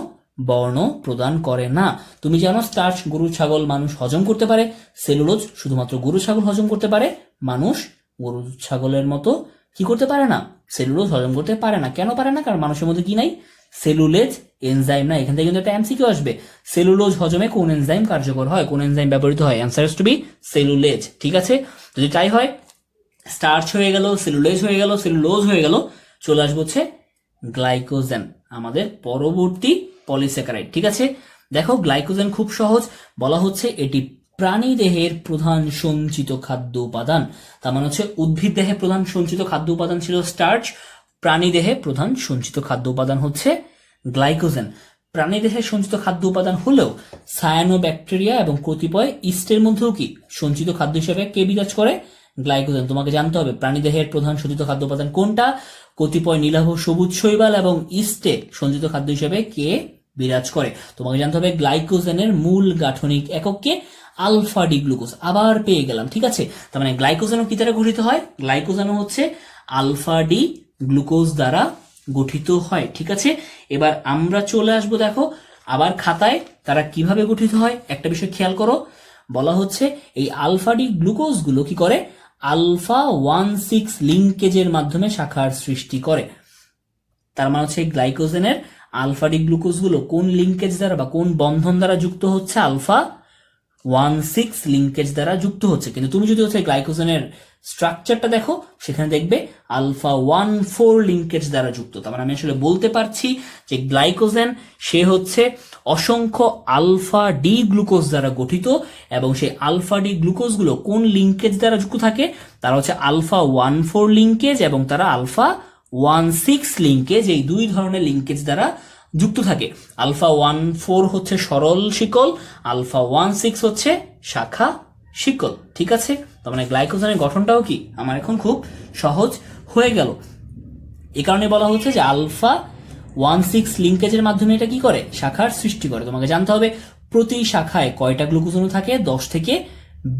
Speaker 1: বর্ণ প্রদান করে না। তুমি জানো স্টার্চ গরু ছাগল মানুষ হজম করতে পারে, সেলুলোজ শুধুমাত্র গরু ছাগল হজম করতে পারে, মানুষ গরু ছাগলের মতো কি করতে পারে না? সেলুলোজ হজম করতে পারে না। কেন পারে না? কারণ মানুষের মধ্যে কি নাই? সেলুলেজ এনজাইম না। এখান থেকে কিন্তু একটা এমসিকিউ আসবে, সেলুলোজ হজমে কোন এনজাইম কার্যকর হয়, কোন এনজাইম ব্যবহৃত হয়? Answer to be cellulase. ঠিক আছে, যদি তাই হয় স্টার্চ হয়ে গেল, সেলুলেজ হয়ে গেল, সেলুলোজ হয়ে গেল, চলে আসবো হচ্ছে গ্লাইকোজেন, আমাদের পরবর্তী পলিস্যাকারাইড। ঠিক আছে, দেখো গ্লাইকোজেন খুব সহজ, বলা হচ্ছে এটি প্রাণী দেহের প্রধান সঞ্চিত খাদ্য উপাদান। তার মানে হচ্ছে উদ্ভিদ দেহে প্রধান সঞ্চিত খাদ্য উপাদান ছিল স্টার্চ, প্রাণী দেহে প্রধান সঞ্চিত খাদ্য উপাদান হচ্ছে গ্লাইকোজেন। প্রাণী দেহে সঞ্চিত খাদ্য উপাদান হলেও সায়ানোব্যাকটেরিয়া এবং কতিপয় ইস্টের মধ্যেও কি সঞ্চিত খাদ্য হিসেবে কে বিরাজ করে? গ্লাইকোজেন। তোমাকে জানতে হবে প্রাণী দেহের প্রধান সঞ্চিত খাদ্য উপাদান কোনটা, কতিপয় নীলাভ সবুজ শৈবাল এবং ইস্টে সঞ্চিত খাদ্য হিসেবে কে বিরাজ করে। তোমাকে জানতে হবে গ্লাইকোজেনের মূল গাঠনিক এককে আলফা ডি গ্লুকোজ। আবার পেয়ে গেলাম। ঠিক আছে, তার মানে গ্লাইকোজেনও কি দ্বারা গঠিত হয়? গ্লাইকোজেনও হচ্ছে আলফা ডি গ্লুকোজ দ্বারা গঠিত হয়। ঠিক আছে, এবার আমরা চলে আসবো দেখো আবার খাতায় তারা কিভাবে গঠিত হয়। একটা বিষয় খেয়াল করো, বলা হচ্ছে এই আলফা ডি গ্লুকোজ গুলো কি করে? আলফা 1,6 লিঙ্কেজের মাধ্যমে শাখার সৃষ্টি করে। তার মানে হচ্ছে গ্লাইকোজেনের আলফা ডি গ্লুকোজ গুলো কোন লিঙ্কেজ দ্বারা বা কোন বন্ধন দ্বারা যুক্ত হচ্ছে? আলফা 1,6 লিঙ্কেজ দ্বারা যুক্ত হচ্ছে। কিন্তু তুমি যদি হচ্ছে গ্লাইকোজেনের স্ট্রাকচারটা দেখো, সেখানে দেখবে আলফা 1,4 লিঙ্কেজ দ্বারা যুক্ত। তার মানে আমি আসলে বলতে পারছি যে গ্লাইকোজেন সে হচ্ছে অসংখ্য আলফা ডি গ্লুকোজ দ্বারা গঠিত, এবং সেই আলফা ডি গ্লুকোজ গুলো কোন লিঙ্কেজ দ্বারা যুক্ত থাকে? তারা হচ্ছে আলফা 1,4 লিঙ্কেজ এবং তারা আলফা 1,6 লিঙ্কেজ, এই দুই ধরনের লিঙ্কেজ দ্বারা যুক্ত থাকে। আলফা 1,4 হচ্ছে সরল শিকল, আলফা 1,6 হচ্ছে শাখা শিকল। ঠিক আছে, তার মানে গ্লাইকোজেনের গঠনটাও কি আমার এখন খুব সহজ হয়ে গেল। এই কারণে বলা হচ্ছে যে আলফা 1,6 লিঙ্কেজের মাধ্যমে এটা কি করে? শাখার সৃষ্টি করে। তোমাকে জানতে হবে প্রতি শাখায় কয়টা গ্লুকোজ অণু থাকে? 10 থেকে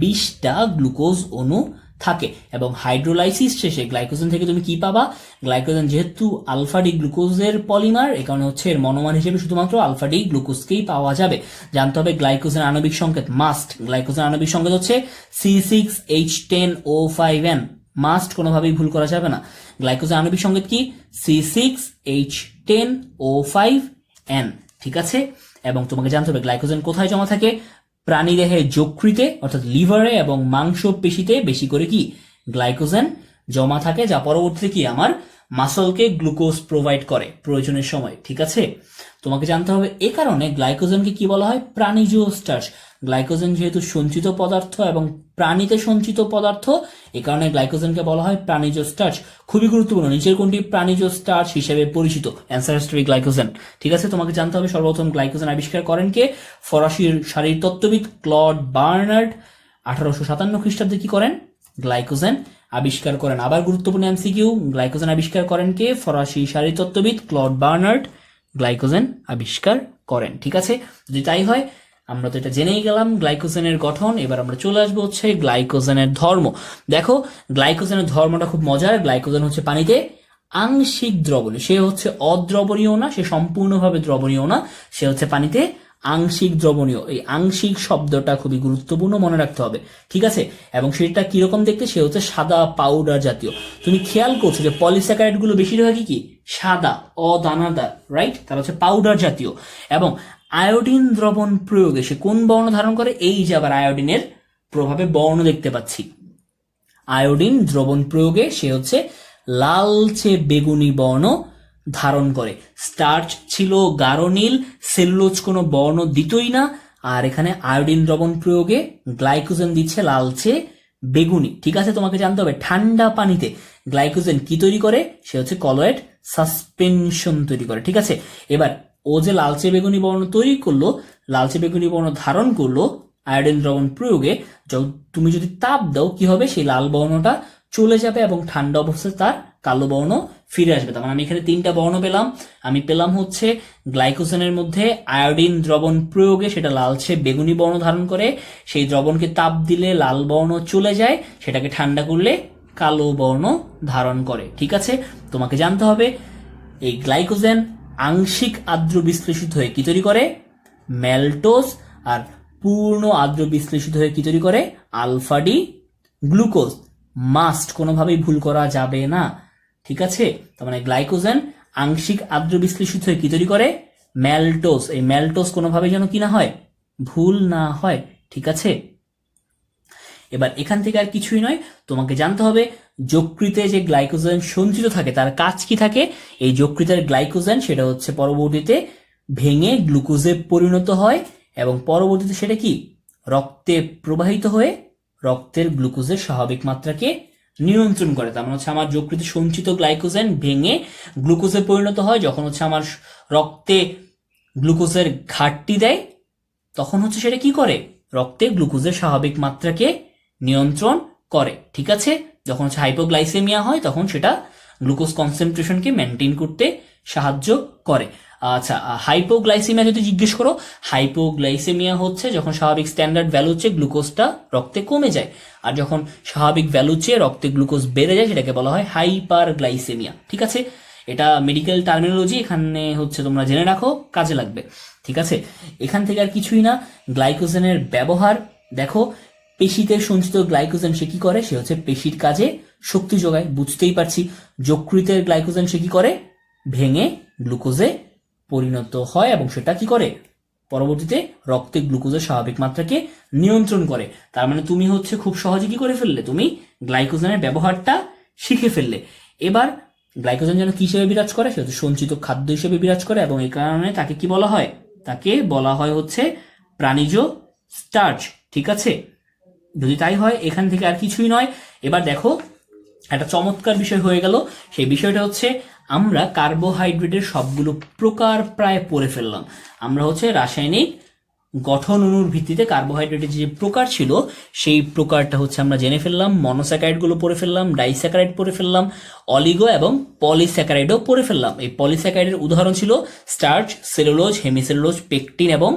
Speaker 1: 20টা গ্লুকোজ অণু থাকে, এবং হাইড্রোলাইসিস শেষে গ্লাইকোজেন থেকে তুমি কি পাবা? গ্লাইকোজেন যেহেতু আলফা ডি গ্লুকোজের পলিমার, এই কারণে হচ্ছে এর মনোমার হিসেবে শুধুমাত্র আলফা ডি গ্লুকোজকেই পাওয়া যাবে। জানতে হবে গ্লাইকোজেন আণবিক সংকেত মাস্ট, গ্লাইকোজেন আণবিক সংকেত হচ্ছে C6H10O5N, মাস্ট, কোনোভাবেই ভুল করা যাবে না। গ্লাইকোজেন আণবিক সংকেত কি? C6H10O5N। ঠিক আছে, এবং তোমাকে জানতে হবে গ্লাইকোজেন কোথায় জমা থাকে? প্রাণীদেহে যকৃতে অর্থাৎ লিভারে এবং মাংস পেশিতে বেশি করে কি গ্লাইকোজেন জমা থাকে, যা পরবর্তীতে কি আমার মাসলকে গ্লুকোজ প্রোভাইড করে প্রয়োজনের সময়। ঠিক আছে, তোমাকে জানতে হবে এ কারণে গ্লাইকোজেনকে কি বলা হয়? প্রাণীজ স্টার্চ। গ্লাইকোজেন যেহেতু সঞ্চিত পদার্থ এবং প্রাণীতে সঞ্চিত পদার্থ, এ কারণে গ্লাইকোজেনকে বলা হয় প্রাণীজ স্টার্চ। খুবই গুরুত্বপূর্ণ, নিচের কোনটি প্রাণীজ স্টার্চ হিসেবে পরিচিত? Answer to be glycogen. ঠিক আছে, তোমাকে জানতে হবে সর্বপ্রথম গ্লাইকোজেন আবিষ্কার করেন কে? ফরাসি শারীরতত্ত্ববিদ ক্লড বার্নার্ড 1857 খ্রিস্টাব্দে কি করেন? গ্লাইকোজেন আবিষ্কার করেন। আবার গুরুত্বপূর্ণ এমসিকিউ, গ্লাইকোজেন আবিষ্কার করেন কে? ফরাসি শারীরতত্ত্ববিদ ক্লড বার্নার্ড গ্লাইকোজেন আবিষ্কার করেন। ঠিক আছে, যদি তাই হয় আমরা তো এটা জেনেই গেলাম গ্লাইকোজেনের গঠন। এবার আমরা চলে আসবো হচ্ছে গ্লাইকোজেনের ধর্ম। দেখো গ্লাইকোজেনের ধর্মটা খুব মজার। গ্লাইকোজেন হচ্ছে পানিতে আংশিক দ্রবণীয়, সে হচ্ছে অদ্রবণীয় না, সে সম্পূর্ণভাবে দ্রবণীয় না, সে হচ্ছে পানিতে আংশিক দ্রবণীয়। এই আংশিক শব্দটা খুবই গুরুত্বপূর্ণ, মনে রাখতে হবে, ঠিক আছে। এবং সেটা কিরকম দেখতে, সে হচ্ছে সাদা পাউডার জাতীয়। তুমি খেয়াল করছো যে পলিস্যাকারাইড গুলো বেশিরভাগই কি সাদা, অদানাদার, রাইট, তারা হচ্ছে পাউডার জাতীয়। এবং আয়োডিন দ্রবণ প্রয়োগে সে কোন বর্ণ ধারণ করে, এই যে আবার আয়োডিনের প্রভাবে বর্ণ দেখতে পাচ্ছি। আয়োডিন দ্রবণ প্রয়োগে সে হচ্ছে লালচে বেগুনি বর্ণ ধারণ করে। স্টার্চ ছিল গাঢ় নীল, সেলুলোজ কোনো বর্ণ দিতই না, আর এখানে আয়োডিন দ্রবণ প্রয়োগে গ্লাইকোজেন দিচ্ছে লালচে বেগুনি, ঠিক আছে। তোমাকে জানতে হবে ঠান্ডা পানিতে গ্লাইকোজেন কি তৈরি করে, সে হচ্ছে কলয়েড সাসপেনশন তৈরি করে, ঠিক আছে। এবার ও যে লালচে বেগুনি বর্ণ তৈরি করলো, লালচে বেগুনি বর্ণ ধারণ করলো আয়োডিন দ্রবণ প্রয়োগে, তুমি যদি তাপ দাও কি হবে, সেই লাল বর্ণটা চলে যাবে এবং ঠান্ডা অবস্থায় তার কালো বর্ণ ফিরে আসবে। তার মানে আমি এখানে তিনটা বর্ণ পেলাম। আমি পেলাম হচ্ছে গ্লাইকোজেনের মধ্যে আয়োডিন দ্রবণ প্রয়োগে সেটা লালচে বেগুনি বর্ণ ধারণ করে, সেই দ্রবণকে তাপ দিলে লাল বর্ণ চলে যায়, সেটাকে ঠান্ডা করলে কালো বর্ণ ধারণ করে, ঠিক আছে। তোমাকে জানতে হবে এই গ্লাইকোজেন আংশিক আর্দ্র বিশ্লেষিত হয়ে কি তৈরি করে, ম্যালটোজ, আর পূর্ণ আর্দ্র বিশ্লেষিত হয়ে কি তৈরি করে, আলফা ডি গ্লুকোজ। মাস্ট, কোনোভাবেই ভুল করা যাবে না, ঠিক আছে। তার মানে গ্লাইকোজেন আংশিক আর্দ্র বিশ্লেষিত হয়ে কি তৈরি করে, ম্যালটোজ। এই ম্যালটোজ কোনোভাবেই যেন কি না হয়, ভুল না হয়, ঠিক আছে। এবার এখান থেকে আর কিছুই নয়, তোমাকে জানতে হবে যকৃতে যে গ্লাইকোজেন সঞ্চিত থাকে তার কাজ কি থাকে। এই যকৃতের গ্লাইকোজেন সেটা হচ্ছে পরবর্তীতে ভেঙে গ্লুকোজে পরিণত হয় এবং পরবর্তীতে সেটা কি রক্তে প্রবাহিত হয়ে রক্তের গ্লুকোজের স্বাভাবিক মাত্রাকে নিয়ন্ত্রণ করে। তার মানে হচ্ছে আমার যকৃতে সঞ্চিত গ্লাইকোজেন ভেঙে গ্লুকোজে পরিণত হয় যখন হচ্ছে আমার রক্তে গ্লুকোজের ঘাটতি দেয়, তখন হচ্ছে সেটা কি করে, রক্তে গ্লুকোজের স্বাভাবিক মাত্রাকে নিয়ন্ত্রণ করে, ঠিক আছে। যখন হচ্ছে হাইপোগ্লাইসেমিয়া হয় তখন সেটা গ্লুকোজ কনসেন্ট্রেশনকে মেনটেন করতে সাহায্য করে। আচ্ছা, হাইপোগ্লাইসেমিয়া যদি জিজ্ঞেস করো, হাইপোগ্লাইসেমিয়া হচ্ছে যখন স্বাভাবিক স্ট্যান্ডার্ড ভ্যালু চেয়ে গ্লুকোজটা রক্তে কমে যায়, আর যখন স্বাভাবিক ভ্যালু চেয়ে রক্তে গ্লুকোজ বেড়ে যায় সেটাকে বলা হয় হাইপারগ্লাইসেমিয়া, ঠিক আছে। এটা মেডিকেল টার্মিনোলজি, এখানে হচ্ছে তোমরা জেনে রাখো, কাজে লাগবে, ঠিক আছে। এখান থেকে আর কিছুই না, গ্লাইকোজেনের ব্যবহার দেখো। পেশিতে সঞ্চিত গ্লাইকোজেন সে কি করে, সে হচ্ছে পেশির কাজে শক্তি যোগায়, বুঝতেই পারছি। যকৃতের গ্লাইকোজেন সে কি করে, ভেঙে গ্লুকোজে পরিণত হয় এবং সেটা কি করে পরবর্তীতে রক্তে গ্লুকোজের স্বাভাবিক মাত্রাকে নিয়ন্ত্রণ করে। তার মানে তুমি হচ্ছে খুব সহজে কি করে ফেললে, তুমি গ্লাইকোজেনের ব্যবহারটা শিখে ফেললে। এবার গ্লাইকোজেন যেন কি হিসেবে বিরাজ করে, সে হচ্ছে সঞ্চিত খাদ্য হিসেবে বিরাজ করে এবং এই কারণে তাকে কি বলা হয়, তাকে বলা হয় হচ্ছে প্রাণীজ স্টার্চ, ঠিক আছে। যদি তাই হয়, এখান থেকে আর কিছুই নয়। এবার দেখো একটা চমৎকার বিষয় হয়ে গেল, সেই বিষয়টা হচ্ছে আমরা কার্বোহাইড্রেটের সবগুলো প্রকার প্রায় পড়ে ফেললাম। আমরা হচ্ছে রাসায়নিক গঠন অণুর ভিত্তিতে কার্বোহাইড্রেটের যে প্রকার ছিল সেই প্রকারটা হচ্ছে আমরা জেনে ফেললাম। মনোস্যাকারাইড গুলো পড়ে ফেললাম, ডাইস্যাকারাইড পড়ে ফেললাম, অলিগো এবং পলিস্যাকারাইডও পড়ে ফেললাম। এই পলিস্যাকারাইডের উদাহরণ ছিল স্টার্চ, সেলুলোজ, হেমিসেলুলোজ, পেকটিন এবং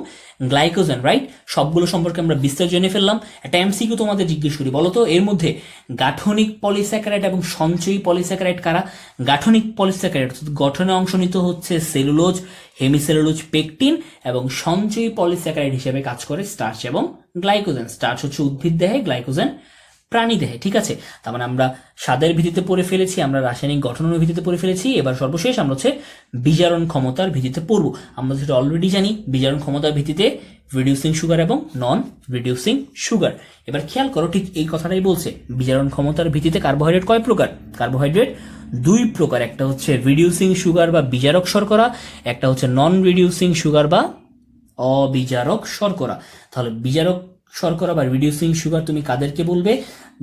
Speaker 1: গ্লাইকোজেন, রাইট। সবগুলো সম্পর্কে আমরা বিস্তার জেনে ফেললাম। একটা এমসিকিউ তোমাদের জিজ্ঞেস করি, বলো তো এর মধ্যে গাঠনিক পলিস্যাকারাইড এবং সঞ্চয়ী পলিস্যাকারাইড কারা? গাঠনিক পলিস্যাকারাইড গঠনে অংশ নিত হচ্ছে সেলুলোজ, হেমিসেলুলোজ, পেকটিন, এবং সঞ্চয়ী পলিস্যাকারাইড হিসেবে কাজ করে স্টার্চ এবং গ্লাইকোজেন। স্টার্চ হচ্ছে উদ্ভিদ দেহে, গ্লাইকোজেন প্রাণী দেহে, ঠিক আছে। তার মানে আমরা স্বাদের ভিত্তিতে পড়ে ফেলেছি, আমরা রাসায়নিক গঠনের ভিত্তিতে পড়ে ফেলেছি। এবার সর্বশেষ আমরা হচ্ছে বিজারণ ক্ষমতার ভিত্তিতে পড়বো। আমরা যেটা অলরেডি জানি, বিজারণ ক্ষমতার ভিত্তিতে রিডিউসিং সুগার এবং নন রিডিউসিং সুগার। এবার খেয়াল করো, ঠিক এই কথাটাই বলছে, বিজারণ ক্ষমতার ভিত্তিতে কার্বোহাইড্রেট কয় প্রকার? কার্বোহাইড্রেট দুই প্রকার, একটা হচ্ছে রিডিউসিং সুগার বা বিজারক শর্করা, একটা হচ্ছে নন রিডিউসিং সুগার বা অবিজারক শর্করা। তাহলে বিজারক শর্করা বা রিডিউসিং সুগার তুমি কাদেরকে বলবে?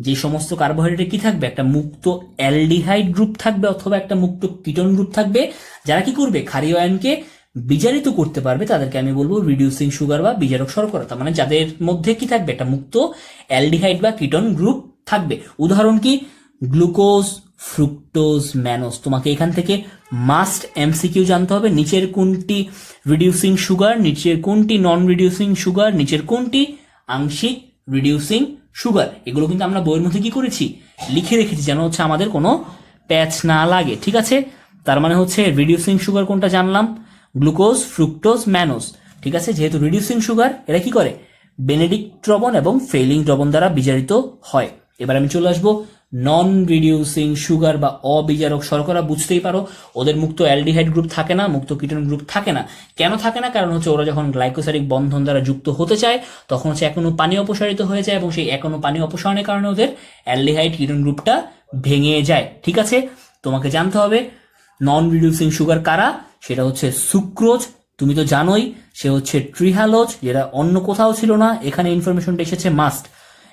Speaker 1: যে সমস্ত কার্বোহাইড্রেটে কি থাকবে, একটা মুক্ত অ্যালডিহাইড গ্রুপ থাকবে অথবা একটা মুক্ত কিটোন গ্রুপ থাকবে, যারা কি করবে ক্ষারীয় আয়নকে বিজারিত করতে পারবে, তাদেরকে আমি বলবো রিডিউসিং সুগার বা বিজারক শর্করা। তার মানে যাদের মধ্যে কি থাকবে, একটা মুক্ত অ্যালডিহাইড বা কিটোন গ্রুপ থাকবে। উদাহরণ কি? Glucose, fructose, mannose. তোমাকে এখান থেকে মাস্ট এমসিকিউ জানতে হবে, নিচের কোনটি রিডিউসিং সুগার, নিচের কোনটি নন রিডিউসিং সুগার, নিচের কোনটি আংশিক রিডিউসিং সুগার। এগুলো কিন্তু আমরা বইয়ের মধ্যে কি করেছি, লিখে রেখেছি, যেন হচ্ছে আমাদের কোনো প্যাচ না লাগে, ঠিক আছে। তার মানে হচ্ছে রিডিউসিং সুগার কোনটা জানলাম, গ্লুকোজ, ফ্রুক্টোজ, ম্যানোজ, ঠিক আছে। যেহেতু রিডিউসিং সুগার, এরা কি করে, বেনেডিক্ট দ্রবণ এবং ফেইলিং দ্রবণ দ্বারা বিজারিত হয়। এবার আমি চলে আসবো নন রিডিউসিং সুগার বা অবিজারক শর্করা। বুঝতেই পারো ওদের মুক্ত অ্যালডিহাইড গ্রুপ থাকে না, মুক্ত কিটোন গ্রুপ থাকে না। কেন থাকে না? কারণ হচ্ছে ওরা যখন গ্লাইকোসাইডিক বন্ধন দ্বারা যুক্ত হতে চায় তখন হচ্ছে এক অণু পানি অপসারিত হয়ে যায় এবং সেই এক অণু পানি অপসারণের কারণে ওদের অ্যালডিহাইড কিটোন গ্রুপটা ভেঙে যায়, ঠিক আছে। তোমাকে জানতে হবে নন রিডিউসিং সুগার কারা, সেটা হচ্ছে সুক্রোজ, তুমি তো জানোই, সে হচ্ছে ট্রিহালোজ, যেটা অন্য কোথাও ছিল না, এখানে ইনফরমেশনটা এসেছে মাস্ট,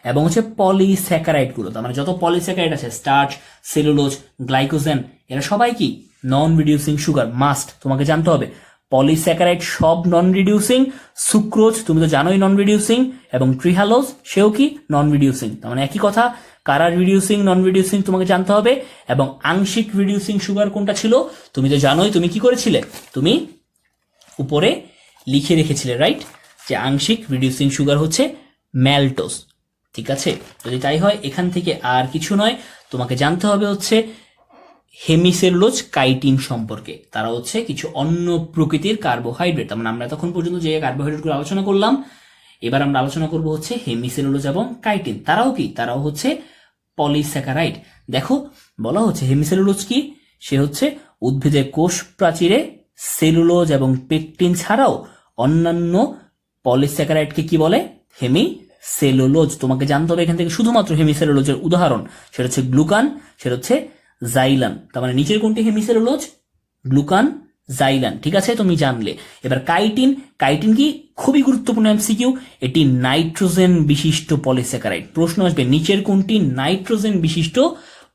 Speaker 1: এবং হচ্ছে পলিস্যাকারাইড গুলো, তার মানে যত পলিস্যাকারাইড আছে, স্টার্চ, সেলুলোজ, গ্লাইকোজেন, এরা সবাই কি নন রিডিউসিং সুগার, মাস্ট তোমাকে জানতে হবে। পলিস্যাকারাইড সব নন রিডিউসিং, সুক্রোজ তুমি তো জানোই নন রিডিউসিং, এবং ট্রিহালোজ সেও কি নন রিডিউসিং, তার মানে একই কথা। কারা রিডিউসিং, নন রিডিউসিং তোমাকে জানতে হবে। এবং আংশিক রিডিউসিং সুগার কোনটা ছিল তুমি তো জানোই, তুমি কি করেছিলে, তুমি উপরে লিখে রেখেছিলে, রাইট, যে আংশিক রিডিউসিং সুগার হচ্ছে ম্যালটোজ, ঠিক আছে। যদি তাই হয় এখান থেকে আর কিছু নয়, তোমাকে জানতে হবে হচ্ছে হেমিসেলুলোজ কাইটিন সম্পর্কে। তারা হচ্ছে কিছু অন্য প্রকৃতির কার্বোহাইড্রেট। তার মানে আমরা তখন পর্যন্ত যে কার্বোহাইড্রেটগুলো আলোচনা করলাম, এবার আমরা আলোচনা করব হচ্ছে হেমিসেলুলোজ এবং কাইটিন। তারাও কি, তারাও হচ্ছে পলিস্যাকারাইড। দেখো বলা হচ্ছে হেমিসেলুলোজ কি, সে হচ্ছে উদ্ভিদের কোষ প্রাচীরে সেলুলোজ এবং পেকটিন ছাড়াও অন্যান্য পলিস্যাকারাইডকে কি বলে, হেমিসেলুলোজ। তোমাকে জানতে হবে এখান থেকে শুধুমাত্র হেমিসেলুলোজের উদাহরণ, সেটা হচ্ছে গ্লুকান, সেটা হচ্ছে জাইলান। তার মানে নিচের কোনটি হেমিসেলুলোজ, গ্লুকান, জাইলান, ঠিক আছে, তুমি জানলে। এবার কাইটিন, কাইটিন কি, খুবই গুরুত্বপূর্ণ এমসিকিউ, এটি নাইট্রোজেন বিশিষ্ট পলিস্যাকারাইড। প্রশ্ন আসবে নিচের কোনটি নাইট্রোজেন বিশিষ্ট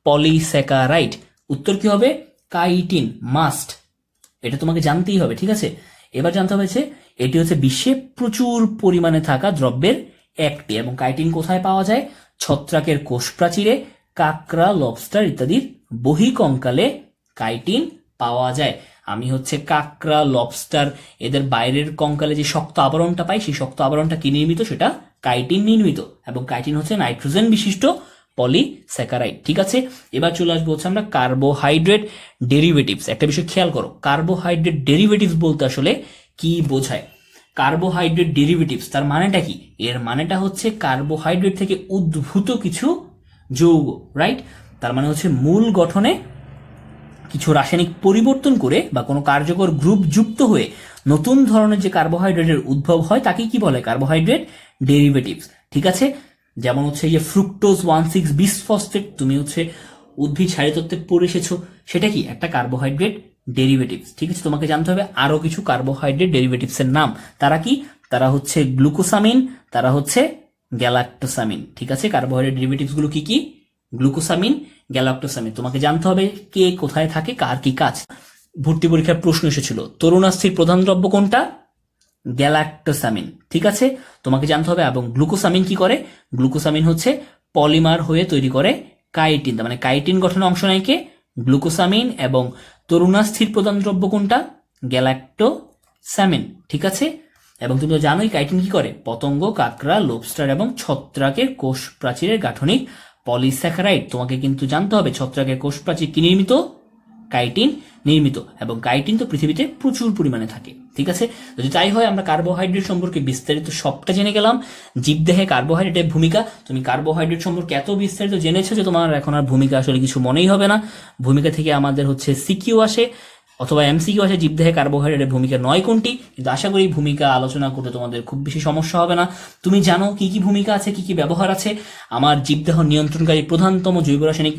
Speaker 1: পলিস্যাকারাইড, উত্তর কি হবে, কাইটিন, মাস্ট, এটা তোমাকে জানতেই হবে, ঠিক আছে। এবার জানতে হবে যে এটি হচ্ছে বিশ্বে প্রচুর পরিমাণে থাকা দ্রব্যের একটি, এবং কাইটিন কোথায় পাওয়া যায়, ছত্রাকের কোষ প্রাচীরে, কাঁকড়া, লবস্টার ইত্যাদির বহিঃকঙ্কালে কাইটিন পাওয়া যায়। আমি হচ্ছে কাঁকড়া, লবস্টার, এদের বাইরের কঙ্কালে যে শক্ত আবরণটা পাই, সেই শক্ত আবরণটা কি নির্মিত, সেটা কাইটিন নির্মিত, এবং কাইটিন হচ্ছে নাইট্রোজেন বিশিষ্ট পলিস্যাকারাইড, ঠিক আছে। এবার চলে আসবো হচ্ছে আমরা কার্বোহাইড্রেট ডেরিভেটিভস। একটা বিষয় খেয়াল করো, কার্বোহাইড্রেট ডেরিভেটিভস বলতে আসলে কি বোঝায়। কার্বোহাইড্রেট ডেরিভেটিভস তার মানেটা কি, এর মানেটা হচ্ছে কার্বোহাইড্রেট থেকে উদ্ভূত কিছু যৌগ, রাইট। তার মানে হচ্ছে মূল গঠনে কিছু রাসায়নিক পরিবর্তন করে বা কোনো কার্যকর গ্রুপ যুক্ত হয়ে নতুন ধরনের যে কার্বোহাইড্রেটের উদ্ভব হয় তাকে কি বলে, কার্বোহাইড্রেট ডেরিভেটিভস, ঠিক আছে। যেমন হচ্ছে এই যে ফ্রুক্টোজ 1,6 বিসফসফেট, তুমি হচ্ছে উদ্ভিদ সারিতত্ত্বে পড়ে এসেছো, সেটা কি একটা কার্বোহাইড্রেট ডেরিভেটিভস, ঠিক আছে। তোমাকে জানতে হবে আরো কিছু কার্বোহাইড্রেট ডেরিভেটিভস এর নাম, তারা কি, তারা হচ্ছে গ্লুকোসামিন, তারা হচ্ছে গ্যালাক্টোসামিন, ঠিক আছে। কার্বোহাইড্রেট ডেরিভেটিভস গুলো কি কি, গ্লুকোসামিন, গ্যালাক্টোসামিন। তোমাকে জানতে হবে কে কোথায় থাকে, কার কি কাজ। ভর্তি পরীক্ষার প্রশ্ন এসেছিল তরুণাস্থির প্রধান দ্রব্য কোনটা, গ্যালাক্টোসামিন, ঠিক আছে, তোমাকে জানতে হবে। এবং গ্লুকোসামিন কি করে, গ্লুকোসামিন হচ্ছে পলিমার হয়ে তৈরি করে কাইটিন, তার মানে কাইটিন গঠনে অংশ নেয় কে, গ্লুকোসামিন। এবং তরুণাস্থির প্রধান দ্রব্য কোনটা, গ্যালাক্টোসামিন, ঠিক আছে। এবং তুমি তো জানোই কাইটিন কি করে, পতঙ্গ, কাঁকড়া, লবস্টার এবং ছত্রাকের কোষ প্রাচীরের গাঠনিক পলিস্যাকারাইড। তোমাকে কিন্তু জানতে হবে ছত্রাকের কোষ প্রাচীর কি নির্মিত, কাইটিন নির্মিত, এবং কাইটিন তো পৃথিবীতে প্রচুর পরিমাণে থাকে, ঠিক আছে। যদি তাই হয় আমরা কার্বোহাইড্রেট সম্পর্কে বিস্তারিত সবটা জেনে গেলাম। জীবদেহে কার্বোহাইড্রেটের ভূমিকা, তুমি কার্বোহাইড্রেট সম্পর্কে এত বিস্তারিত জেনেছো যে তোমার এখন আর ভূমিকা আসলে কিছু মনেই হবে না। ভূমিকা থেকে আমাদের হচ্ছে সিকিউ আসে অথবা এমসিকিউ আসে, জীবদেহে কার্বোহাইড্রেটের ভূমিকা নয় কোনটি, কিন্তু আশা করি ভূমিকা আলোচনা করতে তোমাদের খুব বেশি সমস্যা হবে না। তুমি জানো কি কি ভূমিকা আছে, কি কি ব্যবহার আছে। আমার জীবদেহ নিয়ন্ত্রণকারী প্রধানতম জৈব রাসায়নিক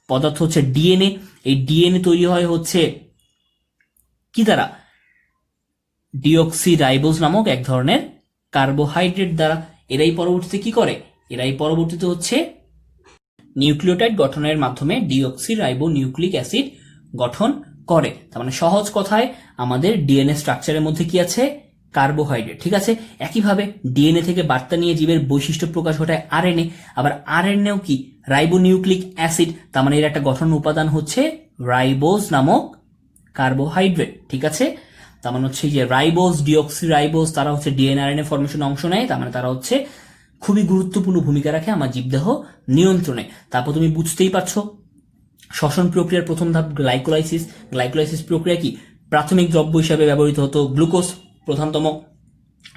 Speaker 1: পদার্থ হচ্ছে ডিএনএ। এই ডিএনএ তৈরি হয় হচ্ছে কি দ্বারা, ডিঅক্সিরাইবোজ নামক এক ধরনের কার্বোহাইড্রেট দ্বারা। এরাই পরবর্তীতে কি করে, এরাই পরবর্তীতে হচ্ছে নিউক্লিওটাইড গঠনের মাধ্যমে ডিঅক্সিরাইবো নিউক্লিক অ্যাসিড গঠন করে। তার মানে সহজ কথায় আমাদের ডিএনএ স্ট্রাকচারের মধ্যে কি আছে, কার্বোহাইড্রেট, ঠিক আছে। একইভাবে ডিএনএ থেকে বার্তা নিয়ে জীবের বৈশিষ্ট্য প্রকাশ ঘটায় আরএনএ, আবার আরএনএও কি রাইবো নিউক্লিক অ্যাসিড, তার মানে এর একটা গঠন উপাদান হচ্ছে রাইবোজ নামক কার্বোহাইড্রেট, ঠিক আছে। তার মানে হচ্ছে যে রাইবোজ, ডিঅক্সিরাইবোজ, তারা হচ্ছে ডিএনএ আরএনএ ফরমেশনে অংশ নেয়, তার মানে তারা হচ্ছে খুবই গুরুত্বপূর্ণ ভূমিকা রাখে আমার জীবদেহ নিয়ন্ত্রণে। তারপর তুমি বুঝতেই পারছো শ্বসন প্রক্রিয়ার প্রথম ধাপ গ্লাইকোলাইসিস। গ্লাইকোলাইসিস প্রক্রিয়া কি? প্রাথমিক দ্রব্য হিসাবে ব্যবহৃত হতো গ্লুকোজ, প্রধানতম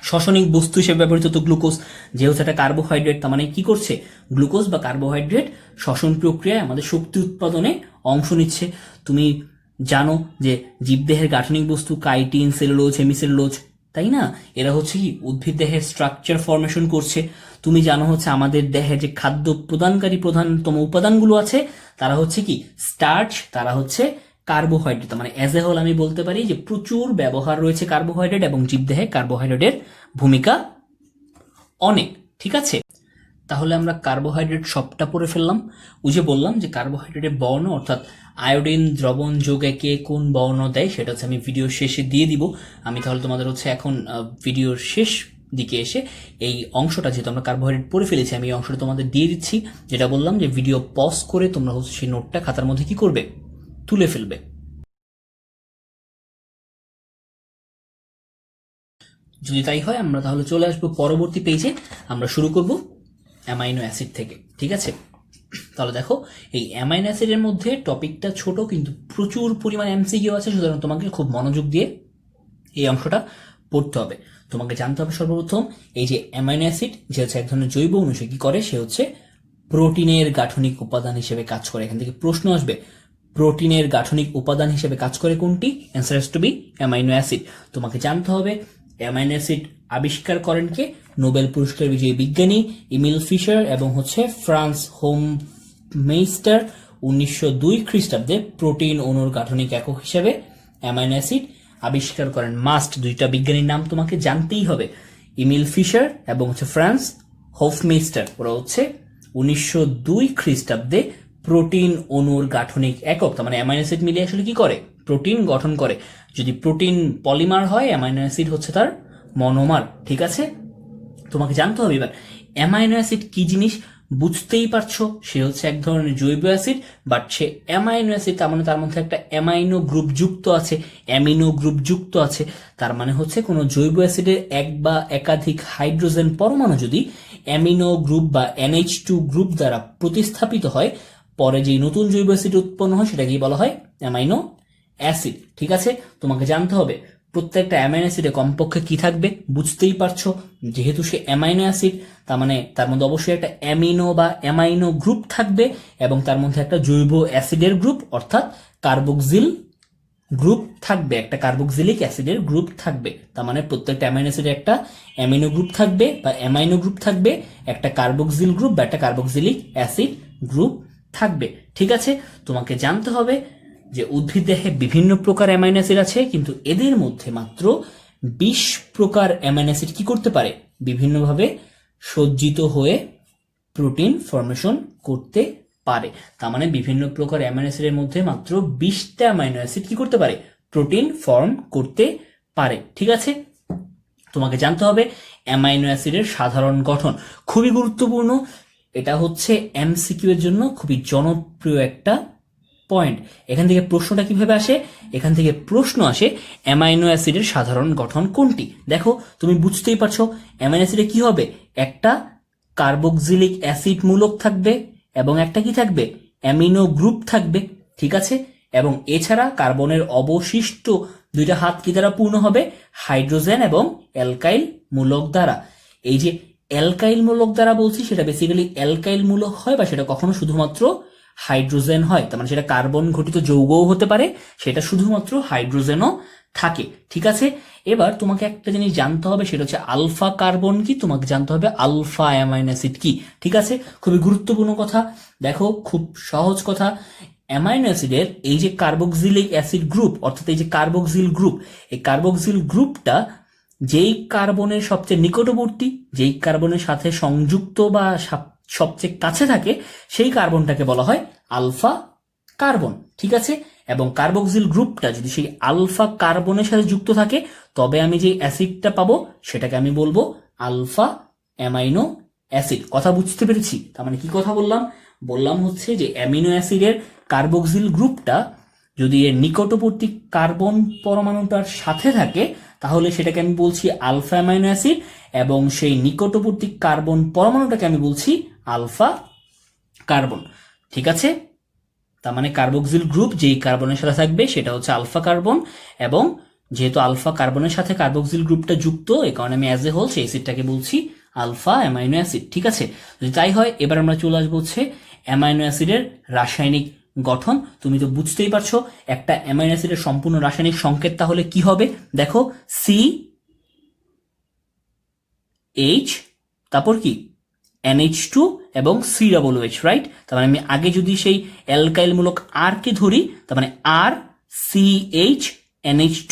Speaker 1: শ্বসনিক বস্তু হিসেবে ব্যবহৃত হতো গ্লুকোজ। যেহেতু একটা কার্বোহাইড্রেট, তার মানে কি করছে? গ্লুকোজ বা কার্বোহাইড্রেট শ্বসন প্রক্রিয়ায় আমাদের শক্তি উৎপাদনে অংশ নিচ্ছে। তুমি জানো যে জীবদেহের গাঠনিক বস্তু কাইটিন, সেলুলোজ, হেমিসেলুলোজ, তাই না? এরা হচ্ছে কি উদ্ভিদ দেহের স্ট্রাকচার ফরমেশন করছে। তুমি জানো হচ্ছে আমাদের দেহে যে খাদ্য প্রদানকারী প্রধানতম উপাদানগুলো আছে তারা হচ্ছে কি স্টার্চ, তারা হচ্ছে কার্বোহাইড্রেট। মানে অ্যাজ এ হোল আমি বলতে পারি যে প্রচুর ব্যবহার রয়েছে কার্বোহাইড্রেট, এবং জীবদেহে কার্বোহাইড্রেটের ভূমিকা অনেক। ঠিক আছে, তাহলে আমরা কার্বোহাইড্রেট সবটা পড়ে ফেললাম। ওই যে বললাম যে কার্বোহাইড্রেটের বর্ণ, অর্থাৎ আয়োডিন দ্রবণ যোগে কে কোন বর্ণ দেয় সেটা হচ্ছে আমি ভিডিওর শেষে দিয়ে দিব। আমি তাহলে তোমাদের হচ্ছে এখন ভিডিওর শেষ দিকে এসে এই অংশটা, যেহেতু আমরা কার্বোহাইড্রেট পড়ে ফেলেছি, আমি এই অংশটা তোমাদের দিয়ে দিচ্ছি। যেটা বললাম যে ভিডিও পজ করে তোমরা হচ্ছে সেই নোটটা খাতার মধ্যে কি করবে? তুলে ফেলবে। যদি তাই হয় আমরা তাহলে চলে আসবো পরবর্তী পেজে। আমরা শুরু করব অ্যামাইনো অ্যাসিড থেকে। ঠিক আছে, তাহলে দেখো এই অ্যামাইনো অ্যাসিডের মধ্যে টপিকটা ছোট কিন্তু প্রচুর পরিমাণ এমসিকিউ আছে, সুতরাং তোমাকে খুব মনোযোগ দিয়ে এই অংশটা পড়তে হবে। তোমাকে জানতে হবে সর্বপ্রথম এই যে অ্যামাইনো অ্যাসিড, যে হচ্ছে এক ধরনের জৈব অণু, সে কি করে? সে হচ্ছে প্রোটিনের গাঠনিক উপাদান হিসেবে কাজ করে। এখান থেকে প্রশ্ন আসবে, প্রোটিনের গাঠনিক উপাদান হিসেবে কাজ করে কোনটি? Answer has to be amino acid. তোমাকে জানতে হবে অ্যামাইনো অ্যাসিড আবিষ্কার করেন কে? নোবেল পুরস্কার বিজয়ী বিজ্ঞানী ইমিল ফিশার এবং হচ্ছে ফ্রান্স হোমমেইস্টার 1902 খ্রিস্টাব্দে প্রোটিন অণুর গাঠনিক একক হিসেবে অ্যামাইনো অ্যাসিড আবিষ্কার করেন। মাস্ট দুইটা বিজ্ঞানীর নাম তোমাকে জানতেই হবে, ইমিল ফিশার এবং হচ্ছে ফ্রান্স হোফমেইস্টার। ওরা হচ্ছে 1902 খ্রিস্টাব্দে প্রোটিন অণুর গাঠনিক একক, তার মানে অ্যামাইনো অ্যাসিড মিলে আসলে কি করে? প্রোটিন গঠন করে। যদি প্রোটিন পলিমার হয়, অ্যামাইনো অ্যাসিড হচ্ছে তার মনোমার। ঠিক আছে, তোমাকে জানতে হবে এবার অ্যামাইনো অ্যাসিড কি জিনিস। বুঝতেই পারছো, সে হচ্ছে এক ধরনের জৈব acid, but say amino acid, তার মানে তার মধ্যে একটা অ্যামাইনো গ্রুপ যুক্ত আছে, অ্যামিনো গ্রুপ যুক্ত আছে। তার মানে হচ্ছে কোনো জৈব অ্যাসিডের এক বা একাধিক হাইড্রোজেন পরমাণু যদি অ্যামিনো গ্রুপ বা NH2 গ্রুপ দ্বারা প্রতিস্থাপিত হয়, পরে যে নতুন জৈব অ্যাসিড উৎপন্ন হয় সেটাকেই বলা হয় অ্যামাইনো অ্যাসিড। ঠিক আছে, তোমাকে জানতে হবে প্রত্যেকটা অ্যামাইনো অ্যাসিডে কমপক্ষে কি থাকবে। বুঝতেই পারছো, যেহেতু সে অ্যামাইনো অ্যাসিড, তার মানে তার মধ্যে অবশ্যই একটা অ্যামিনো বা অ্যামাইনো গ্রুপ থাকবে, এবং তার মধ্যে একটা জৈব অ্যাসিডের গ্রুপ অর্থাৎ কার্বক্সিল গ্রুপ থাকবে, একটা কার্বক্সিলিক অ্যাসিডের গ্রুপ থাকবে। তার মানে প্রত্যেকটা অ্যামাইনো অ্যাসিডে একটা অ্যামিনো গ্রুপ থাকবে বা অ্যামাইনো গ্রুপ থাকবে, একটা কার্বক্সিল গ্রুপ বা একটা কার্বক্সিলিক অ্যাসিড গ্রুপ থাকবে। ঠিক আছে, তোমাকে জানতে হবে যে উদ্ভিদ দেহে বিভিন্ন প্রকার অ্যামাইনো অ্যাসিড আছে, কিন্তু এদের মধ্যে মাত্র 20 প্রকার অ্যামাইনো অ্যাসিড কি করতে পারে? বিভিন্নভাবে সজ্জিত হয়ে প্রোটিন ফর্মেশন করতে পারে। তার মানে বিভিন্ন প্রকার অ্যামাইনো অ্যাসিডের মধ্যে মাত্র 20টা অ্যামাইনো অ্যাসিড কি করতে পারে? প্রোটিন ফর্ম করতে পারে। ঠিক আছে, তোমাকে জানতে হবে অ্যামাইনো অ্যাসিডের সাধারণ গঠন। খুবই গুরুত্বপূর্ণ, এটা হচ্ছে এমসিকিউ এর জন্য খুবই জনপ্রিয় একটা পয়েন্ট। এখান থেকে প্রশ্নটা কিভাবে আসে? এখান থেকে প্রশ্ন আসে অ্যামাইনো অ্যাসিডের সাধারণ গঠন কোনটি। দেখো তুমি বুঝতেই পারছো, অ্যামাইনো অ্যাসিডে কি হবে? একটা কার্বক্সিলিক অ্যাসিড মূলক থাকবে এবং একটা কি থাকবে? অ্যামিনো গ্রুপ থাকবে। ঠিক আছে, এবং এছাড়া কার্বনের অবশিষ্ট দুইটা হাত কি দ্বারা পূর্ণ হবে? হাইড্রোজেন এবং অ্যালকাইল মূলক দ্বারা। এই যে অ্যালকাইল মূলক দ্বারা বলছি, সেটা বেসিক্যালি অ্যালকাইল মূলক হয় বা সেটা কখনো শুধুমাত্র হাইড্রোজেন হয়। তার মানে সেটা কার্বন ঘটিত যৌগও হতে পারে, সেটা শুধুমাত্র হাইড্রোজেনও থাকে। ঠিক আছে, এবার তোমাকে একটা জিনিস জানতে হবে, সেটা হচ্ছে আলফা কার্বন কি। তোমাকে জানতে হবে আলফা অ্যামাইনো অ্যাসিড কি। ঠিক আছে, খুবই গুরুত্বপূর্ণ কথা। দেখো খুব সহজ কথা, অ্যামাইনো অ্যাসিডের এই যে কার্বক্সিলিক অ্যাসিড গ্রুপ, অর্থাৎ এই যে কার্বক্সিল গ্রুপ, এই কার্বক্সিল গ্রুপটা যেই কার্বনের সবচেয়ে নিকটবর্তী, যেই কার্বনের সাথে সংযুক্ত বা সবচেয়ে কাছে থাকে, সেই কার্বনটাকে বলা হয় আলফা কার্বন। ঠিক আছে, এবং কার্বক্সিল গ্রুপটা যদি সেই আলফা কার্বনের সাথে যুক্ত থাকে, তবে আমি যে অ্যাসিডটা পাবো সেটাকে আমি বলবো আলফা অ্যামাইনো অ্যাসিড। কথা বুঝতে পেরেছি? তার মানে কি কথা বললাম? বললাম হচ্ছে যে অ্যামিনো অ্যাসিডের কার্বক্সিল গ্রুপটা যদি এর নিকটবর্তী কার্বন পরমাণুটার সাথে থাকে, তাহলে সেটাকে আমি বলছি আলফা অ্যামাইনো অ্যাসিড, এবং সেই নিকটবর্তী কার্বন পরমাণুটাকে আমি বলছি আলফা কার্বন। ঠিক আছে, তার মানে কার্বক্সিল গ্রুপ যেই কার্বনের সাথে থাকবে সেটা হচ্ছে আলফা কার্বন, এবং যেহেতু আলফা কার্বনের সাথে কার্বক্সিল গ্রুপটা যুক্ত, এই কারণে আমি অ্যাজ এ হোল সেই অ্যাসিডটাকে বলছি আলফা অ্যামাইনো অ্যাসিড। ঠিক আছে, যদি তাই হয় এবার আমরা চলে আসবো হচ্ছে অ্যামাইনো অ্যাসিডের রাসায়নিক গঠন। তুমি তো বুঝতেই পারছো একটা অ্যামাইনো অ্যাসিডের সম্পূর্ণ রাসায়নিক সংকেত তাহলে কি হবে। দেখো CH, তারপর কি NH2 এবং COOH, রাইট? তার মানে আমি আগে যদি সেই অ্যালকাইল মূলক আর কে ধরি, তার মানে RCH NH2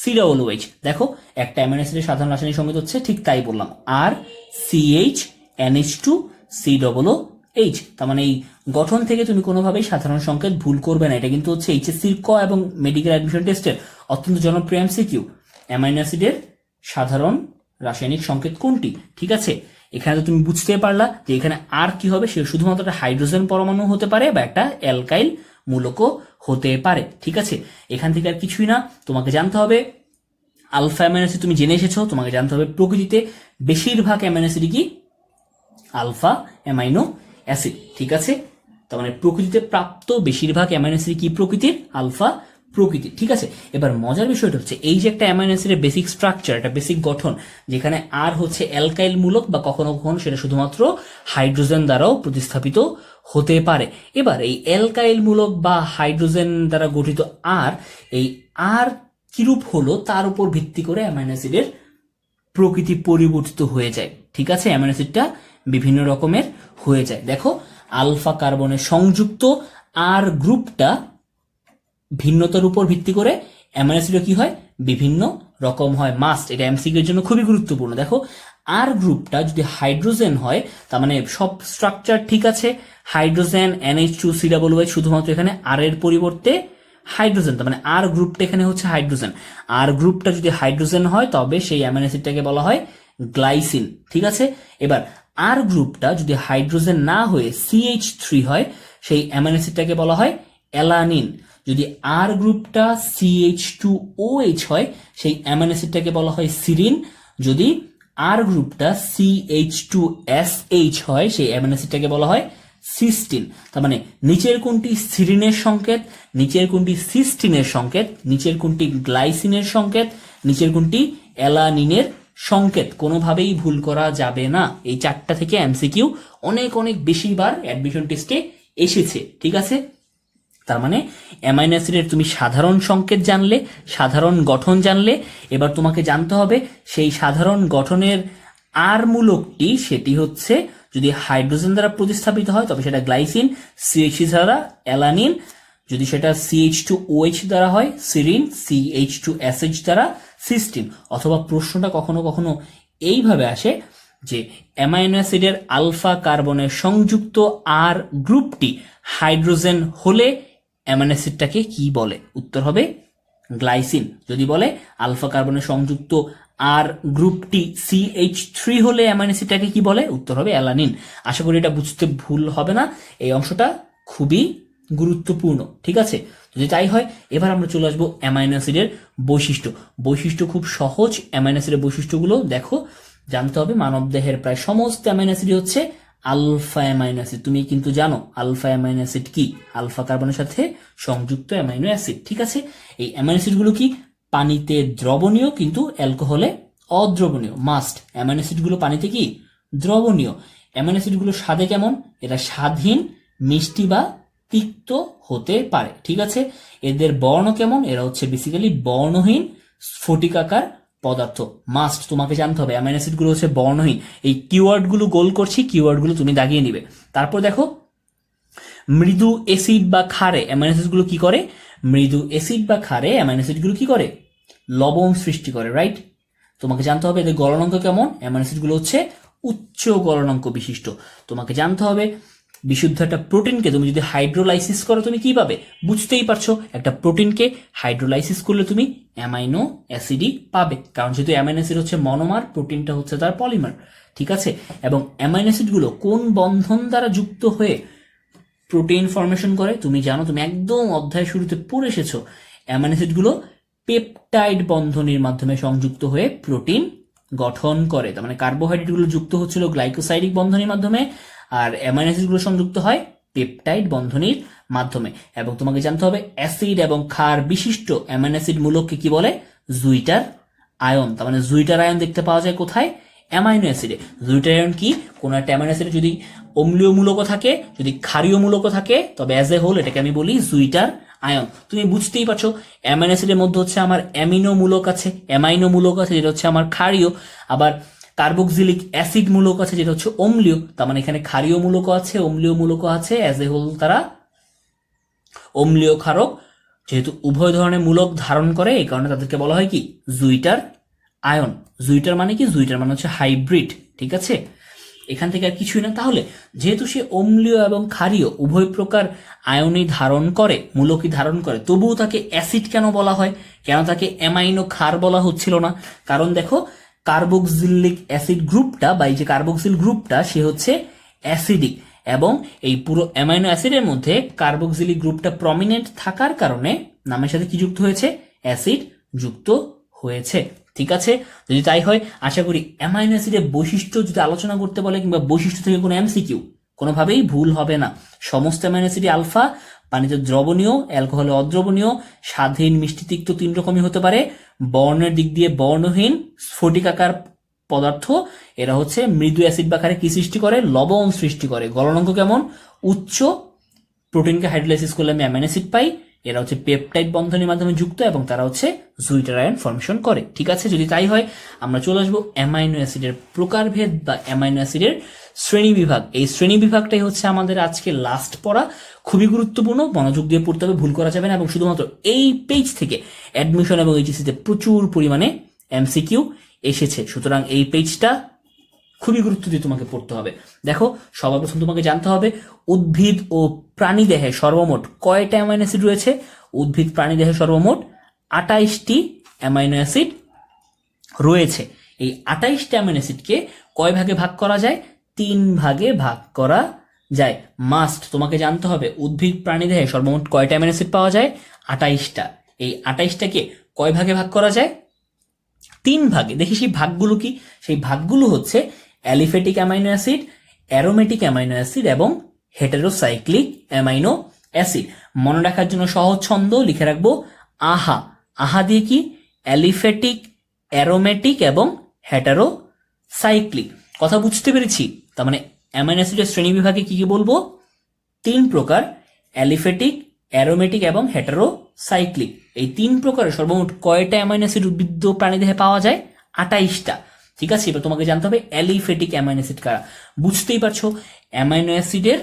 Speaker 1: COOH। দেখো একটা অ্যামাইনো অ্যাসিডের সাধারণ রাসায়নিক সংকেত হচ্ছে ঠিক তাই বললাম, RCH NH2 COOH। তার মানে এই গঠন থেকে তুমি কোনোভাবেই সাধারণ সংকেত ভুল করবে না। এটা কিন্তু হচ্ছে এইচএসসির ক এবং মেডিকেল অ্যাডমিশন টেস্টের অত্যন্ত জনপ্রিয় এমসিকিউ। অ্যামাইনো অ্যাসিডের সাধারণ রাসায়নিক সংকেত কোনটি? ঠিক আছে, এখানে তো তুমি বুঝতে পারলা যে এখানে আর কি হবে, সে শুধুমাত্র একটা হাইড্রোজেন পরমাণু হতে পারে বা একটা অ্যালকাইল মূলকও হতে পারে। ঠিক আছে, এখান থেকে আর কিছুই না, তোমাকে জানতে হবে আলফা অ্যামাইনো অ্যাসিড। তুমি জেনে এসেছো, তোমাকে জানতে হবে প্রকৃতিতে বেশিরভাগ অ্যামাইনো অ্যাসিড কি আলফা অ্যামাইনো অ্যাসিড। ঠিক আছে, তার মানে প্রকৃতিতে প্রাপ্ত বেশিরভাগ অ্যামাইনো অ্যাসিড কি প্রকৃতির? আলফা প্রকৃতির। ঠিক আছে, এবার মজার বিষয়টা হচ্ছে এই যে একটা অ্যামাইনো অ্যাসিডের বেসিক স্ট্রাকচার, একটা বেসিক গঠন, যেখানে আর হচ্ছে অ্যালকাইল মূলক বা কখনো কখনো সেটা শুধুমাত্র হাইড্রোজেন দ্বারাও প্রতিস্থাপিত হতে পারে। এবার এই অ্যালকাইল মূলক বা হাইড্রোজেন দ্বারা গঠিত আর, এই আর কিরূপ হলো তার উপর ভিত্তি করে অ্যামাইনো অ্যাসিডের প্রকৃতি পরিবর্তিত হয়ে যায়। ঠিক আছে, অ্যামাইনো অ্যাসিডটা বিভিন্ন রকমের হয়ে যায়। দেখো আলফা কার্বনের সংযুক্ত আর গ্রুপটা ভিন্নতার উপর ভিত্তি করে অ্যামাইনো অ্যাসিডও কি হয়? বিভিন্ন রকম হয়। মাস্ট, এটা এমসিকিউর জন্য খুবই গুরুত্বপূর্ণ। দেখো আর গ্রুপটা যদি হাইড্রোজেন হয়, তার মানে সব স্ট্রাকচার ঠিক আছে, হাইড্রোজেন NH2 COOH, শুধুমাত্র এখানে আর এর পরিবর্তে হাইড্রোজেন, তার মানে আর গ্রুপটা এখানে হচ্ছে হাইড্রোজেন। আর গ্রুপটা যদি হাইড্রোজেন হয় তবে সেই অ্যামাইনো অ্যাসিডটাকে বলা হয় গ্লাইসিন। ঠিক আছে, এবার আর গ্রুপটা যদি হাইড্রোজেন না হয়ে CH3 হয়, সেই অ্যামাইনো অ্যাসিডটাকে বলা হয় অ্যালানিন। যদি আর গ্রুপটা CH2OH হয়, সেই অ্যামাইনো অ্যাসিডটাকে বলা হয় সিরিন। যদি আর গ্রুপটা CH2SH হয়, সেই অ্যামাইনো অ্যাসিডটাকে বলা হয় সিস্টিন। তার মানে নিচের কোনটি সিরিনের সংকেত, নিচের কোনটি সিস্টিনের সংকেত, নিচের কোনটি গ্লাইসিনের সংকেত, নিচের কোনটি অ্যালানিনের সংকেত, কোনোভাবেই ভুল করা যাবে না। এই চারটা থেকে এমসিকিউ অনেক অনেক বেশিবার অ্যাডমিশন টেস্টে এসেছে। ঠিক আছে, তার মানে অ্যামাইনো অ্যাসিডের তুমি সাধারণ সংকেত জানলে, সাধারণ গঠন জানলে, এবার তোমাকে জানতে হবে সেই সাধারণ গঠনের আর মূলকটি, সেটি হচ্ছে যদি হাইড্রোজেন দ্বারা প্রতিস্থাপিত হয় তবে সেটা গ্লাইসিন, CH দ্বারা অ্যালানিন, যদি সেটা CH2OH দ্বারা হয় সিরিন, CH2SH দ্বারা সিস্টিন। অথবা প্রশ্নটা কখনো কখনো এইভাবে আসে যে অ্যামাইনো অ্যাসিডের আলফা কার্বনের সংযুক্ত আর গ্রুপটি হাইড্রোজেন হলে অ্যামাইনো অ্যাসিডটাকে কি বলে? উত্তর হবে গ্লাইসিন। যদি বলে আলফা কার্বনের সংযুক্ত আর গ্রুপটি CH3 হলে অ্যামাইনো অ্যাসিডটাকে কি বলে? উত্তর হবে অ্যালানিন। আশা করি এটা বুঝতে ভুল হবে না, এই অংশটা খুবই গুরুত্বপূর্ণ। ঠিক আছে, যদি তাই হয় এবার আমরা চলে আসবো অ্যামাইনো অ্যাসিডের বৈশিষ্ট্য। বৈশিষ্ট্য খুব সহজ, অ্যামাইনো অ্যাসিডের বৈশিষ্ট্যগুলো দেখো জানতে হবে। মানব দেহের প্রায় সমস্ত অ্যামাইনো অ্যাসিড হচ্ছে আলফা অ্যামাইনো অ্যাসিড। তুমি কিন্তু জানো আলফা অ্যামাইনো অ্যাসিড কি? আলফা কার্বনের সাথে সংযুক্ত অ্যামাইনো অ্যাসিড। ঠিক আছে, এই অ্যামাইনো অ্যাসিডগুলো কি? পানিতে দ্রবণীয় কিন্তু অ্যালকোহলে অদ্রবণীয়। মাস্ট, অ্যামাইনো অ্যাসিডগুলো পানিতে কি? দ্রবণীয়। অ্যামাইনো অ্যাসিডগুলো স্বাদে কেমন? এরা স্বাদহীন, মিষ্টি বা তিক্ত হতে পারে। ঠিক আছে, এদের বর্ণ কেমন? এরা হচ্ছে বেসিক্যালি বর্ণহীন স্ফটিকাকার পদার্থ। মাস্ট, তোমাকে জানতে হবে অ্যামাইনো অ্যাসিডগুলো হচ্ছে বর্ণহীন। এই কিওয়ার্ডগুলো গোল করছি, কিওয়ার্ডগুলো তুমি দাগিয়ে নিবে। তারপর দেখো মৃদু অ্যাসিড বা ক্ষারে অ্যামাইনো অ্যাসিডগুলো কি করে? মৃদু অ্যাসিড বা ক্ষারে অ্যামাইনো অ্যাসিডগুলো কি করে? লবণ সৃষ্টি করে, রাইট? তোমাকে জানতে হবে এদের গলনাঙ্ক কেমন। অ্যামাইনো অ্যাসিডগুলো হচ্ছে উচ্চ গলনাঙ্ক বিশিষ্ট। তোমাকে জানতে হবে বিশুদ্ধ একটা প্রোটিনকে তুমি যদি হাইড্রোলাইসিস করো তুমি কি পাবে? বুঝতেই পারছো, একটা প্রোটিনকে হাইড্রোলাইসিস করলে তুমি অ্যামাইনো অ্যাসিডই পাবে, কারণ যেহেতু অ্যামাইনো অ্যাসিড হচ্ছে মনোমার, প্রোটিনটা হচ্ছে তার পলিমার। ঠিক আছে, এবং অ্যামাইনো অ্যাসিডগুলো কোন বন্ধন দ্বারা যুক্ত হয়ে প্রোটিন ফর্মেশন করে? তুমি জানো, তুমি একদম অধ্যায় শুরুতে পড়ে এসেছো। অ্যামাইনো অ্যাসিডগুলো পেপটাইড বন্ধনের মাধ্যমে সংযুক্ত হয়ে প্রোটিন গঠন করে। তার মানে কার্বোহাইড্রেটগুলো যুক্ত হচ্ছিল গ্লাইকোসাইডিক বন্ধনের মাধ্যমে, আর অ্যামাইনো অ্যাসিডগুলো সংযুক্ত হয় পেপটাইড বন্ধনীর মাধ্যমে। এবং তোমাকে জানতে হবে অ্যাসিড এবং ক্ষার বিশিষ্ট অ্যামাইনো অ্যাসিড মূলককে কি বলে? জুইটার আয়ন। তার মানে জুইটার আয়ন দেখতে পাওয়া যায় কোথায়? অ্যামাইনো অ্যাসিডে। জুইটার আয়ন কি? কোনো একটা অ্যামাইনো অ্যাসিডে যদি অম্লীয় মূলকও থাকে, যদি ক্ষারীয় মূলকও থাকে, তবে অ্যাজ এ হোল এটাকে আমি বলি জুইটার আয়ন। তুমি বুঝতেই পারছো অ্যামাইনো অ্যাসিডের মধ্যে হচ্ছে আমার অ্যামিনো মূলক আছে, অ্যামাইনো মূলক আছে যেটা হচ্ছে আমার ক্ষারীয়, আবার কার্বক্সিলিক অ্যাসিড মূলক আছে যেটা হচ্ছে অম্লীয়। তার মানে এখানে ক্ষারীয় মূলকও আছে, অম্লীয় মূলকও আছে, অ্যাজ এ হোল তারা অম্লীয় ক্ষারক। যেহেতু উভয় ধরনের মূলক ধারণ করে এই কারণে তাদেরকে বলা হয় কি? জুইটার আয়ন। জুইটার মানে কি? জুইটার মানে হচ্ছে হাইব্রিড। ঠিক আছে, এখান থেকে আর কিছুই না। তাহলে যেহেতু সে অম্লীয় এবং ক্ষারীয় উভয় প্রকার আয়নই ধারণ করে, মূলকই ধারণ করে, তবুও তাকে অ্যাসিড কেন বলা হয়? কেন তাকে অ্যামাইনো ক্ষার বলা হচ্ছিল না? কারণ দেখো কার্বক্সিলিক অ্যাসিড গ্রুপটা বা এই যে কার্বক্সিল গ্রুপটা সে হচ্ছে অ্যাসিডিক, এবং এই পুরো অ্যামাইনো অ্যাসিডের মধ্যে কার্বক্সিলিক গ্রুপটা প্রমিনেন্ট থাকার কারণে নামের সাথে কি যুক্ত হয়েছে? অ্যাসিড যুক্ত হয়েছে। ঠিক আছে, যদি তাই হয় আশা করি অ্যামাইনো অ্যাসিডের বৈশিষ্ট্য যদি আলোচনা করতে বলে কিংবা বৈশিষ্ট্য থেকে কোনো এমসিকিউ কোনোভাবেই ভুল হবে না। সমস্ত অ্যামাইনো অ্যাসিডই আলফা, পানিতে দ্রবণীয়, অ্যালকোহলে অদ্রবণীয়, স্বাদহীন, মিষ্টি, তিক্ত তিন রকমই হতে পারে। বর্ণের দিক দিয়ে বর্ণহীন, স্ফটিকাকার পদার্থ। এরা হচ্ছে মৃদু অ্যাসিড বাকারে কি সৃষ্টি করে? লবণ সৃষ্টি করে। গলনাঙ্ক কেমন? উচ্চ। প্রোটিনকে হাইড্রোলাইসিস করলে আমি অ্যামাইনো অ্যাসিড পাই। এরা হচ্ছে পেপটাইড বন্ধনের মাধ্যমে যুক্ত এবং তারা হচ্ছে জুইটার আয়ন ফর্মেশন করে। ঠিক আছে, যদি তাই হয় আমরা চলে আসবো অ্যামাইনো অ্যাসিডের প্রকারভেদ বা অ্যামাইনো অ্যাসিডের শ্রেণী বিভাগ। এই শ্রেণী বিভাগটাই হচ্ছে আমাদের আজকে লাস্ট পড়া, খুবই গুরুত্বপূর্ণ, মনোযোগ দিয়ে পড়তে হবে, ভুল করা যাবে না। এবং শুধুমাত্র এই পেজ থেকে অ্যাডমিশন এবং এইচএসসিতে প্রচুর পরিমাণে এমসিকিউ এসেছে, সুতরাং এই পেজটা খুবই গুরুত্ব দিয়ে তোমাকে পড়তে হবে। দেখো সবার প্রথম তোমাকে জানতে হবে উদ্ভিদ ও প্রাণী দেহে সর্বমোট কয়টা অ্যামাইনো অ্যাসিড রয়েছে? উদ্ভিদ প্রাণী দেহে সর্বমোট 28টি অ্যামাইনো অ্যাসিড রয়েছে। এই 28টি অ্যামাইনো অ্যাসিডকে কয় ভাগে ভাগ করা যায়? 3 ভাগে ভাগ করা যায়। মাস্ট তোমাকে জানতে হবে উদ্ভিদ প্রাণী দেহে সর্বমোট কয়টা অ্যামাইনো অ্যাসিড পাওয়া যায়? 28টা। এই 28টাকে কয় ভাগে ভাগ করা যায়? 3 ভাগে। দেখি সেই ভাগগুলো কি? সেই ভাগগুলো হচ্ছে aliphatic amino acid, aromatic amino acid এবং হেটেরোসাইক্লিক অ্যামাইনো অ্যাসিড। মনে রাখার জন্য সহজ ছন্দ লিখে রাখবো আহা। আহা দিয়ে কি? অ্যালিফ্যাটিক, অ্যারোমেটিক এবং হেটেরোসাইক্লিক। কথা বুঝতে পেরেছি? তার মানে অ্যামাইনো অ্যাসিডের শ্রেণী বিভাগে কি কি বলবো? 3 প্রকার, অ্যালিফ্যাটিক, অ্যারোমেটিক এবং হেটেরোসাইক্লিক। এই 3 প্রকারের সর্বমোট কয়টা অ্যামাইনো অ্যাসিড উদ্ভিদ প্রাণীদেহে পাওয়া যায়? 28টা। ঠিক আছে, এবার তোমাকে জানতে হবে অ্যালিফ্যাটিক অ্যামাইনো অ্যাসিড কারা। বুঝতেই পারছো অ্যামাইনো অ্যাসিডের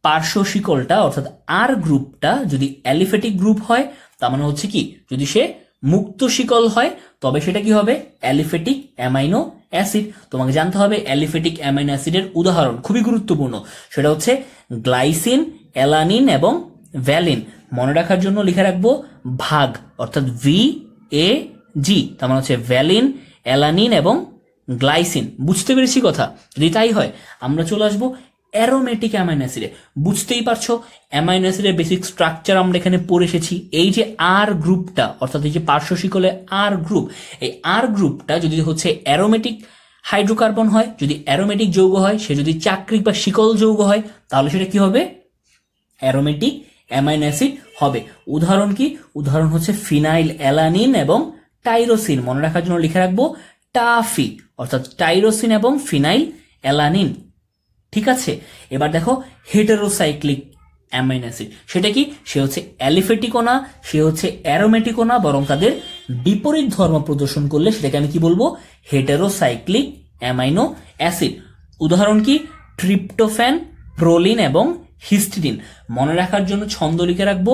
Speaker 1: পার্শ্ব শিকলটা অর্থাৎ আর গ্রুপটা যদি অ্যালিফ্যাটিক গ্রুপ হয় তার মানে হচ্ছে কি? যদি সে মুক্ত শিকল হয় তবে সেটা কি হবে? Aliphatic amino acid. তোমাকে জানতে হবে অ্যালিফ্যাটিক অ্যামাইনো অ্যাসিডের উদাহরণ, খুবই গুরুত্বপূর্ণ। সেটা হচ্ছে গ্লাইসিন, অ্যালানিন এবং ভ্যালিন। মনে রাখার জন্য লিখে রাখবো ভাগ, অর্থাৎ VAG। তার মানে হচ্ছে ভ্যালিন, অ্যালানিন এবং গ্লাইসিন। বুঝতে পেরেছি কথা? যদি তাই হয় আমরা চলে আসবো অ্যারোমেটিক অ্যামাইনো অ্যাসিডে। বুঝতেই পারছো অ্যামাইনো অ্যাসিডের বেসিক স্ট্রাকচার আমরা এখানে পড়ে এসেছি। এই যে আর গ্রুপটা অর্থাৎ এই যে পার্শ্ব শিকলে আর গ্রুপ, এই আর গ্রুপটা যদি হচ্ছে অ্যারোমেটিক হাইড্রোকার্বন হয়, যদি অ্যারোমেটিক যৌগ হয়, সে যদি চাক্রিক বা শিকল যৌগ হয় তাহলে সেটা কি হবে? অ্যারোমেটিক অ্যামাইনো অ্যাসিড হবে। উদাহরণ কি? উদাহরণ হচ্ছে ফিনাইল অ্যালানিন এবং টাইরোসিন। মনে রাখার জন্য লিখে রাখবো টাফি, অর্থাৎ টাইরোসিন এবং ফিনাইল অ্যালানিন। ঠিক আছে, এবার দেখো হেটেরোসাইক্লিক অ্যামাইনো অ্যাসিড সেটা কি? সে হচ্ছে অ্যালিফ্যাটিকও না, সে হচ্ছে অ্যারোমেটিকও না, বরং তাদের বিপরীত ধর্ম প্রদর্শন করলে সেটাকে আমি কি বলবো? Heterocyclic amino acid. উদাহরণ কি? ট্রিপ্টোফ্যান, প্রোলিন এবং হিস্টিডিন। মনে রাখার জন্য ছন্দ লিখে রাখবো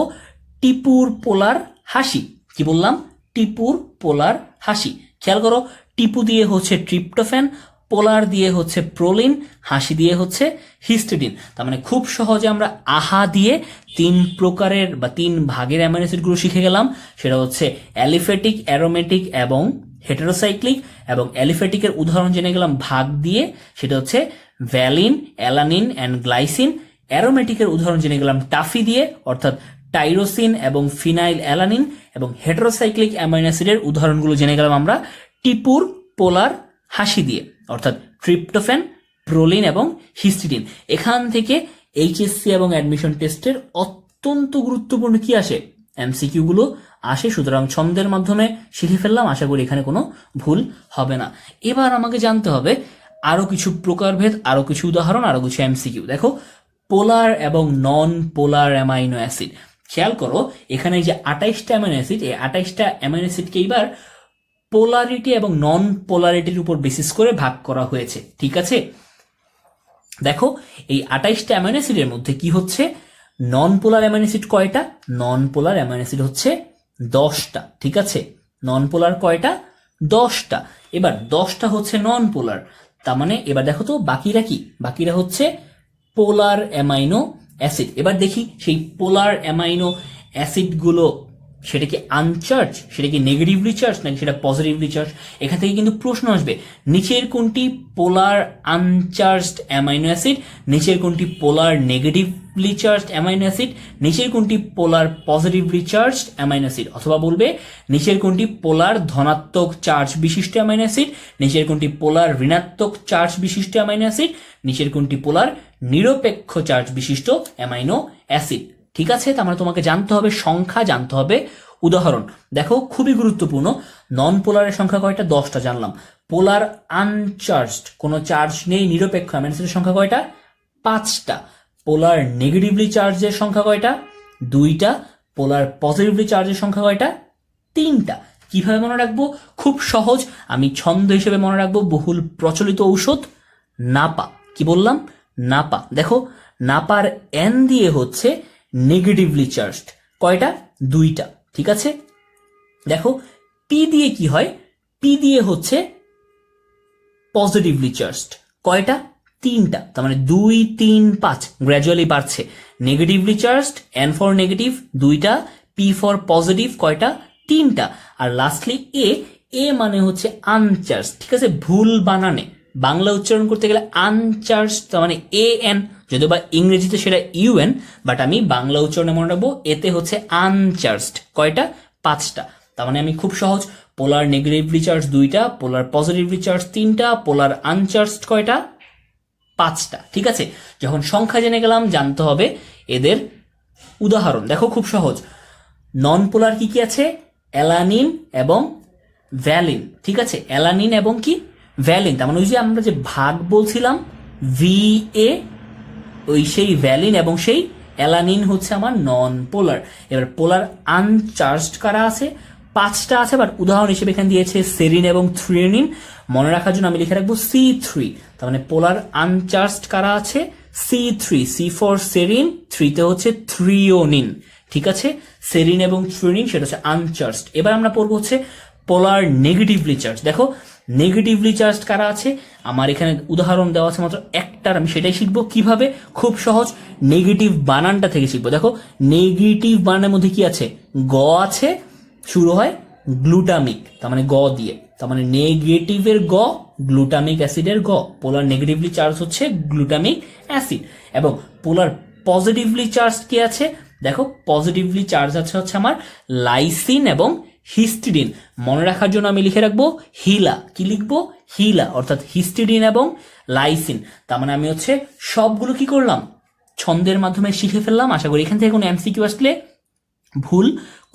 Speaker 1: টিপুর পোলার হাসি। কি বললাম? টিপুর পোলার হাসি। খেয়াল করো, টিপু দিয়ে হচ্ছে ট্রিপ্টোফ্যান, পোলার দিয়ে হচ্ছে প্রোলিন, হাসি দিয়ে হচ্ছে হিস্টিডিন। তার মানে খুব সহজে আমরা আহা দিয়ে 3 প্রকারের বা 3 ভাগের অ্যামাইনো অ্যাসিডগুলো শিখে গেলাম। সেটা হচ্ছে অ্যালিফ্যাটিক, অ্যারোমেটিক এবং হেটেরোসাইক্লিক। এবং অ্যালিফ্যাটিকের উদাহরণ জেনে গেলাম ভাগ দিয়ে, সেটা হচ্ছে ভ্যালিন, অ্যালানিন অ্যান্ড গ্লাইসিন। অ্যারোমেটিকের উদাহরণ জেনে গেলাম টাফি দিয়ে, অর্থাৎ টাইরোসিন এবং ফিনাইল অ্যালানিন। এবং হেটেরোসাইক্লিক অ্যামাইনো অ্যাসিডের উদাহরণগুলো জেনে গেলাম আমরা টিপুর পোলার হাসি দিয়ে, অর্থাৎ ট্রিপ্টোফ্যান, প্রোলিন এবং হিস্টিডিন। এখান থেকে এইচএসসি এবং অ্যাডমিশন টেস্টের অত্যন্ত গুরুত্বপূর্ণ কি আসে, এমসিকিউ গুলো আসে। সুতরাং ছন্দের মাধ্যমে শিখে ফেললাম, আশা করি এখানে কোনো ভুল হবে না। এবার আমাকে জানতে হবে আরো কিছু প্রকারভেদ, আরো কিছু উদাহরণ, আরো কিছু এমসিকিউ। দেখো, পোলার এবং নন পোলার অ্যামাইনো অ্যাসিড। খেয়াল করো, এখানে যে 28টা অ্যামাইনো অ্যাসিড, এই 28টা অ্যামাইনো অ্যাসিডকে এবার পোলারিটি এবং নন পোলারিটির উপর বেসিস করে ভাগ করা হয়েছে। ঠিক আছে, দেখো এই 28টা অ্যামাইনো অ্যাসিডের মধ্যে কি হচ্ছে, নন পোলার অ্যামাইনো অ্যাসিড কয়টা, নন পোলার অ্যামাইনো অ্যাসিড হচ্ছে 10টা। ঠিক আছে, নন পোলার কয়টা, 10টা। এবার 10টা হচ্ছে নন পোলার, তার মানে এবার দেখো তো বাকিরা কি, বাকিরা হচ্ছে পোলার অ্যামাইনো অ্যাসিড। এবার দেখি সেই পোলার অ্যামাইনো অ্যাসিড গুলো সেটা কি আনচার্জ, সেটা কি নেগেটিভলি চার্জ নাকি সেটা পজিটিভলি চার্জ। এখান থেকে কিন্তু প্রশ্ন আসবে, নিচের কোনটি পোলার আনচার্জড অ্যামাইনো অ্যাসিড, নিচের কোনটি পোলার নেগেটিভলি চার্জড অ্যামাইনো অ্যাসিড, নিচের কোনটি পোলার পজিটিভলি চার্জড অ্যামাইনো অ্যাসিড, অথবা বলবে নিচের কোনটি পোলার ধনাত্মক চার্জ বিশিষ্ট অ্যামাইনো অ্যাসিড, নিচের কোনটি পোলার ঋণাত্মক চার্জ বিশিষ্ট অ্যামাইনো অ্যাসিড, নিচের কোনটি পোলার নিরপেক্ষ চার্জ বিশিষ্ট অ্যামাইনো অ্যাসিড। ঠিক আছে, তার মানে তোমাকে জানতে হবে সংখ্যা, জানতে হবে উদাহরণ। দেখো খুবই গুরুত্বপূর্ণ, নন পোলারের সংখ্যা কয়টা, 10টা জানলাম। পোলার আনচার্জড, কোনো চার্জ নেই, নিরপেক্ষ অ্যামাইনো অ্যাসিডের সংখ্যা কয়টা, 5টা। পোলার নেগেটিভলি চার্জের সংখ্যা কয়টা, 2টা। পোলার পজিটিভলি চার্জের সংখ্যা কয়টা, 3টা। কিভাবে মনে রাখবো, খুব সহজ, আমি ছন্দ হিসেবে মনে রাখবো বহুল প্রচলিত ঔষধ নাপা। কি বললাম, নাপা। দেখো নাপার এন দিয়ে হচ্ছে নেগেটিভলি চার্জড, কয়টা, 2টা। ঠিক আছে, দেখো পি দিয়ে কি হয়, পি দিয়ে হচ্ছে পজিটিভলি চার্জড, কয়টা, 3টা। তার মানে 2 3 5, গ্র্যাজুয়ালি বাড়ছে। Negatively charged, N for negative 2টা, পি ফর পজিটিভ কয়টা, 3টা। আর লাস্টলি এ, এ মানে হচ্ছে আনচার্জ। ঠিক আছে, ভুল বানানে বাংলা উচ্চারণ করতে গেলে আনচার্জ, তার মানে এ এন, যদিও বা ইংরেজিতে সেটা ইউএন, বাট আমি বাংলা উচ্চারণে মনে রাখবো এতে হচ্ছে আনচার্জড, কয়টা, 5টা। তার মানে আমি খুব সহজ, পোলার নেগেটিভলি চার্জ 2টা, পোলার পজিটিভলি চার্জ 3টা, পোলার আনচার্জড কয়টা, 5টা। ঠিক আছে, যখন সংখ্যা জেনে গেলাম, জানতে হবে এদের উদাহরণ। দেখো খুব সহজ, নন পোলার কি কি আছে, অ্যালানিন এবং ভ্যালিন। ঠিক আছে, অ্যালানিন এবং কি, ভ্যালিন। তার মানে ওই যে আমরা যে ভাগ বলছিলাম ভি এ, ওই সেই ভ্যালিন এবং সেই অ্যালানিন হচ্ছে আমার নন পোলার। এবার পোলার আনচার্জড কারা আছে, 5টা আছে, বাট উদাহরণ হিসেবে এখানে দিয়েছে সেরিন এবং থ্রিওনিন। মনে রাখার জন্য আমি লিখে রাখবো C3। তার মানে পোলার আনচার্জড কারা আছে, C3, সি ফর সেরিন, 3তে হচ্ছে থ্রিওনিন। ঠিক আছে, সেরিন এবং থ্রিওনিন সেটা হচ্ছে আনচার্জড। এবার আমরা পড়বো হচ্ছে পোলার নেগেটিভলি চার্জ। দেখো নেগেটিভলি চার্জ কারা আছে, আমার এখানে উদাহরণ দেওয়া আছে মাত্র একটার, আমি সেটাই শিখবো। কিভাবে, খুব সহজ, নেগেটিভ বানানটা থেকে শিখবো। দেখো নেগেটিভ বানানের মধ্যে কি আছে, গ আছে, শুরু হয় গ্লুটামিক, তার মানে গ দিয়ে, তার মানে নেগেটিভের গ, গ্লুটামিক অ্যাসিডের গ। পোলার নেগেটিভলি চার্জ হচ্ছে গ্লুটামিক অ্যাসিড। এবং পোলার পজিটিভলি চার্জ কি আছে, দেখো পজিটিভলি চার্জ আছে হচ্ছে আমার লাইসিন এবং হিস্টিডিন। মনে রাখার জন্য আমি লিখে রাখবো হিলা। কি লিখবো, হিলা, অর্থাৎ হিস্টিডিন এবং লাইসিন। তার মানে আমি হচ্ছে সবগুলো কি করলাম, ছন্দের মাধ্যমে শিখে ফেললাম। আশা করি এখান থেকে কোনো এমসিকিউ আসলে ভুল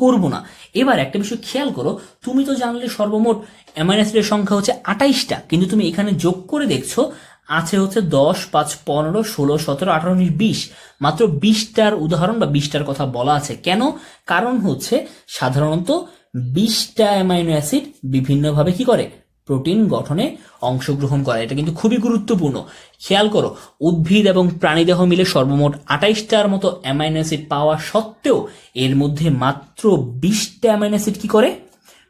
Speaker 1: করব না। এবার একটা বিষয় খেয়াল করো, তুমি তো জানলে সর্বমোট অ্যামাইনো অ্যাসিডের সংখ্যা হচ্ছে 28টা, কিন্তু তুমি এখানে যোগ করে দেখছো আছে হচ্ছে 10 5 15 16 17 18 19 20, মাত্র 20টার উদাহরণ বা 20টার কথা বলা আছে। কেন, কারণ হচ্ছে সাধারণত 20টা অ্যামাইনো অ্যাসিড বিভিন্নভাবে কি করে, প্রোটিন গঠনে অংশগ্রহণ করে। এটা কিন্তু খুবই গুরুত্বপূর্ণ। খেয়াল করো, উদ্ভিদ এবং প্রাণীদেহ মিলে সর্বমোট 28টার মতো অ্যামাইনো অ্যাসিড পাওয়া সত্ত্বেও এর মধ্যে মাত্র 20টা অ্যামাইনো অ্যাসিড কি করে,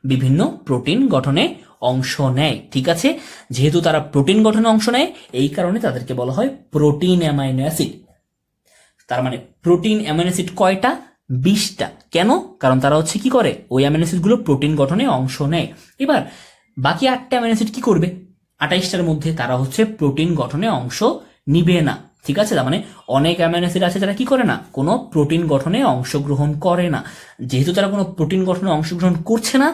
Speaker 1: বিভিন্ন প্রোটিন গঠনে অংশ নেয়। ঠিক আছে, যেহেতু তারা প্রোটিন গঠনে অংশ নেয়, এই কারণে তাদেরকে বলা হয় প্রোটিন অ্যামাইনো অ্যাসিড। তার মানে প্রোটিন অ্যামাইনো অ্যাসিড কয়টা, 20টা। কেন, কারণ তারা হচ্ছে কি করে, ওই অ্যামাইনো অ্যাসিড গুলো প্রোটিন গঠনে অংশ নেয়। এবার বাকি 8টা অ্যামাইনো অ্যাসিড কি করবে, 28টার মধ্যে তারা হচ্ছে প্রোটিন গঠনে অংশ নিবে না। ঠিক আছে, তার মানে অনেক অ্যামাইনো অ্যাসিড আছে যারা কি করে না, কোনো প্রোটিন গঠনে অংশগ্রহণ করে না। যেহেতু তারা কোনো প্রোটিন গঠনে অংশগ্রহণ করছে না,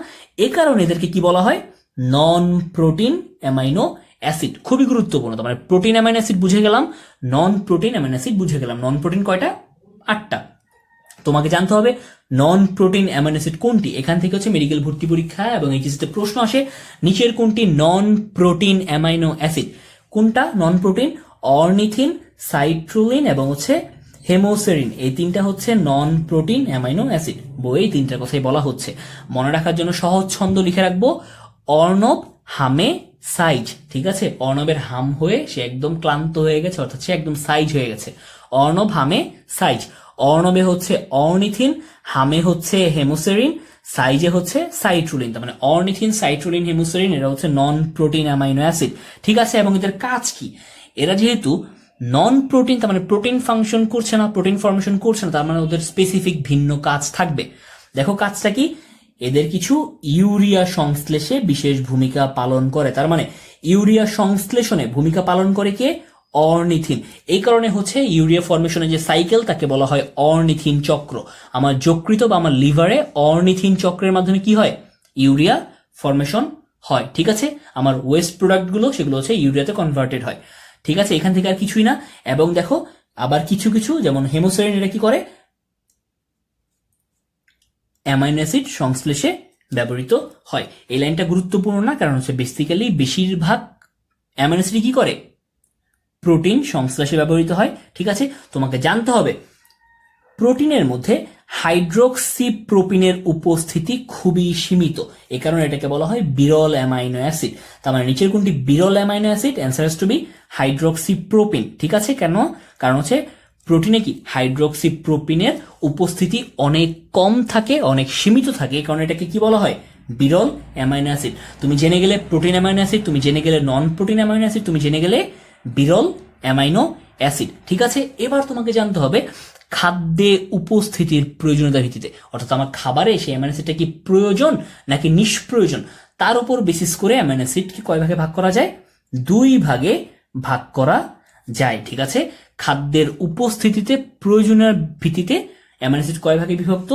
Speaker 1: এ কারণে এদেরকে কি বলা হয়, নন প্রোটিন অ্যামাইনো অ্যাসিড খুবই গুরুত্বপূর্ণ। তার মানে প্রোটিন অ্যামাইনো অ্যাসিড বুঝে গেলাম, নন প্রোটিন অ্যামাইনো অ্যাসিড বুঝে গেলাম। নন প্রোটিন কয়টা? 8টা। তোমাকে জানতে হবে নন প্রোটিন অ্যামাইনো অ্যাসিড কোনটি। এখান থেকে হচ্ছে মেডিকেল ভর্তি পরীক্ষা এবং এইচএসসিতে প্রশ্ন আসে, নিচের কোনটি নন প্রোটিন অ্যামাইনো অ্যাসিড? কোনটা নন প্রোটিন? অর্নিথিন, সাইট্রুলিন এবং হচ্ছে হেমোসেরিন, এই তিনটা হচ্ছে নন প্রোটিন অ্যামাইনো অ্যাসিড। বইয়ে তিনটার কথাই বলা হচ্ছে। মনে রাখার জন্য সহজ ছন্দ লিখে রাখবো, অর্ণব, হামে, সাইজ। ঠিক আছে, অর্ণবের হাম হয়ে সে একদম ক্লান্ত হয়ে গেছে, অর্থাৎ সে একদম সাইজ হয়ে গেছে। অর্ণব, হামে, সাইজ। অর্ণবে হচ্ছে অর্নিথিন, হামে হচ্ছে হেমোসেরিন, সাইজে হচ্ছে সাইট্রুলিন। তার মানে অর্নিথিন, সাইট্রুলিন, হেমোসেরিন এরা হচ্ছে নন প্রোটিন অ্যামাইনো অ্যাসিড। ঠিক আছে, এবং এদের কাজ কি? এরা যেহেতু নন প্রোটিন, তার মানে প্রোটিন ফাংশন করছে না, প্রোটিন ফর্মেশন করছে না, তার মানে ওদের স্পেসিফিক ভিন্ন কাজ থাকবে। দেখো কাজটা কি? এদের কিছু ইউরিয়া সংশ্লেষে বিশেষ ভূমিকা পালন করে। তার মানে ইউরিয়া সংশ্লেষণে ভূমিকা পালন করে কে? অর্নিথিন। এই কারণে হচ্ছে ইউরিয়া ফর্মেশনের যে সাইকেল তাকে বলা হয় অর্নিথিন চক্র। আমার যকৃত বা আমার লিভারে অর্নিথিন চক্রের মাধ্যমে কি হয়? ইউরিয়া ফর্মেশন হয়। ঠিক আছে, আমার ওয়েস্ট প্রোডাক্টগুলো সেগুলো হচ্ছে ইউরিয়াতে কনভার্টেড হয়। ঠিক আছে, এখান থেকে আর কিছুই না। এবং দেখো আবার কিছু কিছু যেমন হেমোসেরিন, এটা কি করে? অ্যামাইনো অ্যাসিড সংশ্লেষে ব্যবহৃত হয়। এই লাইনটা গুরুত্বপূর্ণ না, কারণ হচ্ছে বেসিক্যালি বেশিরভাগ অ্যামাইনো অ্যাসিড কি করে? প্রোটিন সংশ্লেষে ব্যবহৃত হয়। ঠিক আছে, তোমাকে জানতে হবে প্রোটিনের মধ্যে হাইড্রোক্সিপ্রোপিনের উপস্থিতি খুবই সীমিত, এ কারণে এটাকে বলা হয় বিরল অ্যামাইনো অ্যাসিড। তার মানে নিচের কোনটি বিরল amino acid? Answer has to be hydroxyproline. ঠিক আছে, কেন? কারণ হচ্ছে প্রোটিনে কি হাইড্রোক্সিপ্রোপিনের উপস্থিতি অনেক কম থাকে, অনেক সীমিত থাকে, কারণ এটাকে কি বলা হয়? বিরল অ্যামাইনো অ্যাসিড। তুমি জেনে গেলে প্রোটিন অ্যামাইনো অ্যাসিড, তুমি জেনে গেলে নন প্রোটিন অ্যামাইনো অ্যাসিড, তুমি জেনে গেলে বিরল অ্যামাইনো অ্যাসিড। ঠিক আছে, এবার তোমাকে জানতে হবে খাদ্যে উপস্থিতির প্রয়োজনীয়তার ভিত্তিতে, অর্থাৎ আমার খাবারে সেই অ্যামাইনো অ্যাসিডটা কি প্রয়োজন নাকি নিষ্প্রয়োজন, তার উপর বেসিস করে অ্যামাইনো অ্যাসিডকে কয় ভাগে ভাগ করা যায়? 2 ভাগে ভাগ করা যায়। ঠিক আছে, খাদ্যের উপস্থিতিতে প্রয়োজনীয় ভিত্তিতে অ্যামাইনো অ্যাসিড কয় ভাগে বিভক্ত?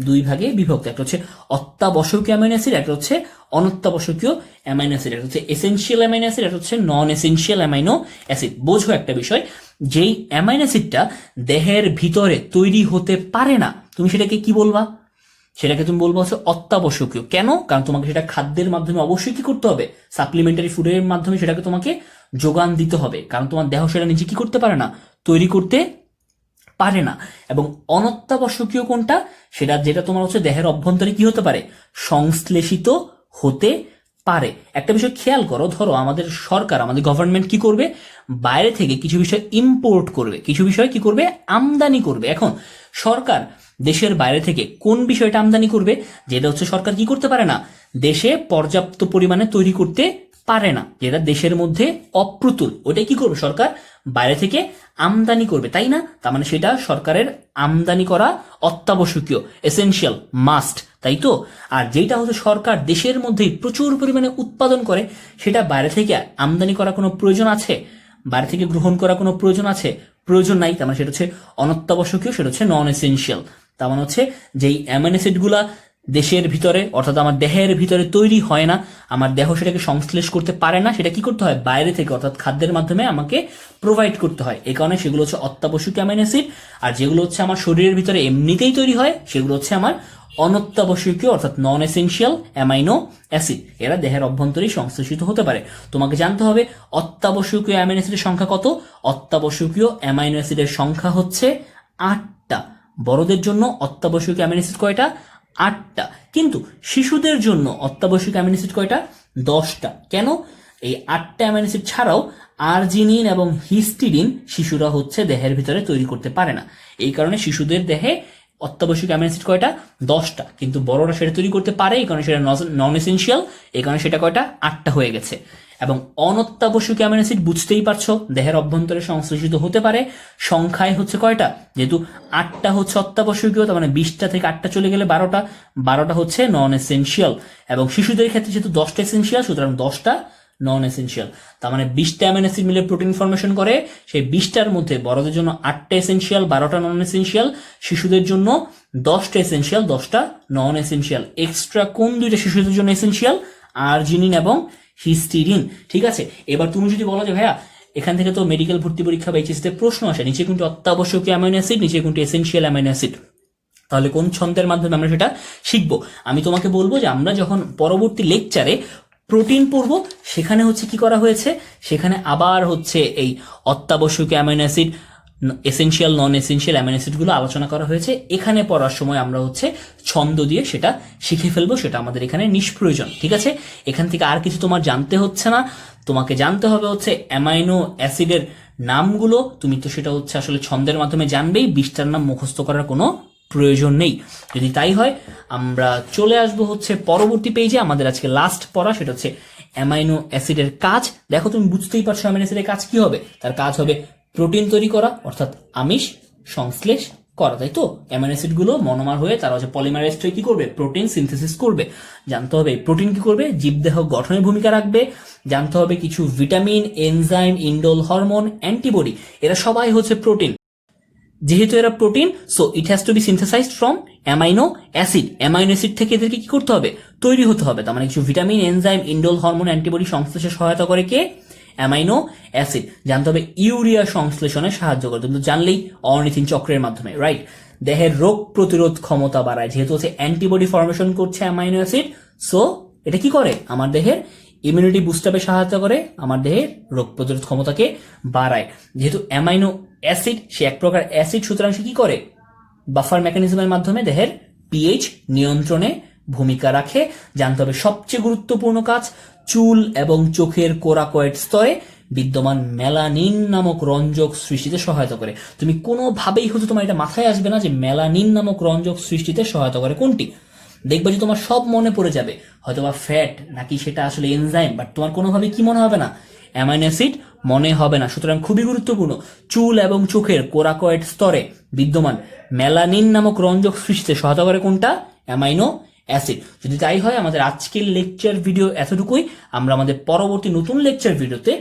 Speaker 1: 2 ভাগে বিভক্ত। একটা হচ্ছে অত্যাবশ্যকীয় অ্যামাইনো অ্যাসিড, একটা হচ্ছে অনত্যাবশ্যকীয় অ্যামাইনো অ্যাসিড। একটা হচ্ছে এসেনশিয়াল অ্যামাইনো অ্যাসিড, একটা হচ্ছে নন এসেনশিয়াল অ্যামাইনো অ্যাসিড। বোঝো একটা বিষয়, যেই অ্যামাইনো অ্যাসিডটা দেহের ভিতরে তৈরি হতে পারে না, তুমি সেটাকে কি বলবা? সেটাকে তুমি বলবো হচ্ছে অত্যাবশ্যকীয়। কেন? কারণ তোমাকে সেটা খাদ্যের মাধ্যমে অবশ্যই কি করতে হবে? সাপ্লিমেন্টারি ফুডের মাধ্যমে সেটাকে তোমাকে যোগান দিতে হবে, কারণ তোমার দেহ সেটা নিজে কি করতে পারে না? তৈরি করতে পারে না। এবং অনত্যাবশ্যকীয় কোনটা? সেটা যেটা তোমার হচ্ছে দেহের অভ্যন্তরে কি হতে পারে? সংশ্লেষিত হতে পারে। একটা বিষয় খেয়াল করো, ধরো আমাদের সরকার, আমাদের গভর্নমেন্ট কি করবে? বাইরে থেকে কিছু বিষয় ইম্পোর্ট করবে, কিছু বিষয় কি করবে? আমদানি করবে। এখন সরকার দেশের বাইরে থেকে কোন বিষয়টা আমদানি করবে? যেটা হচ্ছে সরকার কি করতে পারে না, দেশে পর্যাপ্ত পরিমাণে তৈরি করতে পারে না, যেটা দেশের মধ্যে অপ্রতুল, ওটাই কি করবে? সরকার বাইরে থেকে আমদানি করবে, তাই না? তার মানে সেটা সরকারের আমদানি করা অত্যাবশ্যকীয়, এসেনশিয়াল, মাস্ট, তাই তো? আর যেটা হচ্ছে সরকার দেশের মধ্যেই প্রচুর পরিমাণে উৎপাদন করে, সেটা বাইরে থেকে আমদানি করা কোনো প্রয়োজন আছে? বাইরে থেকে গ্রহণ করা কোনো প্রয়োজন আছে? প্রয়োজন নাই। তার মানে সেটা হচ্ছে অনত্যাবশ্যকীয়, সেটা হচ্ছে নন এসেনশিয়াল। তার মানে হচ্ছে যেই অ্যামাইনো অ্যাসিডগুলা দেশের ভিতরে, অর্থাৎ আমার দেহের ভিতরে তৈরি হয় না, আমার দেহ সেটাকে সংশ্লেষ করতে পারে না, সেটা কি করতে হয়? বাইরে থেকে, অর্থাৎ খাদ্যের মাধ্যমে আমাকে প্রোভাইড করতে হয়। এই কারণে সেগুলো হচ্ছে অত্যাবশ্যকীয় অ্যামাইনো অ্যাসিড। আর যেগুলো হচ্ছে আমার শরীরের ভিতরে এমনিতেই তৈরি হয়, সেগুলো হচ্ছে আমার অনত্যাবশ্যকীয়, অর্থাৎ নন এসেনশিয়াল অ্যামাইনো অ্যাসিড। এরা দেহের অভ্যন্তরেই সংশ্লেষিত হতে পারে। তোমাকে জানতে হবে অত্যাবশ্যকীয় অ্যামাইনো অ্যাসিডের সংখ্যা কত? অত্যাবশ্যকীয় অ্যামাইনো অ্যাসিডের সংখ্যা হচ্ছে 8টা। বড়দের জন্য অত্যাবশ্যকীয় অ্যামাইনো অ্যাসিড কয়টা? 8টা। কিন্তু শিশুদের জন্য অত্যাবশ্যকীয় অ্যামাইনো অ্যাসিড কয়টা? 10টা। কেন? এই 8টা অ্যামাইনো অ্যাসিড ছাড়াও আর্জিনিন এবং হিস্টিডিন শিশুরা হচ্ছে দেহের ভিতরে তৈরি করতে পারে না। এই কারণে শিশুদের দেহে অত্যাবশ্যকীয় অ্যামাইনো অ্যাসিড কয়টা? 10টা। কিন্তু বড়রা সেটা তৈরি করতে পারে, এই কারণে সেটা নন এসেনশিয়াল, এই কারণে সেটা কয়টা? 8টা হয়ে গেছে। এবং অনত্যাবশ্যকীয় অ্যামাইনো অ্যাসিড বুঝতেই পারছো, দেহের অভ্যন্তরে সংশ্লেষিত হতে পারে, সংখ্যায় হচ্ছে কয়টা? যেহেতু 8টা হচ্ছে অত্যাবশ্যকীয়, তার মানে 20টা থেকে 8টা চলে গেলে 12টা, 12টা হচ্ছে নন এসেনশিয়াল। এবং শিশুদের ক্ষেত্রে যেহেতু 10টা এসেনশিয়াল, সুতরাং 10টা নন এসেনশিয়াল। তার মানে 20টা অ্যামাইনো অ্যাসিড মিলে প্রোটিন ফর্মেশন করে, সেই 20টার মধ্যে বড়দের জন্য 8টা এসেনশিয়াল, 12টা নন এসেনশিয়াল, শিশুদের জন্য 10টা এসেনশিয়াল, 10টা নন এসেনশিয়াল। এক্সট্রা কোন 2টা শিশুদের জন্য এসেনশিয়াল? আর্জিনিন এবং হিস্টিডিন। ঠিক আছে, এবার তুমি যদি বলো যে ভাইয়া এখান থেকে তো মেডিকেল ভর্তি পরীক্ষা বা এইচএসসি তে প্রশ্ন আসে, নিচে কোনটি অত্যাবশ্যকীয় অ্যামাইনো অ্যাসিড, নিচে কোনটি এসেনশিয়াল অ্যামাইনো অ্যাসিড, তাহলে কোন ছন্দের মাধ্যমে আমরা সেটা শিখবো। আমি তোমাকে বলবো যে আমরা যখন পরবর্তী লেকচারে প্রোটিন পড়বো, সেখানে হচ্ছে কি করা হয়েছে, সেখানে আবার হচ্ছে এই অত্যাবশ্যকীয় অ্যামাইনো অ্যাসিড, এসেনশিয়াল নন এসেনশিয়াল অ্যামাইনো অ্যাসিডগুলো আলোচনা করা হয়েছে। এখানে পড়ার সময় আমরা হচ্ছে ছন্দ দিয়ে সেটা শিখে ফেলবো, সেটা আমাদের এখানে নিষ্প্রয়োজন। ঠিক আছে, এখান থেকে আর কিছু তোমার জানতে হচ্ছে না, তোমাকে জানতে হবে হচ্ছে অ্যামাইনো অ্যাসিডের নামগুলো। তুমি তো সেটা হচ্ছে আসলে ছন্দের মাধ্যমে জানবেই, 20টার নাম মুখস্থ করার কোনো প্রয়োজন নেই। যদি তাই হয় আমরা চলে আসবো হচ্ছে পরবর্তী পেজে। আমাদের আজকে লাস্ট পড়া সেটা হচ্ছে অ্যামাইনো অ্যাসিডের কাজ। দেখো তুমি বুঝতেই পারছো অ্যামাইনো অ্যাসিডের কাজ কি হবে। তার কাজ হবে প্রোটিন তৈরি করা, অর্থাৎ আমিষ সংশ্লেষ করা, তাই তো। অ্যামাইনো অ্যাসিড গুলো মনোমার হয়ে তারা হচ্ছে পলিমারাইজ হয়ে কি করবে, প্রোটিন সিনথেসিস করবে। জানতে হবে প্রোটিন কি করবে, জীবদেহ গঠনের ভূমিকা রাখবে। জানতে হবে কিছু vitamin, enzyme, indole hormone, antibody, এরা সবাই হচ্ছে প্রোটিন। যেহেতু এরা protein, so it has to be synthesised from amino acid. Amino acid থেকে এদেরকে কি করতে হবে, তৈরি হতে হবে। তার মানে কিছু vitamin, enzyme, indole hormone, antibody সংশ্লেষে সহায়তা করে কে, অ্যামাইনো অ্যাসিড। জানতে হবে ইউরিয়া সংশ্লেষণে সাহায্য করে, তুমি তো জানলেই অর্নিথিন চক্রের মাধ্যমে, রাইট। দেহের রোগ প্রতিরোধ ক্ষমতা বাড়ায়, যেহেতু হচ্ছে অ্যান্টিবডি ফর্মেশন করছে অ্যামাইনো অ্যাসিড, সো এটা কি করে, আমার দেহের ইমিউনিটি বুস্টাপে সহায়তা করে, আমার দেহের রোগ প্রতিরোধ ক্ষমতাকে বাড়ায়। যেহেতু অ্যামাইনো অ্যাসিড সে এক প্রকার অ্যাসিড, সুতরাং সে কি করে, বাফার মেকানিজমের মাধ্যমে দেহের পিএইচ নিয়ন্ত্রণে ভূমিকা রাখে। জানতে হবে সবচেয়ে গুরুত্বপূর্ণ কাজ, চুল এবং চোখের কোরাকয়েড স্তরে বিদ্যমান মেলানিন নামক রঞ্জক সৃষ্টিতে সহায়তা করে। তুমি কোনোভাবেই হচ্ছে তোমার এটা মাথায় আসবে না যে মেলানিন নামক রঞ্জক সৃষ্টিতে সহায়তা করে কোনটি। দেখবে যে তোমার সব মনে পড়ে যাবে, হয়তো বা ফ্যাট নাকি সেটা আসলে এনজাইম, বাট তোমার কোনোভাবে কি মনে হবে না, অ্যামাইনো অ্যাসিড মনে হবে না। সুতরাং খুবই গুরুত্বপূর্ণ, চুল এবং চোখের কোরাকয়েড স্তরে বিদ্যমান মেলানিন নামক রঞ্জক সৃষ্টিতে সহায়তা করে কোনটা, অ্যামাইনো অ্যাসিড। যদি তাই হয় আমাদের আজকের লেকচার ভিডিও এতটুকুই। আমরা আমাদের পরবর্তী নতুন লেকচার ভিডিওতে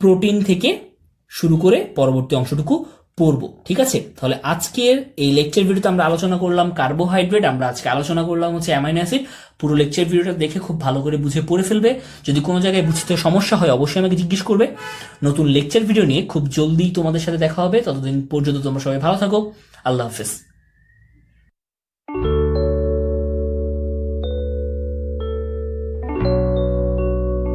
Speaker 1: প্রোটিন থেকে শুরু করে পরবর্তী অংশটুকু পড়বো। ঠিক আছে, তাহলে আজকের এই লেকচার ভিডিওতে আমরা আলোচনা করলাম কার্বোহাইড্রেট, আমরা আজকে আলোচনা করলাম হচ্ছে অ্যামাইনো অ্যাসিড। পুরো লেকচার ভিডিওটা দেখে খুব ভালো করে বুঝে পড়ে ফেলবে। যদি কোনো জায়গায় বুঝতে সমস্যা হয় অবশ্যই আমাকে জিজ্ঞেস করবে। নতুন লেকচার ভিডিও নিয়ে খুব জলদি তোমাদের সাথে দেখা হবে। ততদিন পর্যন্ত তোমরা সবাই ভালো থাকো। আল্লাহ হাফেজ।